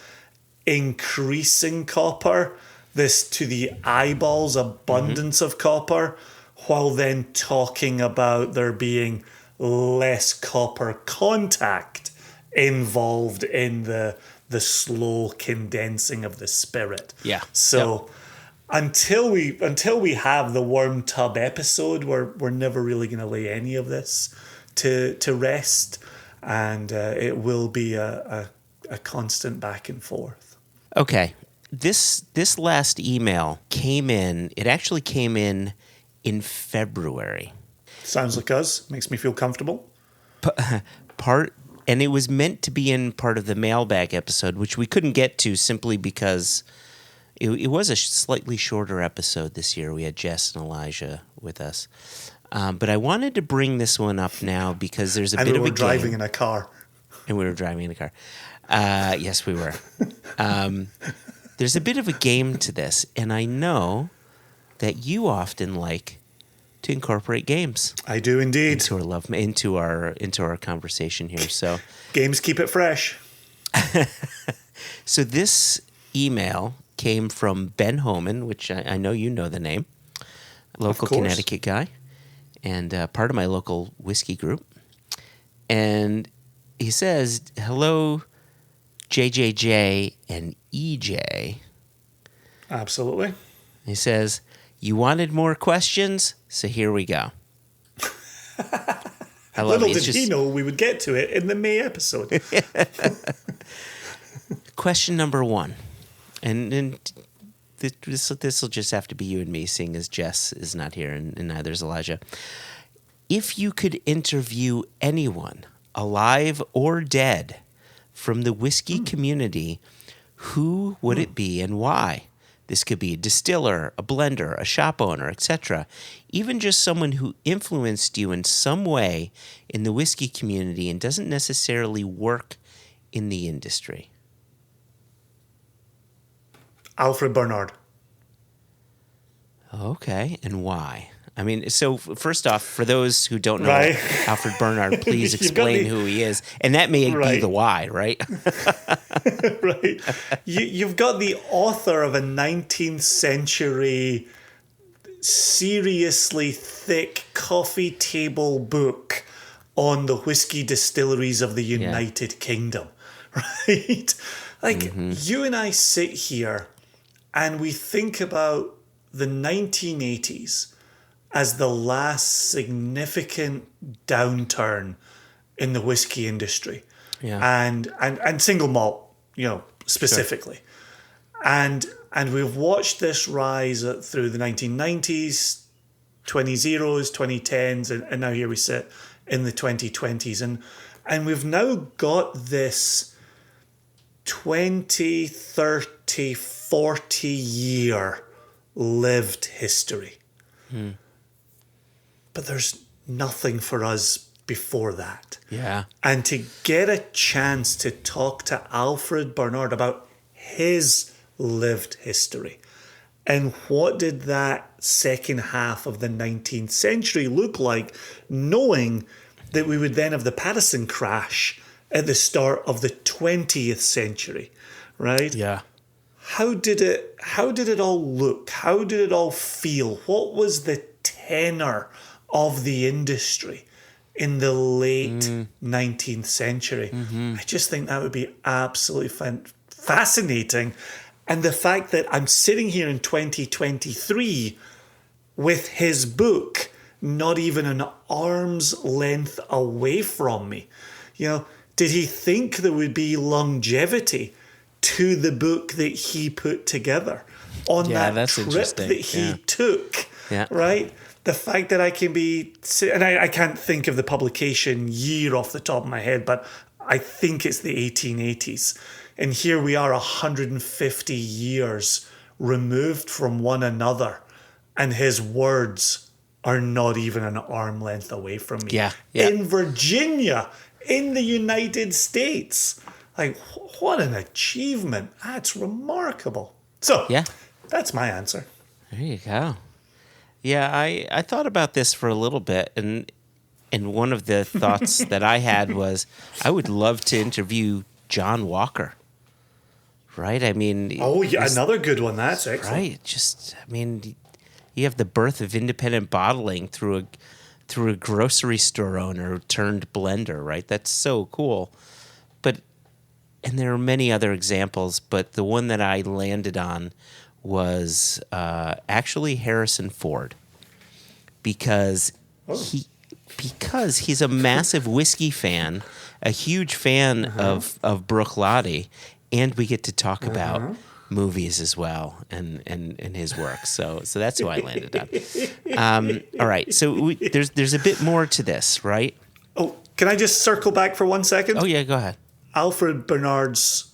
Speaker 2: increasing copper, this to the eyeballs abundance of copper, while then talking about there being less copper contact involved in the slow condensing of the spirit. Yeah. So until we have the worm tub episode, we're never really going to lay any of this to rest, and it will be a constant back and forth.
Speaker 1: Okay. This last email came in. It actually came in February.
Speaker 2: Sounds like us. Makes me feel comfortable.
Speaker 1: And it was meant to be in part of the mailbag episode, which we couldn't get to simply because it was a slightly shorter episode this year. We had Jess and Elijah with us. But I wanted to bring this one up now because there's a bit of a game.
Speaker 2: And we were driving in a car.
Speaker 1: And we were driving in a car. Yes, we were. There's a bit of a game to this, and I know that you often like to incorporate games.
Speaker 2: I do indeed.
Speaker 1: Into our conversation here. So
Speaker 2: games keep it fresh.
Speaker 1: So this email came from Ben Homan, which I know you know the name, local Connecticut guy, and part of my local whiskey group. And he says, "Hello, JJJ and EJ."
Speaker 2: Absolutely.
Speaker 1: He says, "You wanted more questions, so here we go." I love
Speaker 2: Little did he know we would get to it in the May episode.
Speaker 1: Question number 1, and this will just have to be you and me, seeing as Jess is not here and neither is Elijah. If you could interview anyone, alive or dead, from the whiskey community, who would it be and why? This could be a distiller, a blender, a shop owner, etc. Even just someone who influenced you in some way in the whiskey community and doesn't necessarily work in the industry.
Speaker 2: Alfred Bernard.
Speaker 1: Okay, and why? I mean, so first off, for those who don't know Alfred Bernard, please explain who he is. And that may be the why, right?
Speaker 2: Right. You've got the author of a 19th century, seriously thick coffee table book on the whiskey distilleries of the United Kingdom, right? Like, you and I sit here and we think about the 1980s as the last significant downturn in the whiskey industry, and single malt, specifically, and we've watched this rise through the 1990s, 20s, 2010s, and now here we sit in the 2020s, and we've now got this 20, 30, 40 year lived history. But there's nothing for us before that.
Speaker 1: Yeah.
Speaker 2: And to get a chance to talk to Alfred Bernard about his lived history and what did that second half of the 19th century look like, knowing that we would then have the Patterson crash at the start of the 20th century, right?
Speaker 1: Yeah.
Speaker 2: How did it all look? How did it all feel? What was the tenor of the industry in the late 19th century? I just think that would be absolutely fascinating. And the fact that I'm sitting here in 2023 with his book not even an arm's length away from me. Did he think there would be longevity to the book that he put together on that trip that he took, right? The fact that I can and I can't think of the publication year off the top of my head, but I think it's the 1880s. And here we are 150 years removed from one another, and his words are not even an arm length away from me.
Speaker 1: Yeah.
Speaker 2: In Virginia, in the United States. Like, what an achievement. That's remarkable. So, that's my answer.
Speaker 1: There you go. Yeah, I thought about this for a little bit, and one of the thoughts that I had was I would love to interview John Walker. Right? I mean...
Speaker 2: Oh, yeah, another good one. That's excellent.
Speaker 1: Right. You have the birth of independent bottling through a grocery store owner turned blender, right? That's so cool. And there are many other examples, but the one that I landed on was actually Harrison Ford, because he's a massive whiskey fan, a huge fan of Brook Lottie, and we get to talk about movies as well and his work. So that's who I landed on. All right, so there's a bit more to this, right?
Speaker 2: Oh, Can I just circle back for 1 second?
Speaker 1: Oh, yeah, go ahead.
Speaker 2: Alfred Bernard's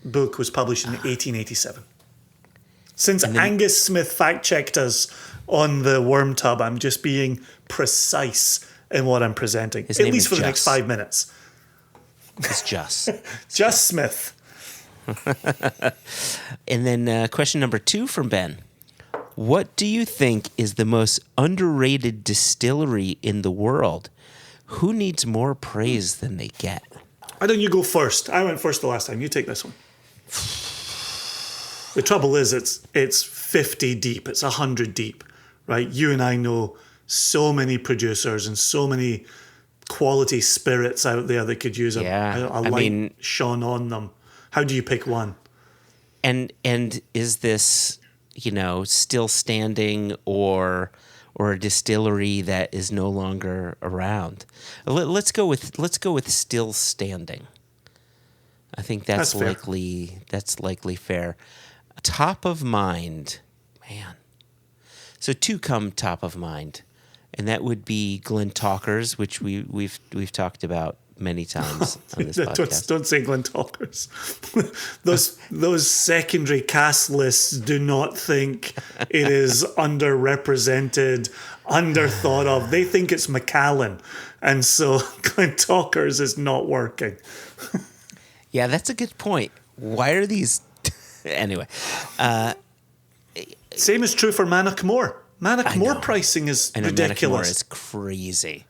Speaker 2: book was published in 1887. Since Angus Smith fact-checked us on the worm tub, I'm just being precise in what I'm presenting,
Speaker 1: His
Speaker 2: at
Speaker 1: name
Speaker 2: least
Speaker 1: is
Speaker 2: for the
Speaker 1: Just.
Speaker 2: next 5 minutes.
Speaker 1: It's Just.
Speaker 2: Just Smith.
Speaker 1: And then question number 2 from Ben. What do you think is the most underrated distillery in the world? Who needs more praise than they get?
Speaker 2: Why don't you go first? I went first the last time. You take this one. The trouble is, it's 50 deep. It's 100 deep, right? You and I know so many producers and so many quality spirits out there that could use a light shone on them. How do you pick one?
Speaker 1: And is this, still standing or a distillery that is no longer around? Let's go with still standing. I think that's likely fair. Top of mind, man. So 2 come top of mind, and that would be Glen Talkers, which we've talked about many times on this podcast.
Speaker 2: Don't say Glen Talkers. those secondary cast lists do not think it is underrepresented, underthought of. They think it's Macallan, and so Glen Talkers is not working.
Speaker 1: Yeah, that's a good point. Why are these... Anyway.
Speaker 2: Same is true for Mannochmore. Mannochmore pricing is ridiculous.
Speaker 1: Mannochmore is crazy.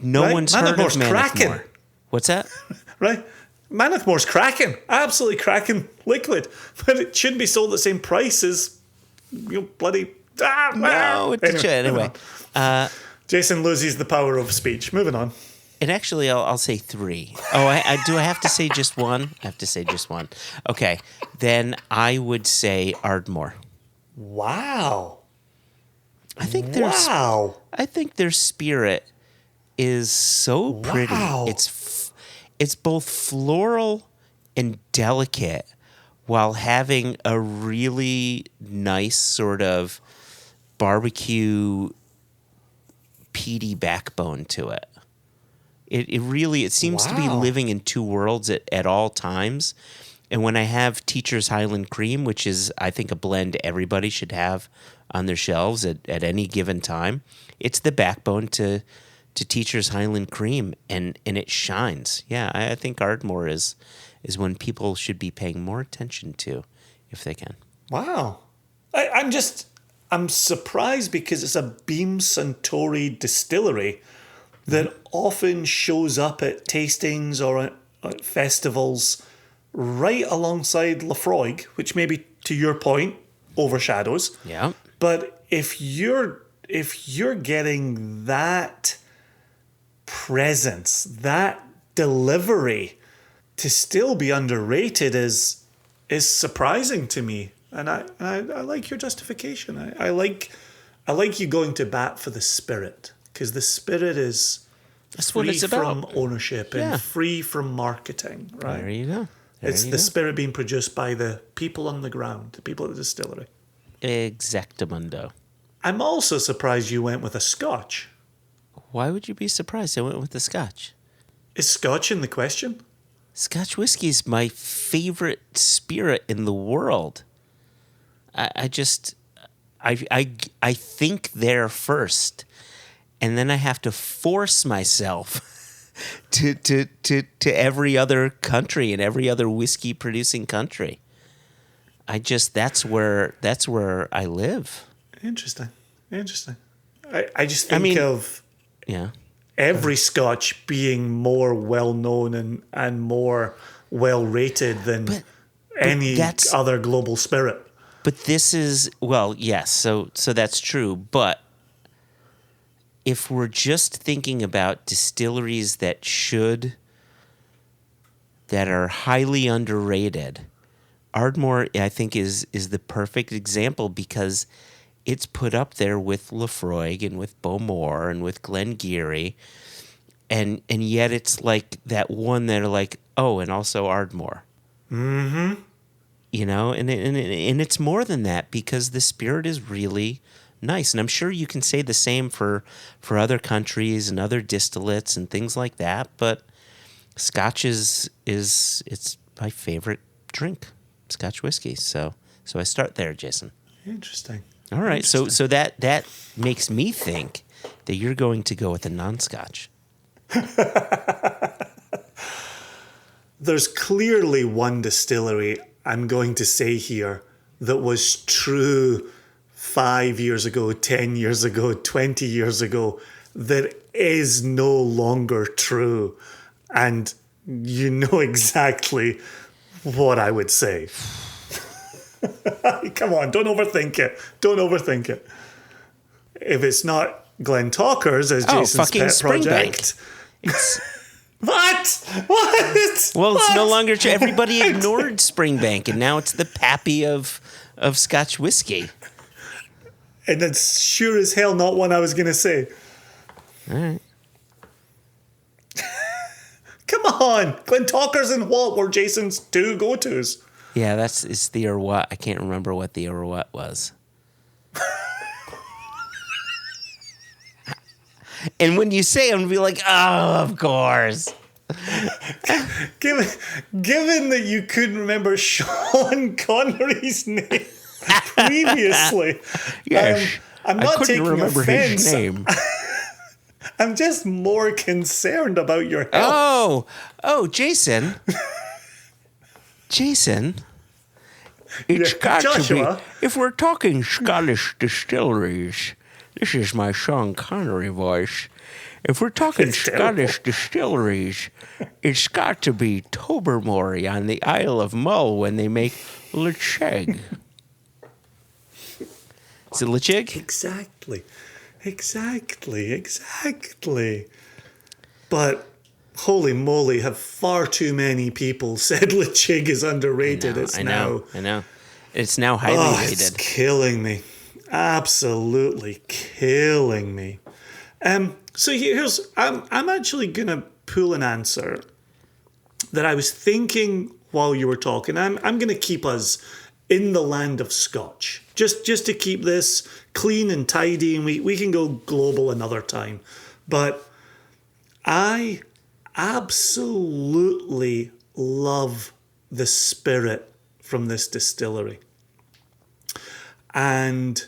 Speaker 1: No one's heard of Mannochmore.
Speaker 2: Cracking.
Speaker 1: What's that?
Speaker 2: Right? Mannochmore's cracking. Absolutely cracking liquid. But it shouldn't be sold at the same price as bloody...
Speaker 1: No, it should. Anyway.
Speaker 2: Jason loses the power of speech. Moving on.
Speaker 1: And actually, I'll say 3. Oh, do I have to say just one? I have to say just one. Okay. Then I would say Ardmore.
Speaker 2: Wow.
Speaker 1: I think their spirit is so pretty.
Speaker 2: Wow.
Speaker 1: It's both floral and delicate while having a really nice sort of barbecue peaty backbone to it. It seems to be living in 2 worlds at all times. And when I have Teacher's Highland Cream, which is, I think, a blend everybody should have on their shelves at any given time, it's the backbone to Teacher's Highland Cream, and it shines. Yeah, I think Ardmore is one people should be paying more attention to if they can.
Speaker 2: Wow. I'm surprised because it's a Beam Suntory distillery that often shows up at tastings or at festivals right alongside Lafroig, which maybe, to your point, overshadows.
Speaker 1: Yeah.
Speaker 2: But if you're getting that presence, that delivery, to still be underrated is surprising to me. And I like your justification. I like you going to bat for the spirit, because the spirit is free from ownership and free from marketing. Right?
Speaker 1: There you go.
Speaker 2: It's the spirit being produced by the people on the ground, the people at the distillery.
Speaker 1: Exactamundo.
Speaker 2: I'm also surprised you went with a Scotch.
Speaker 1: Why would you be surprised I went with the Scotch?
Speaker 2: Is Scotch in the question?
Speaker 1: Scotch whiskey is my favorite spirit in the world. I think there first, and then I have to force myself to every other country and every other whiskey producing country. That's where I live.
Speaker 2: Interesting. I just think of every Scotch being more well known and more well rated than any other global spirit.
Speaker 1: But this is, yes, so that's true. But if we're just thinking about distilleries that are highly underrated, Ardmore, I think, is the perfect example because it's put up there with Lafroig and with Bowmore and with Glengarry, and yet it's like that one that are like, oh, and also Ardmore. Mm-hmm. And it's more than that because the spirit is really nice. And I'm sure you can say the same for other countries and other distillates and things like that. But Scotch is it's my favorite drink, Scotch whiskey. So I start there, Jason.
Speaker 2: Interesting.
Speaker 1: All right. So that makes me think that you're going to go with a non-Scotch.
Speaker 2: There's clearly one distillery I'm going to say here that was true 5 years ago, 10 years ago, 20 years ago, that is no longer true. And you know exactly what I would say. Come on, don't overthink it. Don't overthink it. If it's not Glen Talkers as Jason's
Speaker 1: fucking
Speaker 2: pet
Speaker 1: Springbank.
Speaker 2: project... What?
Speaker 1: Well, it's no longer true. Everybody ignored Springbank, and now it's the pappy of Scotch whiskey.
Speaker 2: And it's sure as hell not one I was going to say.
Speaker 1: All right.
Speaker 2: Come on. Glen Talkers and what were Jason's two go-tos?
Speaker 1: Yeah, it's the or what. I can't remember what the or what was. And when you say it, I'm going to be like, oh, of course.
Speaker 2: Given that you couldn't remember Sean Connery's name previously,
Speaker 1: Yes,
Speaker 2: I'm not
Speaker 1: I couldn't
Speaker 2: taking
Speaker 1: remember
Speaker 2: offense.
Speaker 1: his name.
Speaker 2: I'm just more concerned about your health.
Speaker 1: Oh, Jason. Jason. It's
Speaker 2: Yeah,
Speaker 1: got
Speaker 2: Joshua.
Speaker 1: to be. If we're talking Scottish distilleries, this is my Sean Connery voice. If we're talking
Speaker 2: It's
Speaker 1: Scottish distilleries, it's got to be Tobermory on the Isle of Mull when they make Lecheg. Is it Lecheg?
Speaker 2: Exactly. But holy moly, have far too many people said Lechig is underrated.
Speaker 1: I know. It's now highly rated.
Speaker 2: It's killing me. Absolutely killing me. So here's I'm actually gonna pull an answer that I was thinking while you were talking. I'm gonna keep us in the land of Scotch. Just to keep this clean and tidy, and we can go global another time. But I absolutely love the spirit from this distillery. And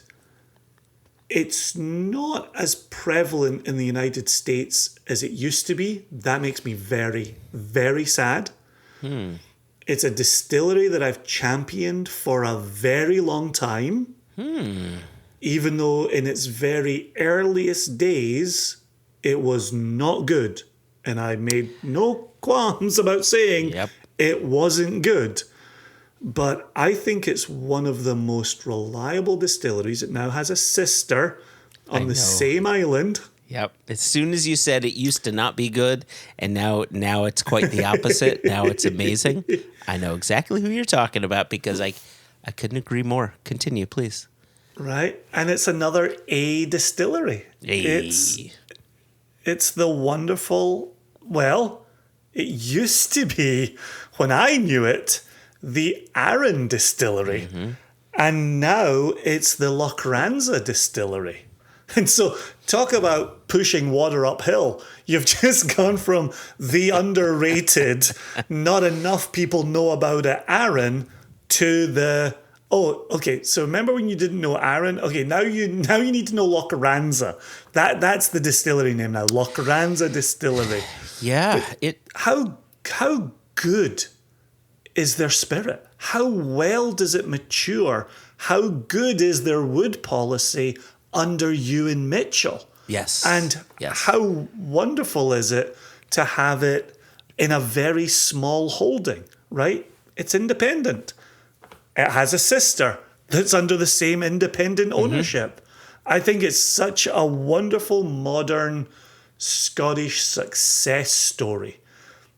Speaker 2: it's not as prevalent in the United States as it used to be. That makes me very, very sad. It's a distillery that I've championed for a very long time. Even though in its very earliest days, it was not good. And I made no qualms about saying it wasn't good. But I think it's one of the most reliable distilleries. It now has a sister on the same island.
Speaker 1: Yep. As soon as you said it used to not be good, and now it's quite the opposite. Now it's amazing. I know exactly who you're talking about because I couldn't agree more. Continue, please.
Speaker 2: Right. And it's another A distillery.
Speaker 1: Hey.
Speaker 2: It's the wonderful, well, it used to be, when I knew it, the Arran Distillery. And now it's the Lochranza Distillery. And so talk about pushing water uphill. You've just gone from the underrated, not enough people know about it, Arran, to the... Oh, okay. So remember when you didn't know Arran? Okay, now you need to know Lochranza. That's the distillery name now, Lochranza Distillery.
Speaker 1: Yeah.
Speaker 2: How good is their spirit? How well does it mature? How good is their wood policy under Ewan Mitchell?
Speaker 1: Yes.
Speaker 2: And how wonderful is it to have it in a very small holding, right? It's independent. It has a sister that's under the same independent ownership. I think it's such a wonderful, modern Scottish success story.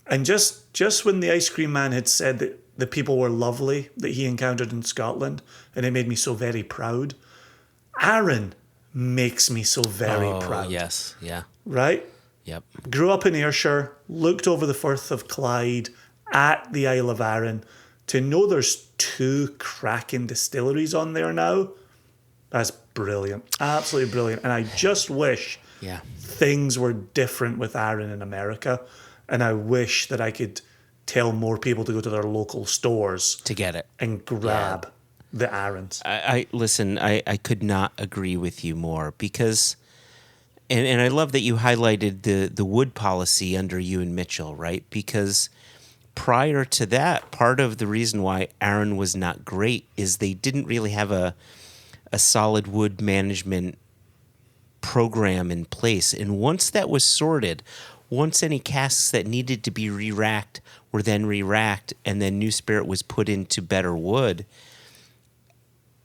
Speaker 2: And just when the ice cream man had said that the people were lovely that he encountered in Scotland, and it made me so very proud, Arran makes me so very proud.
Speaker 1: Yes. Yeah.
Speaker 2: Right?
Speaker 1: Yep.
Speaker 2: Grew up in Ayrshire, looked over the Firth of Clyde at the Isle of Arran. To know there's 2 cracking distilleries on there now, That's brilliant. Absolutely brilliant. And I just wish things were different with Aaron in America. And I wish that I could tell more people to go to their local stores
Speaker 1: to get it
Speaker 2: and grab the Aarons.
Speaker 1: I listen, I could not agree with you more because, and I love that you highlighted the wood policy under you and Mitchell, right? Because prior to that, part of the reason why Aaron was not great is they didn't really have a solid wood management program in place. And once that was sorted, once any casks that needed to be re-racked were then re-racked and then New Spirit was put into better wood,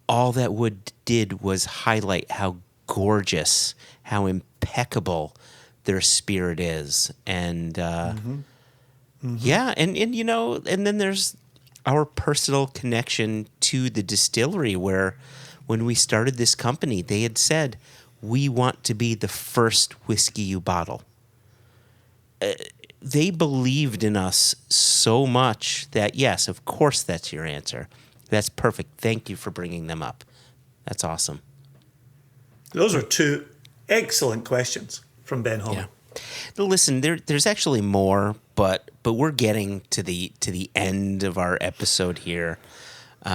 Speaker 1: all that wood did was highlight how gorgeous, how impeccable their spirit is. And yeah, and you know, and then there's our personal connection to the distillery where when we started this company, they had said, we want to be the first whiskey you bottle. They believed in us so much that, yes, of course that's your answer. That's perfect. Thank you for bringing them up. That's awesome.
Speaker 2: Those are two excellent questions from Ben Holman.
Speaker 1: Yeah. Now, listen, there's actually more, but we're getting to the end of our episode here.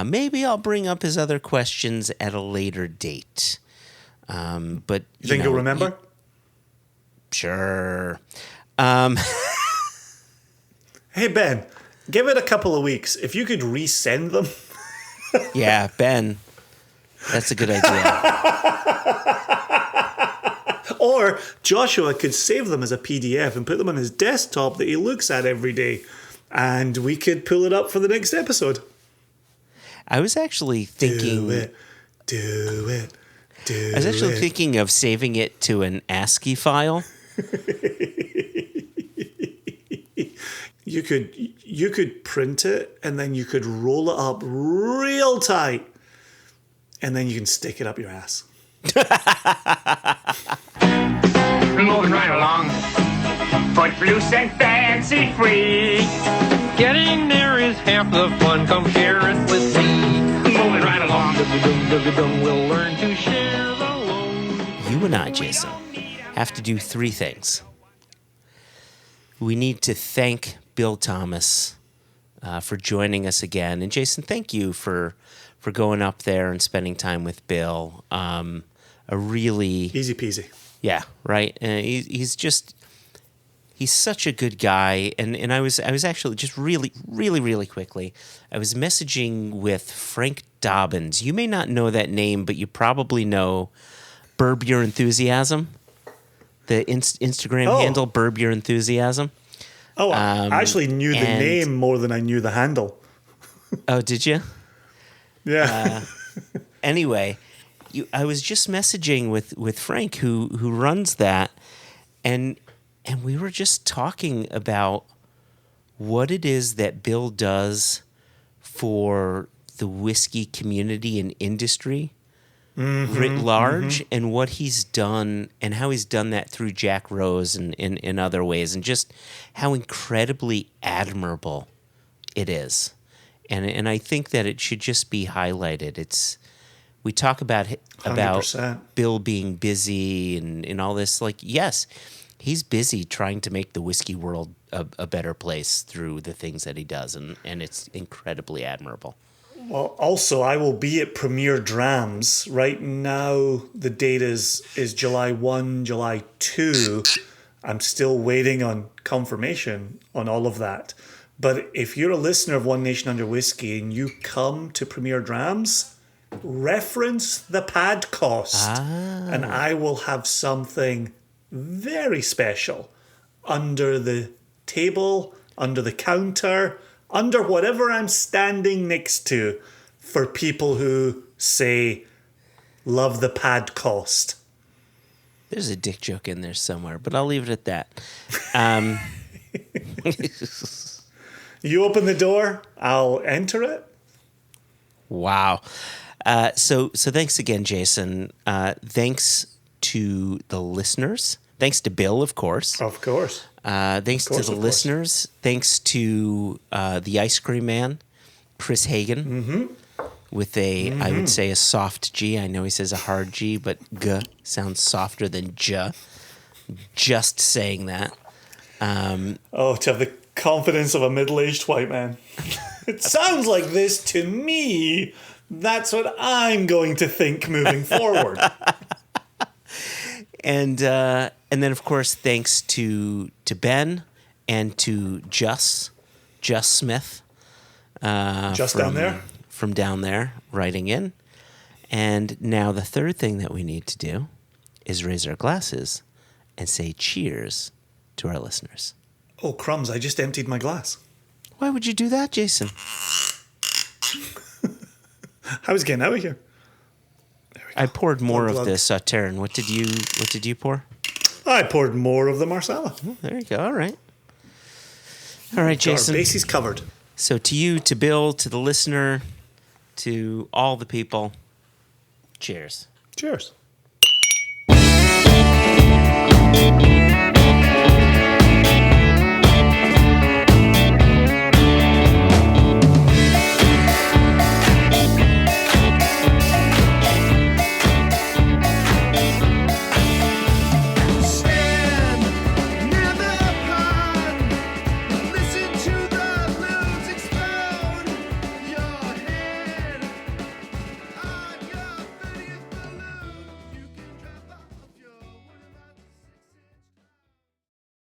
Speaker 1: Maybe I'll bring up his other questions at a later date. But
Speaker 2: you think you'll remember?
Speaker 1: Sure.
Speaker 2: Hey, Ben, give it a couple of weeks. If you could resend them.
Speaker 1: Yeah, Ben, that's a good idea.
Speaker 2: Or Joshua could save them as a PDF and put them on his desktop that he looks at every day. And we could pull it up for the next episode.
Speaker 1: I was actually thinking...
Speaker 2: Do it.
Speaker 1: I was actually thinking of saving it to an ASCII file.
Speaker 2: You could print it and then you could roll it up real tight and then you can stick it up your ass.
Speaker 6: Moving right along, footloose and fancy free.
Speaker 7: Getting there is half the fun. Come share it with me.
Speaker 6: Moving right along.
Speaker 7: We'll learn to share the load.
Speaker 1: You and I, Jason, have to do three things. We need to thank Bill Thomas for joining us again. And Jason, thank you for going up there and spending time with Bill. A really...
Speaker 2: Easy peasy.
Speaker 1: Yeah, right. He's such a good guy. And I was actually just really quickly, I was messaging with Frank Dobbins. You may not know that name, but you probably know Burb Your Enthusiasm. The Instagram handle, Burb Your Enthusiasm.
Speaker 2: Oh, I actually knew the name more than I knew the handle.
Speaker 1: Oh, did you?
Speaker 2: Yeah.
Speaker 1: Anyway, I was just messaging with Frank, who runs that, and we were just talking about what it is that Bill does for the whiskey community and industry writ large, and what he's done and how he's done that through Jack Rose and in other ways, and just how incredibly admirable it is. And I think that it should just be highlighted. We talk about
Speaker 2: 100%.
Speaker 1: Bill being busy and all this. Like, yes, he's busy trying to make the whiskey world a better place through the things that he does, and it's incredibly admirable.
Speaker 2: Well, also, I will be at Premier Drams. Right now, the date is July 1, July 2. I'm still waiting on confirmation on all of that. But if you're a listener of One Nation Under Whiskey and you come to Premier Drams, reference the Padcost, and I will have something very special under the table, under the counter, under whatever I'm standing next to for people who say, love the Padcost.
Speaker 1: There's a dick joke in there somewhere, but I'll leave it at that.
Speaker 2: You open the door, I'll enter it.
Speaker 1: Wow. So thanks again, Jason. Thanks to the listeners. Thanks to Bill, of course.
Speaker 2: Of course.
Speaker 1: Thanks to the listeners. Thanks to the Ice Cream Man, Chris Hagen. with a, I would say, a soft G. I know he says a hard G, but G sounds softer than J. Just saying that.
Speaker 2: To have the confidence of a middle-aged white man. It sounds like this to me. That's what I'm going to think moving forward.
Speaker 1: And then, of course, thanks to Ben and to Just Smith. From down there, writing in. And now the third thing that we need to do is raise our glasses and say cheers to our listeners.
Speaker 2: Oh, crumbs, I just emptied my glass.
Speaker 1: Why would you do that, Jason?
Speaker 2: I was getting out of here.
Speaker 1: I poured more of the Sauterne. What did you pour?
Speaker 2: I poured more of the Marsala.
Speaker 1: Oh, there you go. All right, Jason.
Speaker 2: Our bases covered.
Speaker 1: So to you, to Bill, to the listener, to all the people, cheers.
Speaker 2: Cheers.